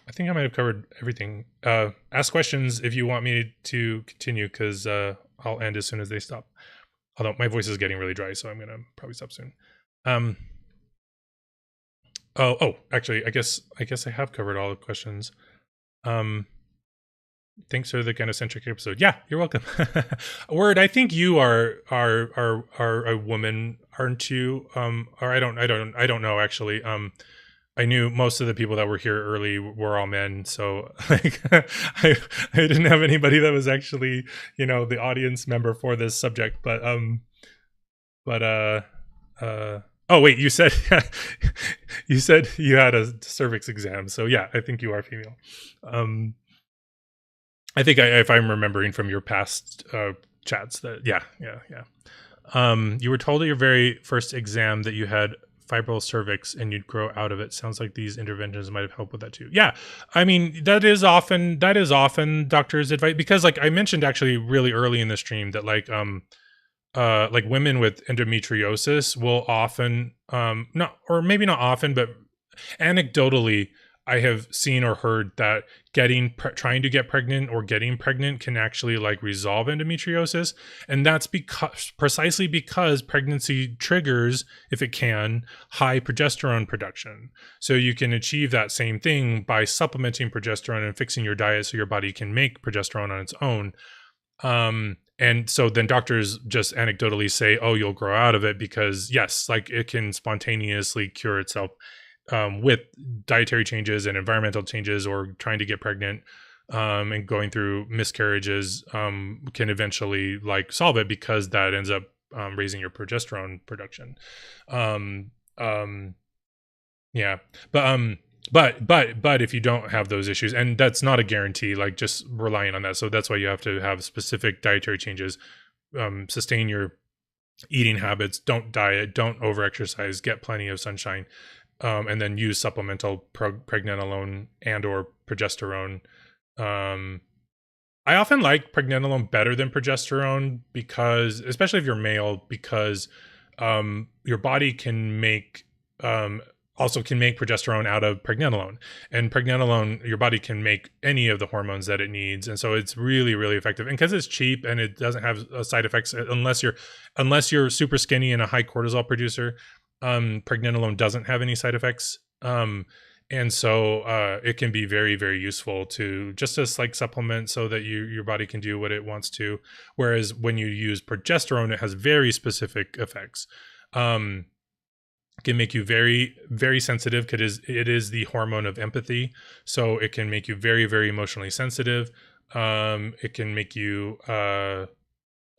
I think I might have covered everything. Ask questions if you want me to continue, because I'll end as soon as they stop. Although my voice is getting really dry, so I'm gonna probably stop soon. Actually, I guess I have covered all the questions. Thanks for the gynocentric episode. Yeah, you're welcome. Word, I think you are a woman, aren't you? Or I don't know actually. I knew most of the people that were here early were all men, so like I didn't have anybody that was actually, the audience member for this subject. But oh wait, you said you had a cervix exam, so yeah, I think you are female. I think if I'm remembering from your past chats that yeah. You were told at your very first exam that you had fibrous cervix and you'd grow out of it. Sounds like these interventions might have helped with that too. Yeah, I mean that is often doctors' advice, because like I mentioned actually really early in the stream that like women with endometriosis will often not, or maybe not often, but anecdotally I have seen or heard that trying to get pregnant or getting pregnant can actually like resolve endometriosis. And that's precisely because pregnancy triggers, if it can, high progesterone production. So you can achieve that same thing by supplementing progesterone and fixing your diet so your body can make progesterone on its own. And so then doctors just anecdotally say, oh, you'll grow out of it because yes, like it can spontaneously cure itself. With dietary changes and environmental changes, or trying to get pregnant and going through miscarriages can eventually like solve it, because that ends up raising your progesterone production. Yeah, but if you don't have those issues, and that's not a guarantee, like just relying on that. So that's why you have to have specific dietary changes, sustain your eating habits, don't diet, don't overexercise, get plenty of sunshine. And then use supplemental pregnenolone and or progesterone. I often like pregnenolone better than progesterone, because, especially if you're male, because your body can make progesterone out of pregnenolone, and pregnenolone, your body can make any of the hormones that it needs, and so it's really, really effective. And because it's cheap and it doesn't have side effects, unless you're super skinny and a high cortisol producer. Pregnenolone doesn't have any side effects. And so it can be very, very useful to just as like supplement so that your body can do what it wants to. Whereas when you use progesterone, it has very specific effects. Can make you very, very sensitive because it is the hormone of empathy. So it can make you very, very emotionally sensitive. It can make you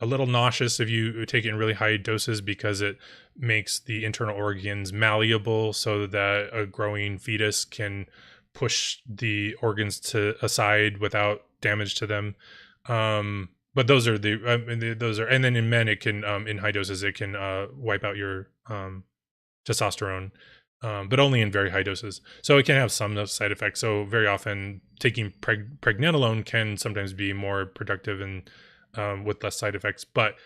a little nauseous if you take it in really high doses because it makes the internal organs malleable so that a growing fetus can push the organs to aside without damage to them. But those are and then in men it can in high doses it can wipe out your testosterone, but only in very high doses. So it can have some side effects. So very often taking pregnenolone can sometimes be more productive and with less side effects. But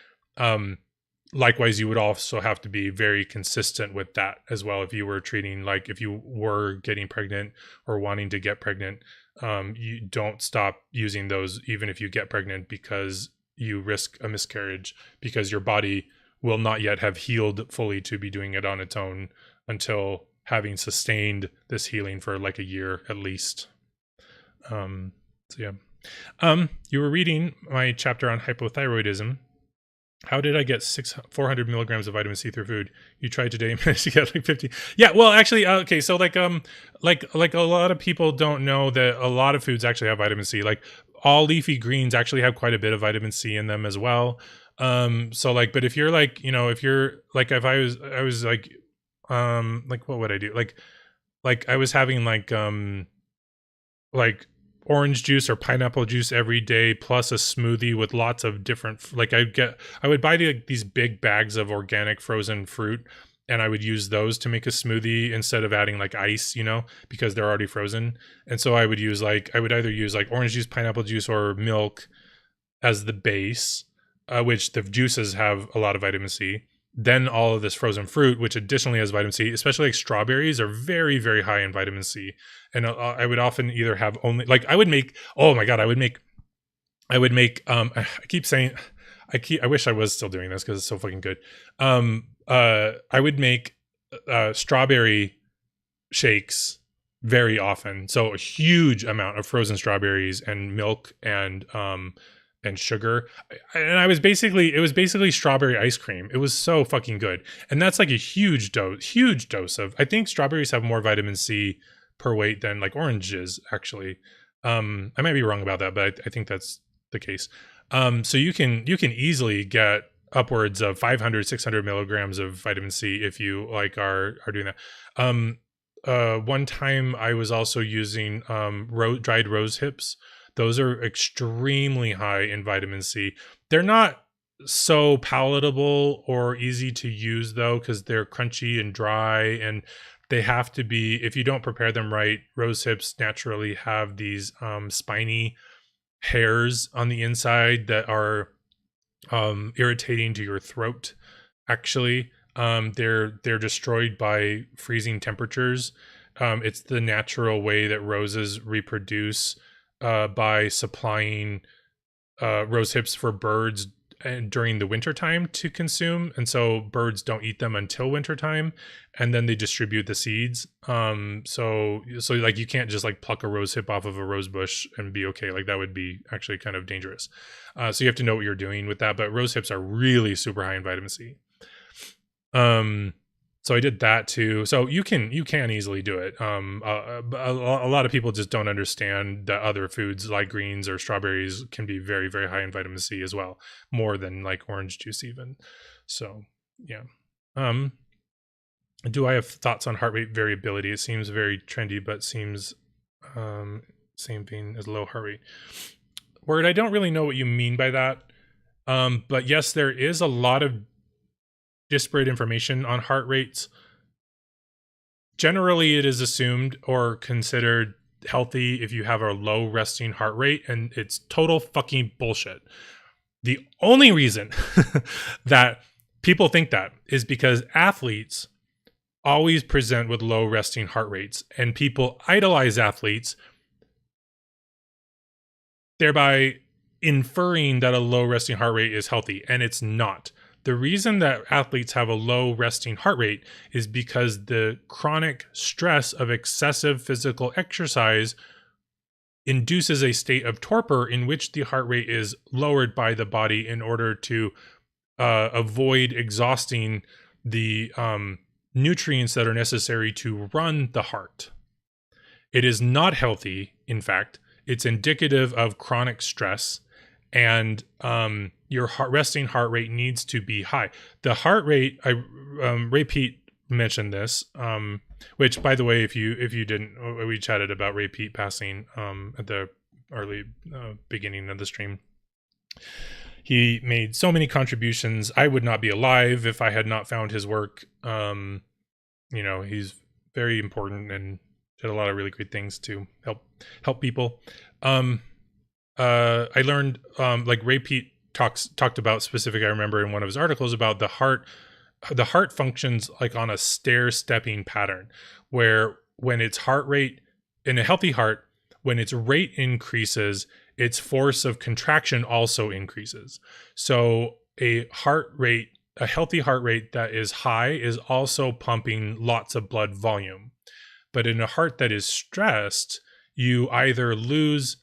likewise, you would also have to be very consistent with that as well. If you were treating, like if you were getting pregnant or wanting to get pregnant, you don't stop using those even if you get pregnant, because you risk a miscarriage because your body will not yet have healed fully to be doing it on its own until having sustained this healing for like a year at least. So yeah. You were reading my chapter on hypothyroidism. How did I get 400 milligrams of vitamin C through food? You tried today and managed to get like 50. Yeah, well, actually, okay. So like a lot of people don't know that a lot of foods actually have vitamin C. Like all leafy greens actually have quite a bit of vitamin C in them as well. So like, but if you're like, if you're like, if I was like what would I do? Like I was having like orange juice or pineapple juice every day, plus a smoothie with lots of different, like I would buy these big bags of organic frozen fruit, and I would use those to make a smoothie instead of adding like ice, because they're already frozen. And so I would either use like orange juice, pineapple juice, or milk as the base, which the juices have a lot of vitamin C. Then all of this frozen fruit, which additionally has vitamin C, especially like strawberries, are very, very high in vitamin C. And I would often either have only like I would make. Oh my god, I would make. I keep saying, I wish I was still doing this because it's so fucking good. I would make strawberry shakes very often. So a huge amount of frozen strawberries and milk and sugar, and it was basically strawberry ice cream. It was so fucking good. And that's like a huge dose of, I think strawberries have more vitamin C per weight than like oranges actually. I might be wrong about that, but I think that's the case. So you can easily get upwards of 500 600 milligrams of vitamin C if you like are doing that. One time I was also using dried rose hips. Those are extremely high in vitamin C. They're not so palatable or easy to use though, because they're crunchy and dry, and they have to be, if you don't prepare them right, rose hips naturally have these spiny hairs on the inside that are irritating to your throat. Actually, they're destroyed by freezing temperatures. It's the natural way that roses reproduce, by supplying rose hips for birds during the wintertime to consume. And so birds don't eat them until wintertime, and then they distribute the seeds. So like you can't just like pluck a rose hip off of a rose bush and be okay. Like that would be actually kind of dangerous. So you have to know what you're doing with that. But rose hips are really super high in vitamin C. So I did that too. So you can easily do it. A lot of people just don't understand that other foods like greens or strawberries can be very, very high in vitamin C as well, more than like orange juice even. So yeah. Do I have thoughts on heart rate variability? It seems very trendy, but seems same thing as low heart rate. Word, I don't really know what you mean by that. But yes, there is a lot of disparate information on heart rates. Generally, it is assumed or considered healthy if you have a low resting heart rate, and it's total fucking bullshit. The only reason that people think that is because athletes always present with low resting heart rates, and people idolize athletes, thereby inferring that a low resting heart rate is healthy, and it's not. The reason that athletes have a low resting heart rate is because the chronic stress of excessive physical exercise induces a state of torpor in which the heart rate is lowered by the body in order to avoid exhausting the nutrients that are necessary to run the heart. It is not healthy. In fact, it's indicative of chronic stress, and your resting heart rate needs to be high. The heart rate, Ray Pete mentioned this, which, by the way, if you didn't, we chatted about Ray Pete passing at the early beginning of the stream. He made so many contributions. I would not be alive if I had not found his work. You know, he's very important and did a lot of really great things to help people. I learned, like Ray Pete talked about specific, I remember in one of his articles about the heart functions like on a stair-stepping pattern, where when its heart rate, in a healthy heart, when its rate increases, its force of contraction also increases. So a healthy heart rate that is high is also pumping lots of blood volume. But in a heart that is stressed, you either lose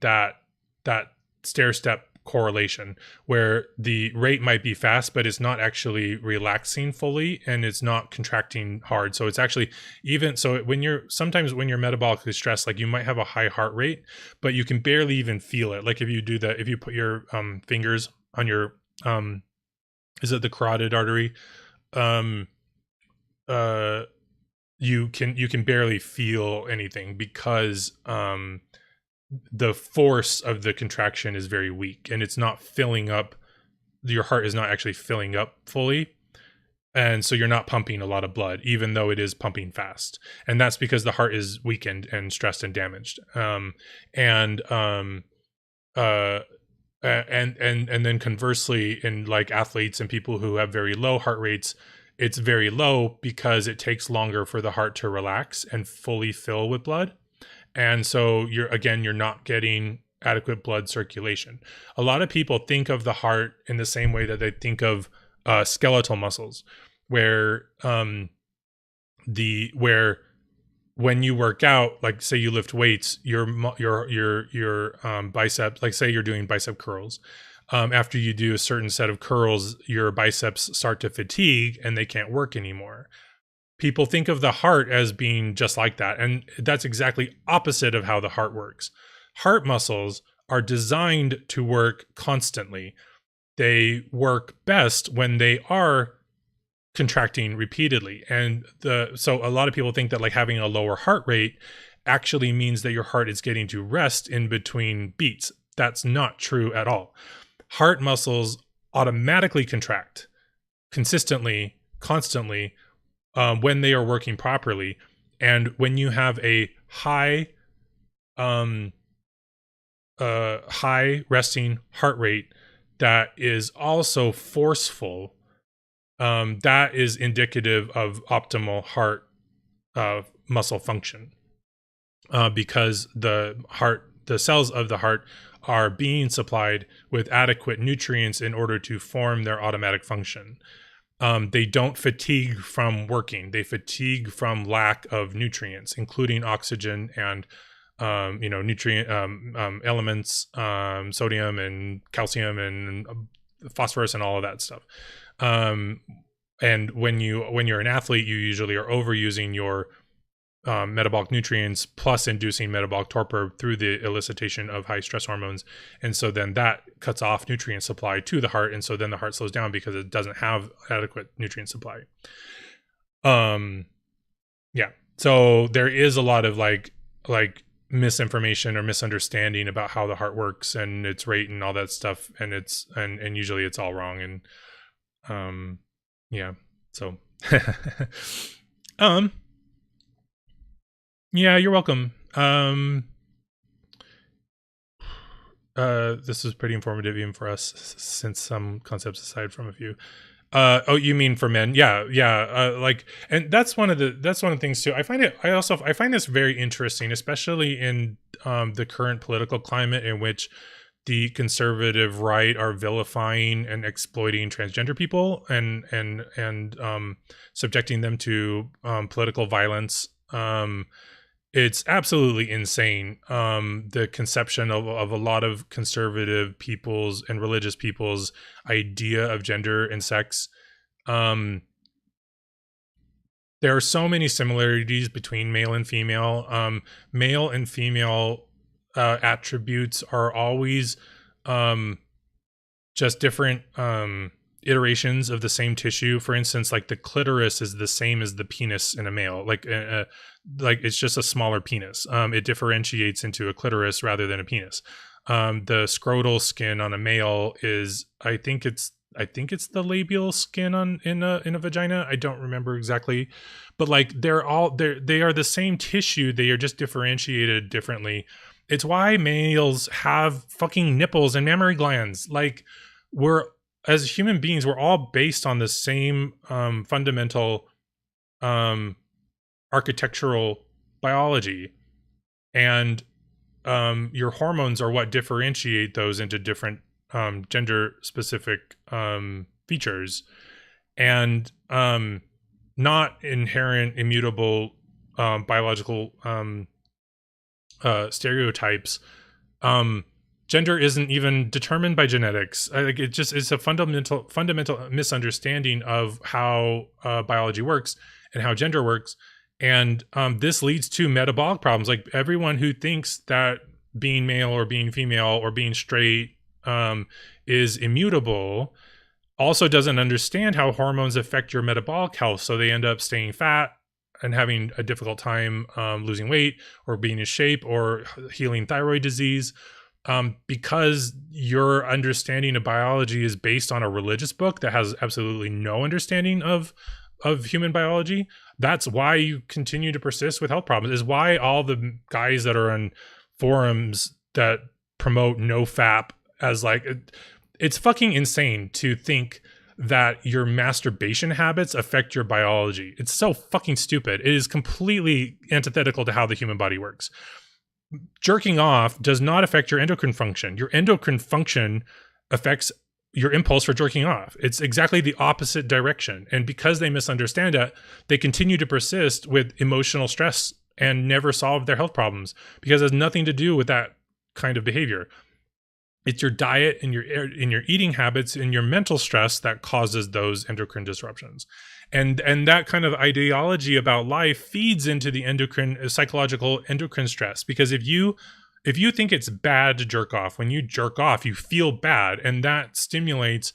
that stair-step correlation, where the rate might be fast, but it's not actually relaxing fully and it's not contracting hard. So it's actually sometimes when you're metabolically stressed, like you might have a high heart rate, but you can barely even feel it. Like if you put your fingers on your is it the carotid artery? You can barely feel anything because the force of the contraction is very weak and it's not filling up. Your heart is not actually filling up fully, and so you're not pumping a lot of blood, even though it is pumping fast. And that's because the heart is weakened and stressed and damaged. And then conversely, in like athletes and people who have very low heart rates, it's very low because it takes longer for the heart to relax and fully fill with blood. And so you're not getting adequate blood circulation. A lot of people think of the heart in the same way that they think of skeletal muscles, where when you work out, like say you lift weights, your bicep, like say you're doing bicep curls, after you do a certain set of curls, your biceps start to fatigue and they can't work anymore. People think of the heart as being just like that, and that's exactly opposite of how the heart works. Heart muscles are designed to work constantly. They work best when they are contracting repeatedly. And so a lot of people think that like having a lower heart rate actually means that your heart is getting to rest in between beats. That's not true at all. Heart muscles automatically contract consistently, constantly, when they are working properly. And when you have a high resting heart rate that is also forceful, that is indicative of optimal heart muscle function, because the cells of the heart are being supplied with adequate nutrients in order to form their automatic function. They don't fatigue from working. They fatigue from lack of nutrients, including oxygen and nutrient elements, sodium and calcium and phosphorus and all of that stuff. And when you're an athlete, you usually are overusing your metabolic nutrients plus inducing metabolic torpor through the elicitation of high stress hormones. And so then that cuts off nutrient supply to the heart. And so then the heart slows down because it doesn't have adequate nutrient supply. Yeah. So there is a lot of like misinformation or misunderstanding about how the heart works and its rate and all that stuff. And and usually it's all wrong. And, yeah, so, yeah, you're welcome. This was pretty informative even for us, since some concepts aside from a few. Oh, you mean for men? Yeah. And that's one of the things too. I find this very interesting, especially in the current political climate in which the conservative right are vilifying and exploiting transgender people and subjecting them to political violence. It's absolutely insane. The conception of a lot of conservative people's and religious people's idea of gender and sex. There are so many similarities between male and female. Male and female attributes are always just different iterations of the same tissue. For instance, like the clitoris is the same as the penis in a male. Like it's just a smaller penis. It differentiates into a clitoris rather than a penis. The scrotal skin on a male is, I think it's the labial skin in a vagina. I don't remember exactly, but like they are the same tissue. They are just differentiated differently. It's why males have fucking nipples and mammary glands. Like, as human beings, we're all based on the same fundamental architectural biology, and your hormones are what differentiate those into different gender specific features, and not inherent immutable biological stereotypes. Gender isn't even determined by genetics. Like, it's a fundamental misunderstanding of how biology works and how gender works, and this leads to metabolic problems. Like, everyone who thinks that being male or being female or being straight is immutable also doesn't understand how hormones affect your metabolic health. So they end up staying fat and having a difficult time losing weight or being in shape or healing thyroid disease, because your understanding of biology is based on a religious book that has absolutely no understanding of human biology. That's why you continue to persist with health problems. Is why all the guys that are on forums that promote no FAP as like, it's fucking insane to think that your masturbation habits affect your biology. It's so fucking stupid. It is completely antithetical to how the human body works. Jerking off does not affect your endocrine function. Your endocrine function affects your impulse for jerking off. It's exactly the opposite direction. And because they misunderstand it, they continue to persist with emotional stress and never solve their health problems, because it has nothing to do with that kind of behavior. It's your diet and your eating habits and your mental stress that causes those endocrine disruptions. And that kind of ideology about life feeds into the psychological endocrine stress. Because if you think it's bad to jerk off, when you jerk off, you feel bad, and that stimulates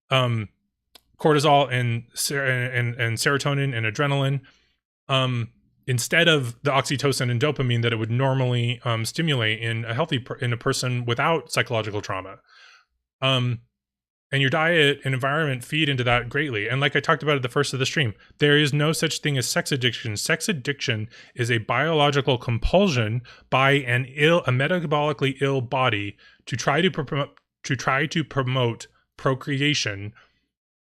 cortisol and serotonin and adrenaline, instead of the oxytocin and dopamine that it would normally stimulate in a person without psychological trauma. And your diet and environment feed into that greatly. And like I talked about at the first of the stream, there is no such thing as sex addiction. Sex addiction is a biological compulsion by a metabolically ill body to try to promote procreation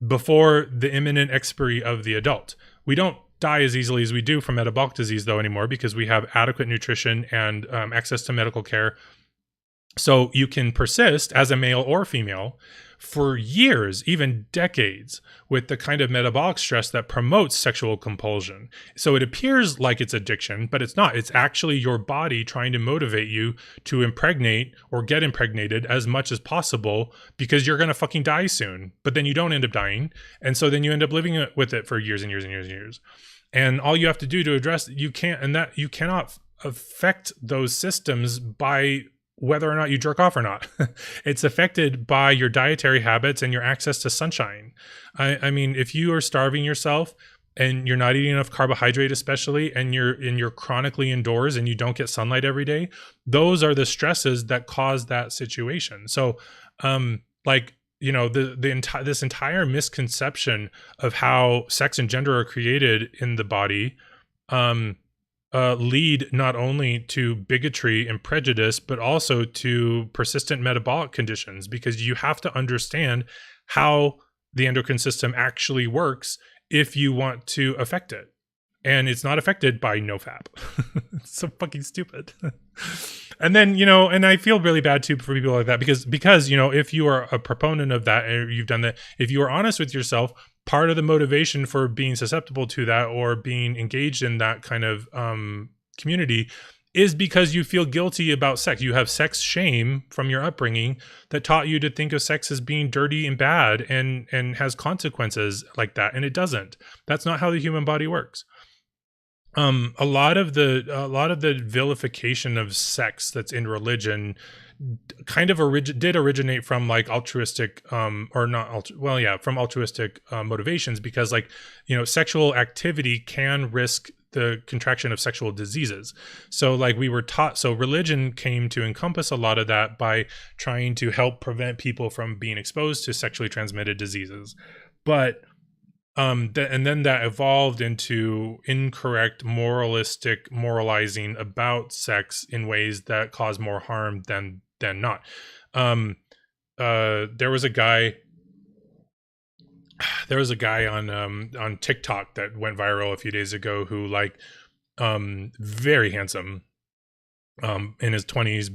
before the imminent expiry of the adult. We don't die as easily as we do from metabolic disease though anymore, because we have adequate nutrition and access to medical care. So you can persist as a male or female for years, even decades, with the kind of metabolic stress that promotes sexual compulsion. So it appears like it's addiction, but it's not. It's actually your body trying to motivate you to impregnate or get impregnated as much as possible, because you're going to fucking die soon. But then you don't end up dying. And so then you end up living with it for years and years and years and years. And all you have to do to address it, you cannot affect those systems by whether or not you jerk off or not. It's affected by your dietary habits and your access to sunshine. I mean, if you are starving yourself and you're not eating enough carbohydrate, especially, and you're chronically indoors and you don't get sunlight every day, those are the stresses that cause that situation. So, this entire misconception of how sex and gender are created in the body, lead not only to bigotry and prejudice, but also to persistent metabolic conditions, because you have to understand how the endocrine system actually works if you want to affect it. and it's not affected by nofap. It's so fucking stupid. And then, you know, and I feel really bad too for people like that, because you know, if you are a proponent of that and you've done that, if you are honest with yourself, part of the motivation for being susceptible to that or being engaged in that kind of community is because you feel guilty about sex. You have sex shame from your upbringing that taught you to think of sex as being dirty and bad and has consequences like that, and it doesn't. That's not how the human body works. A lot of the vilification of sex that's in religion kind of did originate from like altruistic or not well, yeah, from altruistic motivations, because like, you know, sexual activity can risk the contraction of sexual diseases. So like we were taught, so religion came to encompass a lot of that by trying to help prevent people from being exposed to sexually transmitted diseases. But and then that evolved into incorrect moralizing about sex in ways that cause more harm than not. There was a guy on TikTok that went viral a few days ago who like very handsome in his 20s,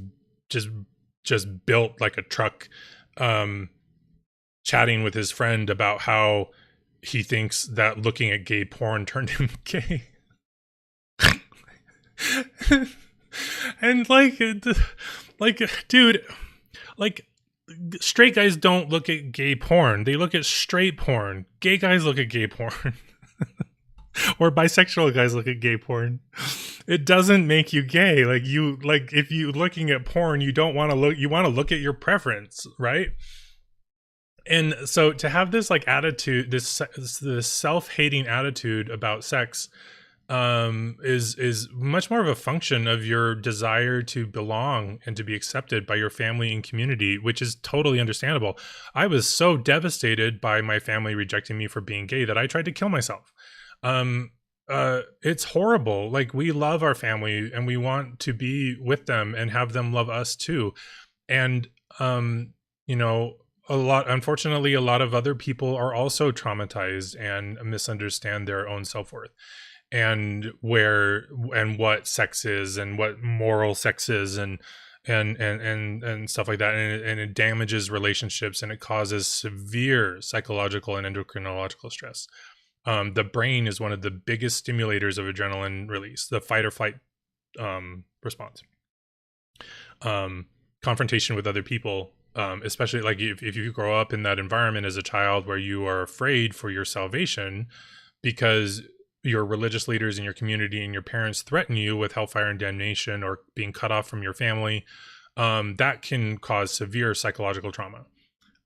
just built like a truck, chatting with his friend about how he thinks that looking at gay porn turned him gay. And like dude, like straight guys don't look at gay porn. They look at straight porn. Gay guys look at gay porn. Or bisexual guys look at gay porn. It doesn't make you gay. Like if you looking at porn, you don't want to look, you want to look at your preference, right? And so to have this like attitude, this self-hating attitude about sex is much more of a function of your desire to belong and to be accepted by your family and community, which is totally understandable. I was so devastated by my family rejecting me for being gay that I tried to kill myself. It's horrible. Like, we love our family and we want to be with them and have them love us too. And you know, unfortunately, a lot of other people are also traumatized and misunderstand their own self-worth and what sex is and what moral sex is and stuff like that. And it damages relationships and it causes severe psychological and endocrinological stress. The brain is one of the biggest stimulators of adrenaline release, the fight or flight response. Confrontation with other people, especially like if you grow up in that environment as a child where you are afraid for your salvation because your religious leaders in your community and your parents threaten you with hellfire and damnation or being cut off from your family, that can cause severe psychological trauma.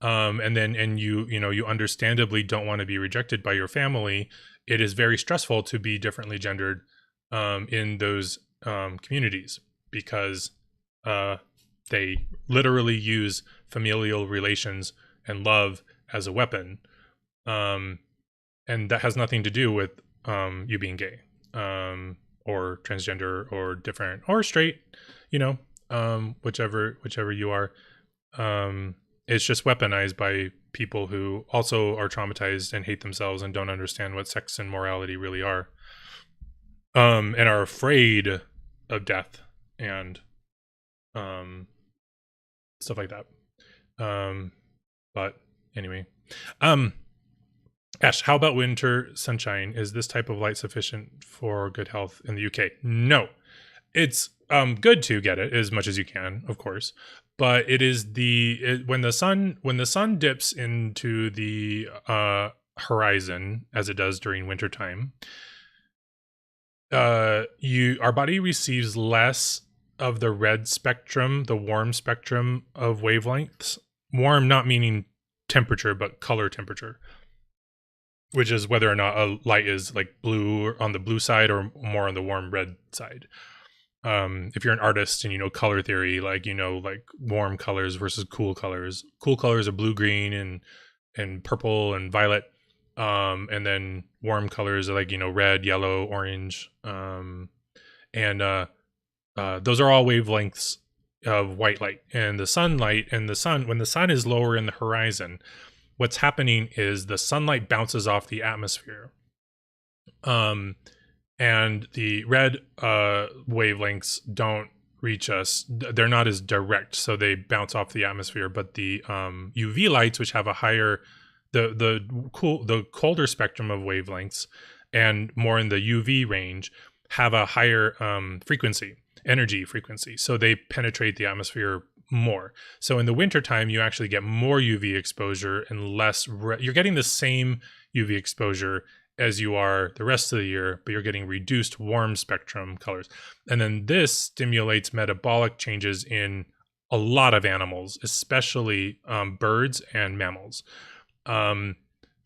And you understandably don't want to be rejected by your family. It is very stressful to be differently gendered in those communities because they literally use familial relations and love as a weapon. And that has nothing to do with you being gay or transgender or different or straight, whichever you are. It's just weaponized by people who also are traumatized and hate themselves and don't understand what sex and morality really are, and are afraid of death and stuff like that. But anyway, Ash, how about winter sunshine? Is this type of light sufficient for good health in the UK? No, it's good to get it as much as you can, of course. But it is when the sun dips into the horizon, as it does during wintertime, our body receives less of the red spectrum, the warm spectrum of wavelengths. Warm not meaning temperature, but color temperature, which is whether or not a light is like blue or on the blue side or more on the warm red side. If you're an artist and color theory, like warm colors versus cool colors. Cool colors are blue, green, and purple and violet. And then warm colors are like red, yellow, orange. And those are all wavelengths of white light. And the sunlight when the sun is lower in the horizon, what's happening is the sunlight bounces off the atmosphere. and the red wavelengths don't reach us. They're not as direct, so they bounce off the atmosphere. But the UV lights, which have a higher, the colder spectrum of wavelengths and more in the UV range, have a higher energy frequency, so they penetrate the atmosphere more. So in the wintertime, you actually get more UV exposure and less you're getting the same UV exposure as you are the rest of the year, but you're getting reduced warm spectrum colors. And then this stimulates metabolic changes in a lot of animals, especially birds and mammals.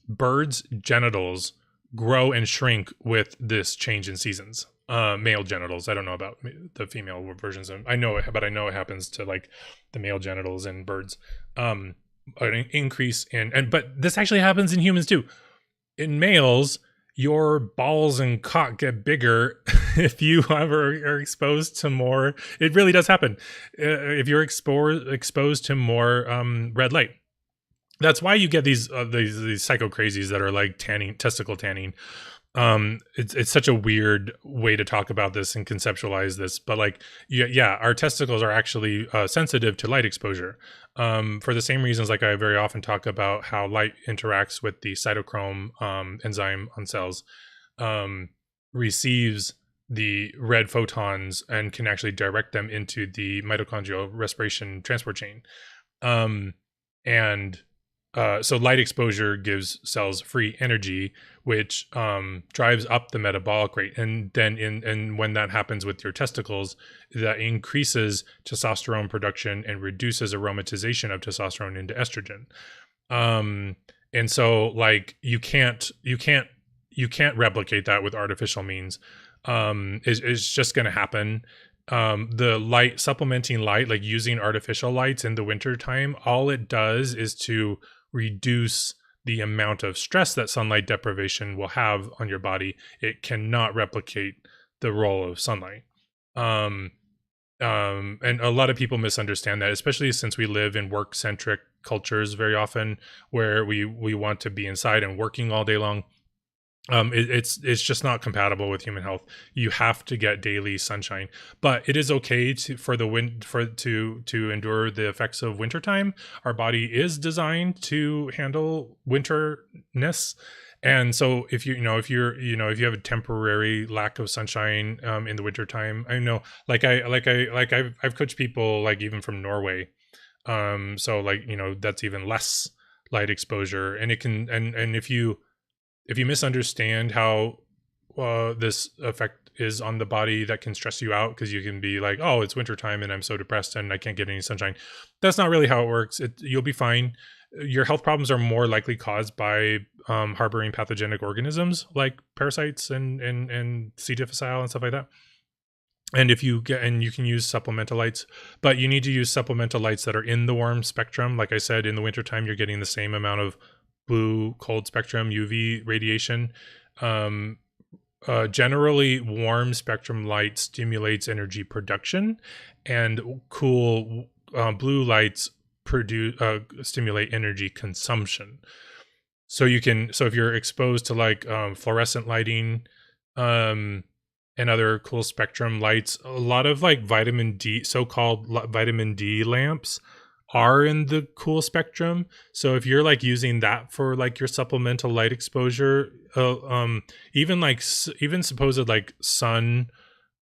Birds' genitals grow and shrink with this change in seasons. Male genitals. I don't know about the female versions. I know it, but I know it happens to like the male genitals in birds. An increase in, but this actually happens in humans too. In males, your balls and cock get bigger if you ever are exposed to more. It really does happen. If you're exposed to more red light. That's why you get these psycho crazies that are like tanning, testicle tanning. It's such a weird way to talk about this and conceptualize this, but like yeah, our testicles are actually sensitive to light exposure for the same reasons. Like I very often talk about how light interacts with the cytochrome enzyme on cells, receives the red photons and can actually direct them into the mitochondrial respiration transport chain, and so light exposure gives cells free energy, which drives up the metabolic rate. And then and when that happens with your testicles, that increases testosterone production and reduces aromatization of testosterone into estrogen. And so like you can't replicate that with artificial means. It's just going to happen. The supplementing light, like using artificial lights in the winter time, all it does is to reduce the amount of stress that sunlight deprivation will have on your body. It cannot replicate the role of sunlight. And a lot of people misunderstand that, especially since we live in work-centric cultures very often, where we want to be inside and working all day long. It's just not compatible with human health. You have to get daily sunshine, but it is okay to endure the effects of wintertime. Our body is designed to handle winterness. And so if you have a temporary lack of sunshine in the wintertime, I know I've coached people like even from Norway. So like, that's even less light exposure, and it can, and if you misunderstand how this effect is on the body, that can stress you out, because you can be like, oh, it's wintertime and I'm so depressed and I can't get any sunshine. That's not really how it works. You'll be fine. Your health problems are more likely caused by harboring pathogenic organisms like parasites and C. difficile and stuff like that. And you can use supplemental lights, but you need to use supplemental lights that are in the warm spectrum. Like I said, in the wintertime, you're getting the same amount of blue cold spectrum UV radiation. Generally, warm spectrum light stimulates energy production, and cool blue lights stimulate energy consumption. So if you're exposed to like fluorescent lighting and other cool spectrum lights, a lot of like so-called vitamin D lamps are in the cool spectrum. So if you're like using that for like your supplemental light exposure, even supposed like sun,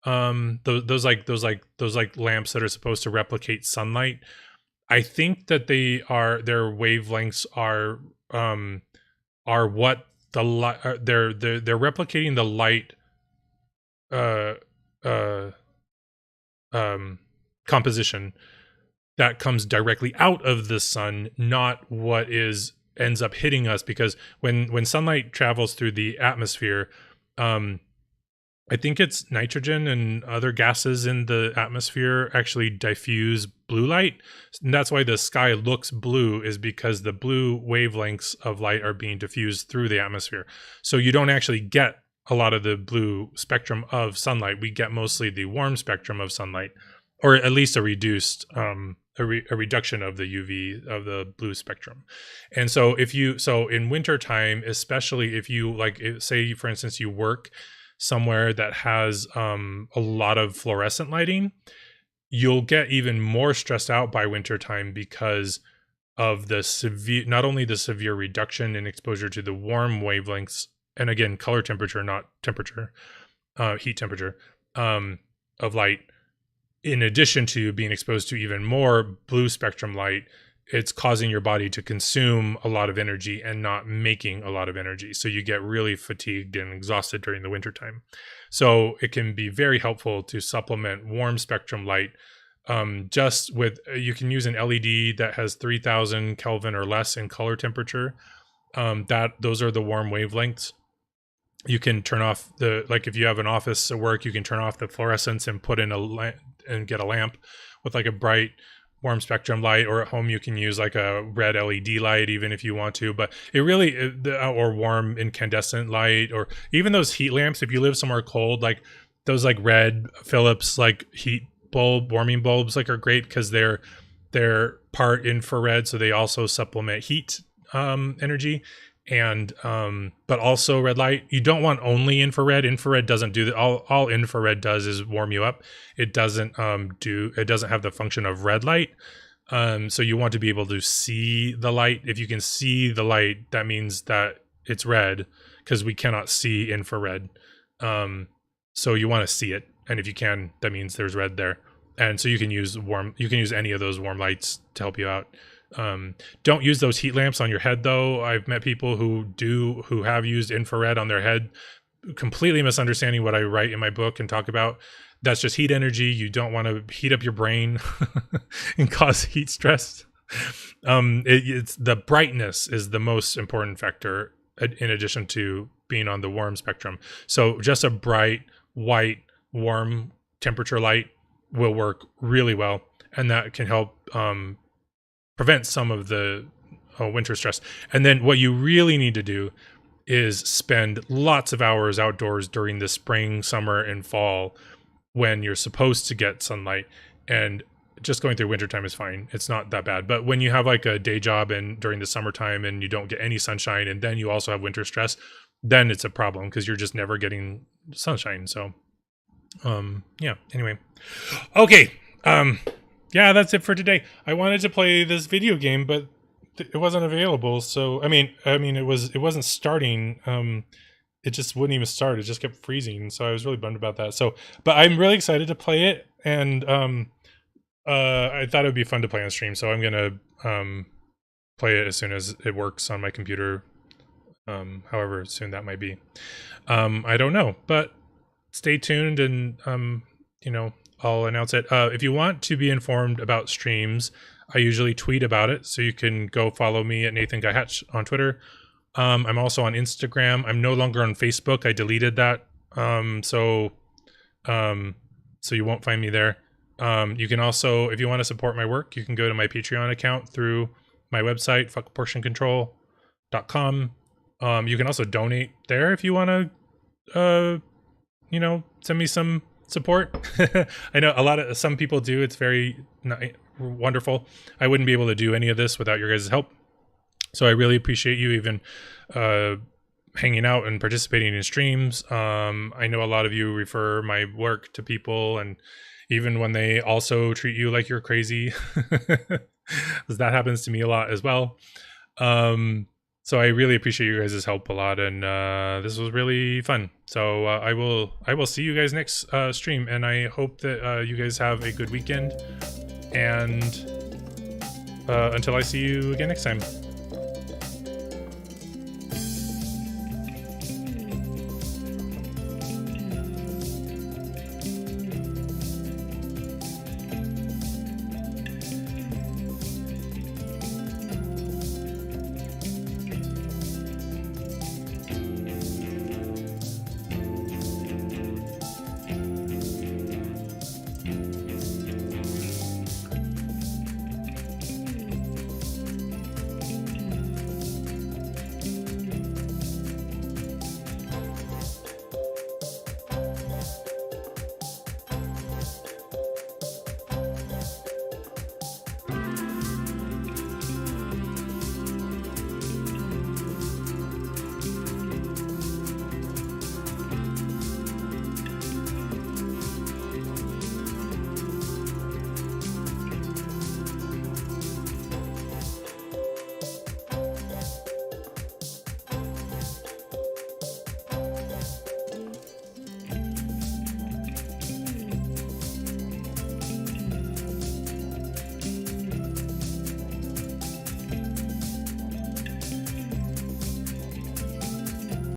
those lamps that are supposed to replicate sunlight, I think that their wavelengths are what the light, they're replicating the light composition that comes directly out of the sun, not what ends up hitting us. Because when sunlight travels through the atmosphere, I think it's nitrogen and other gases in the atmosphere actually diffuse blue light. And that's why the sky looks blue, is because the blue wavelengths of light are being diffused through the atmosphere. So you don't actually get a lot of the blue spectrum of sunlight. We get mostly the warm spectrum of sunlight, or at least a reduced a reduction of the UV of the blue spectrum. And so in wintertime, especially if you say for instance you work somewhere that has a lot of fluorescent lighting, you'll get even more stressed out by wintertime because of the severe, not only the severe reduction in exposure to the warm wavelengths, and again, color temperature, not temperature, heat temperature, of light, in addition to being exposed to even more blue spectrum light, it's causing your body to consume a lot of energy and not making a lot of energy. So you get really fatigued and exhausted during the wintertime. So it can be very helpful to supplement warm spectrum light. Just with, you can use an LED that has 3000 Kelvin or less in color temperature. Those are the warm wavelengths. You can turn off like if you have an office at work, you can turn off the fluorescence and put in and get a lamp with like a bright warm spectrum light, or at home you can use like a red LED light even if you want to, but it really, or warm incandescent light, or even those heat lamps if you live somewhere cold, like those like red Philips like heat bulb warming bulbs like are great because they're part infrared, so they also supplement heat energy, and but also red light. You don't want only infrared. Infrared doesn't do that. All infrared does is warm you up. It doesn't have the function of red light. So you want to be able to see the light. If you can see the light, that means that it's red, because we cannot see infrared. So you want to see it, and if you can, that means there's red there. And so you can use any of those warm lights to help you out. Don't use those heat lamps on your head though. I've met people who have used infrared on their head, completely misunderstanding what I write in my book and talk about. That's just heat energy. You don't want to heat up your brain and cause heat stress. It's the brightness is the most important factor in addition to being on the warm spectrum. So just a bright, white, warm temperature light will work really well, and that can help prevent some of the winter stress. And then what you really need to do is spend lots of hours outdoors during the spring, summer, and fall when you're supposed to get sunlight. And just going through wintertime is fine. It's not that bad. But when you have like a day job and during the summertime and you don't get any sunshine, and then you also have winter stress, then it's a problem because you're just never getting sunshine. So yeah, anyway. Okay. Yeah, that's it for today. I wanted to play this video game, but it wasn't available. So I mean, it wasn't starting. It just wouldn't even start. It just kept freezing. So I was really bummed about that. So, but I'm really excited to play it, and I thought it would be fun to play on stream. So I'm gonna play it as soon as it works on my computer. However soon that might be. I don't know, but stay tuned, and I'll announce it. If you want to be informed about streams, I usually tweet about it, so you can go follow me at Nathan Guy Hatch on Twitter. I'm also on Instagram. I'm no longer on Facebook. I deleted that, so you won't find me there. You can also, if you want to support my work, you can go to my Patreon account through my website, fuckportioncontrol.com. You can also donate there if you want to, send me some support. I know some people do. It's very wonderful. I wouldn't be able to do any of this without your guys' help. So I really appreciate you even hanging out and participating in streams. I know a lot of you refer my work to people, and even when they also treat you like you're crazy, because that happens to me a lot as well. So I really appreciate you guys' help a lot, and this was really fun. So I will see you guys next stream, and I hope that you guys have a good weekend. And until I see you again next time.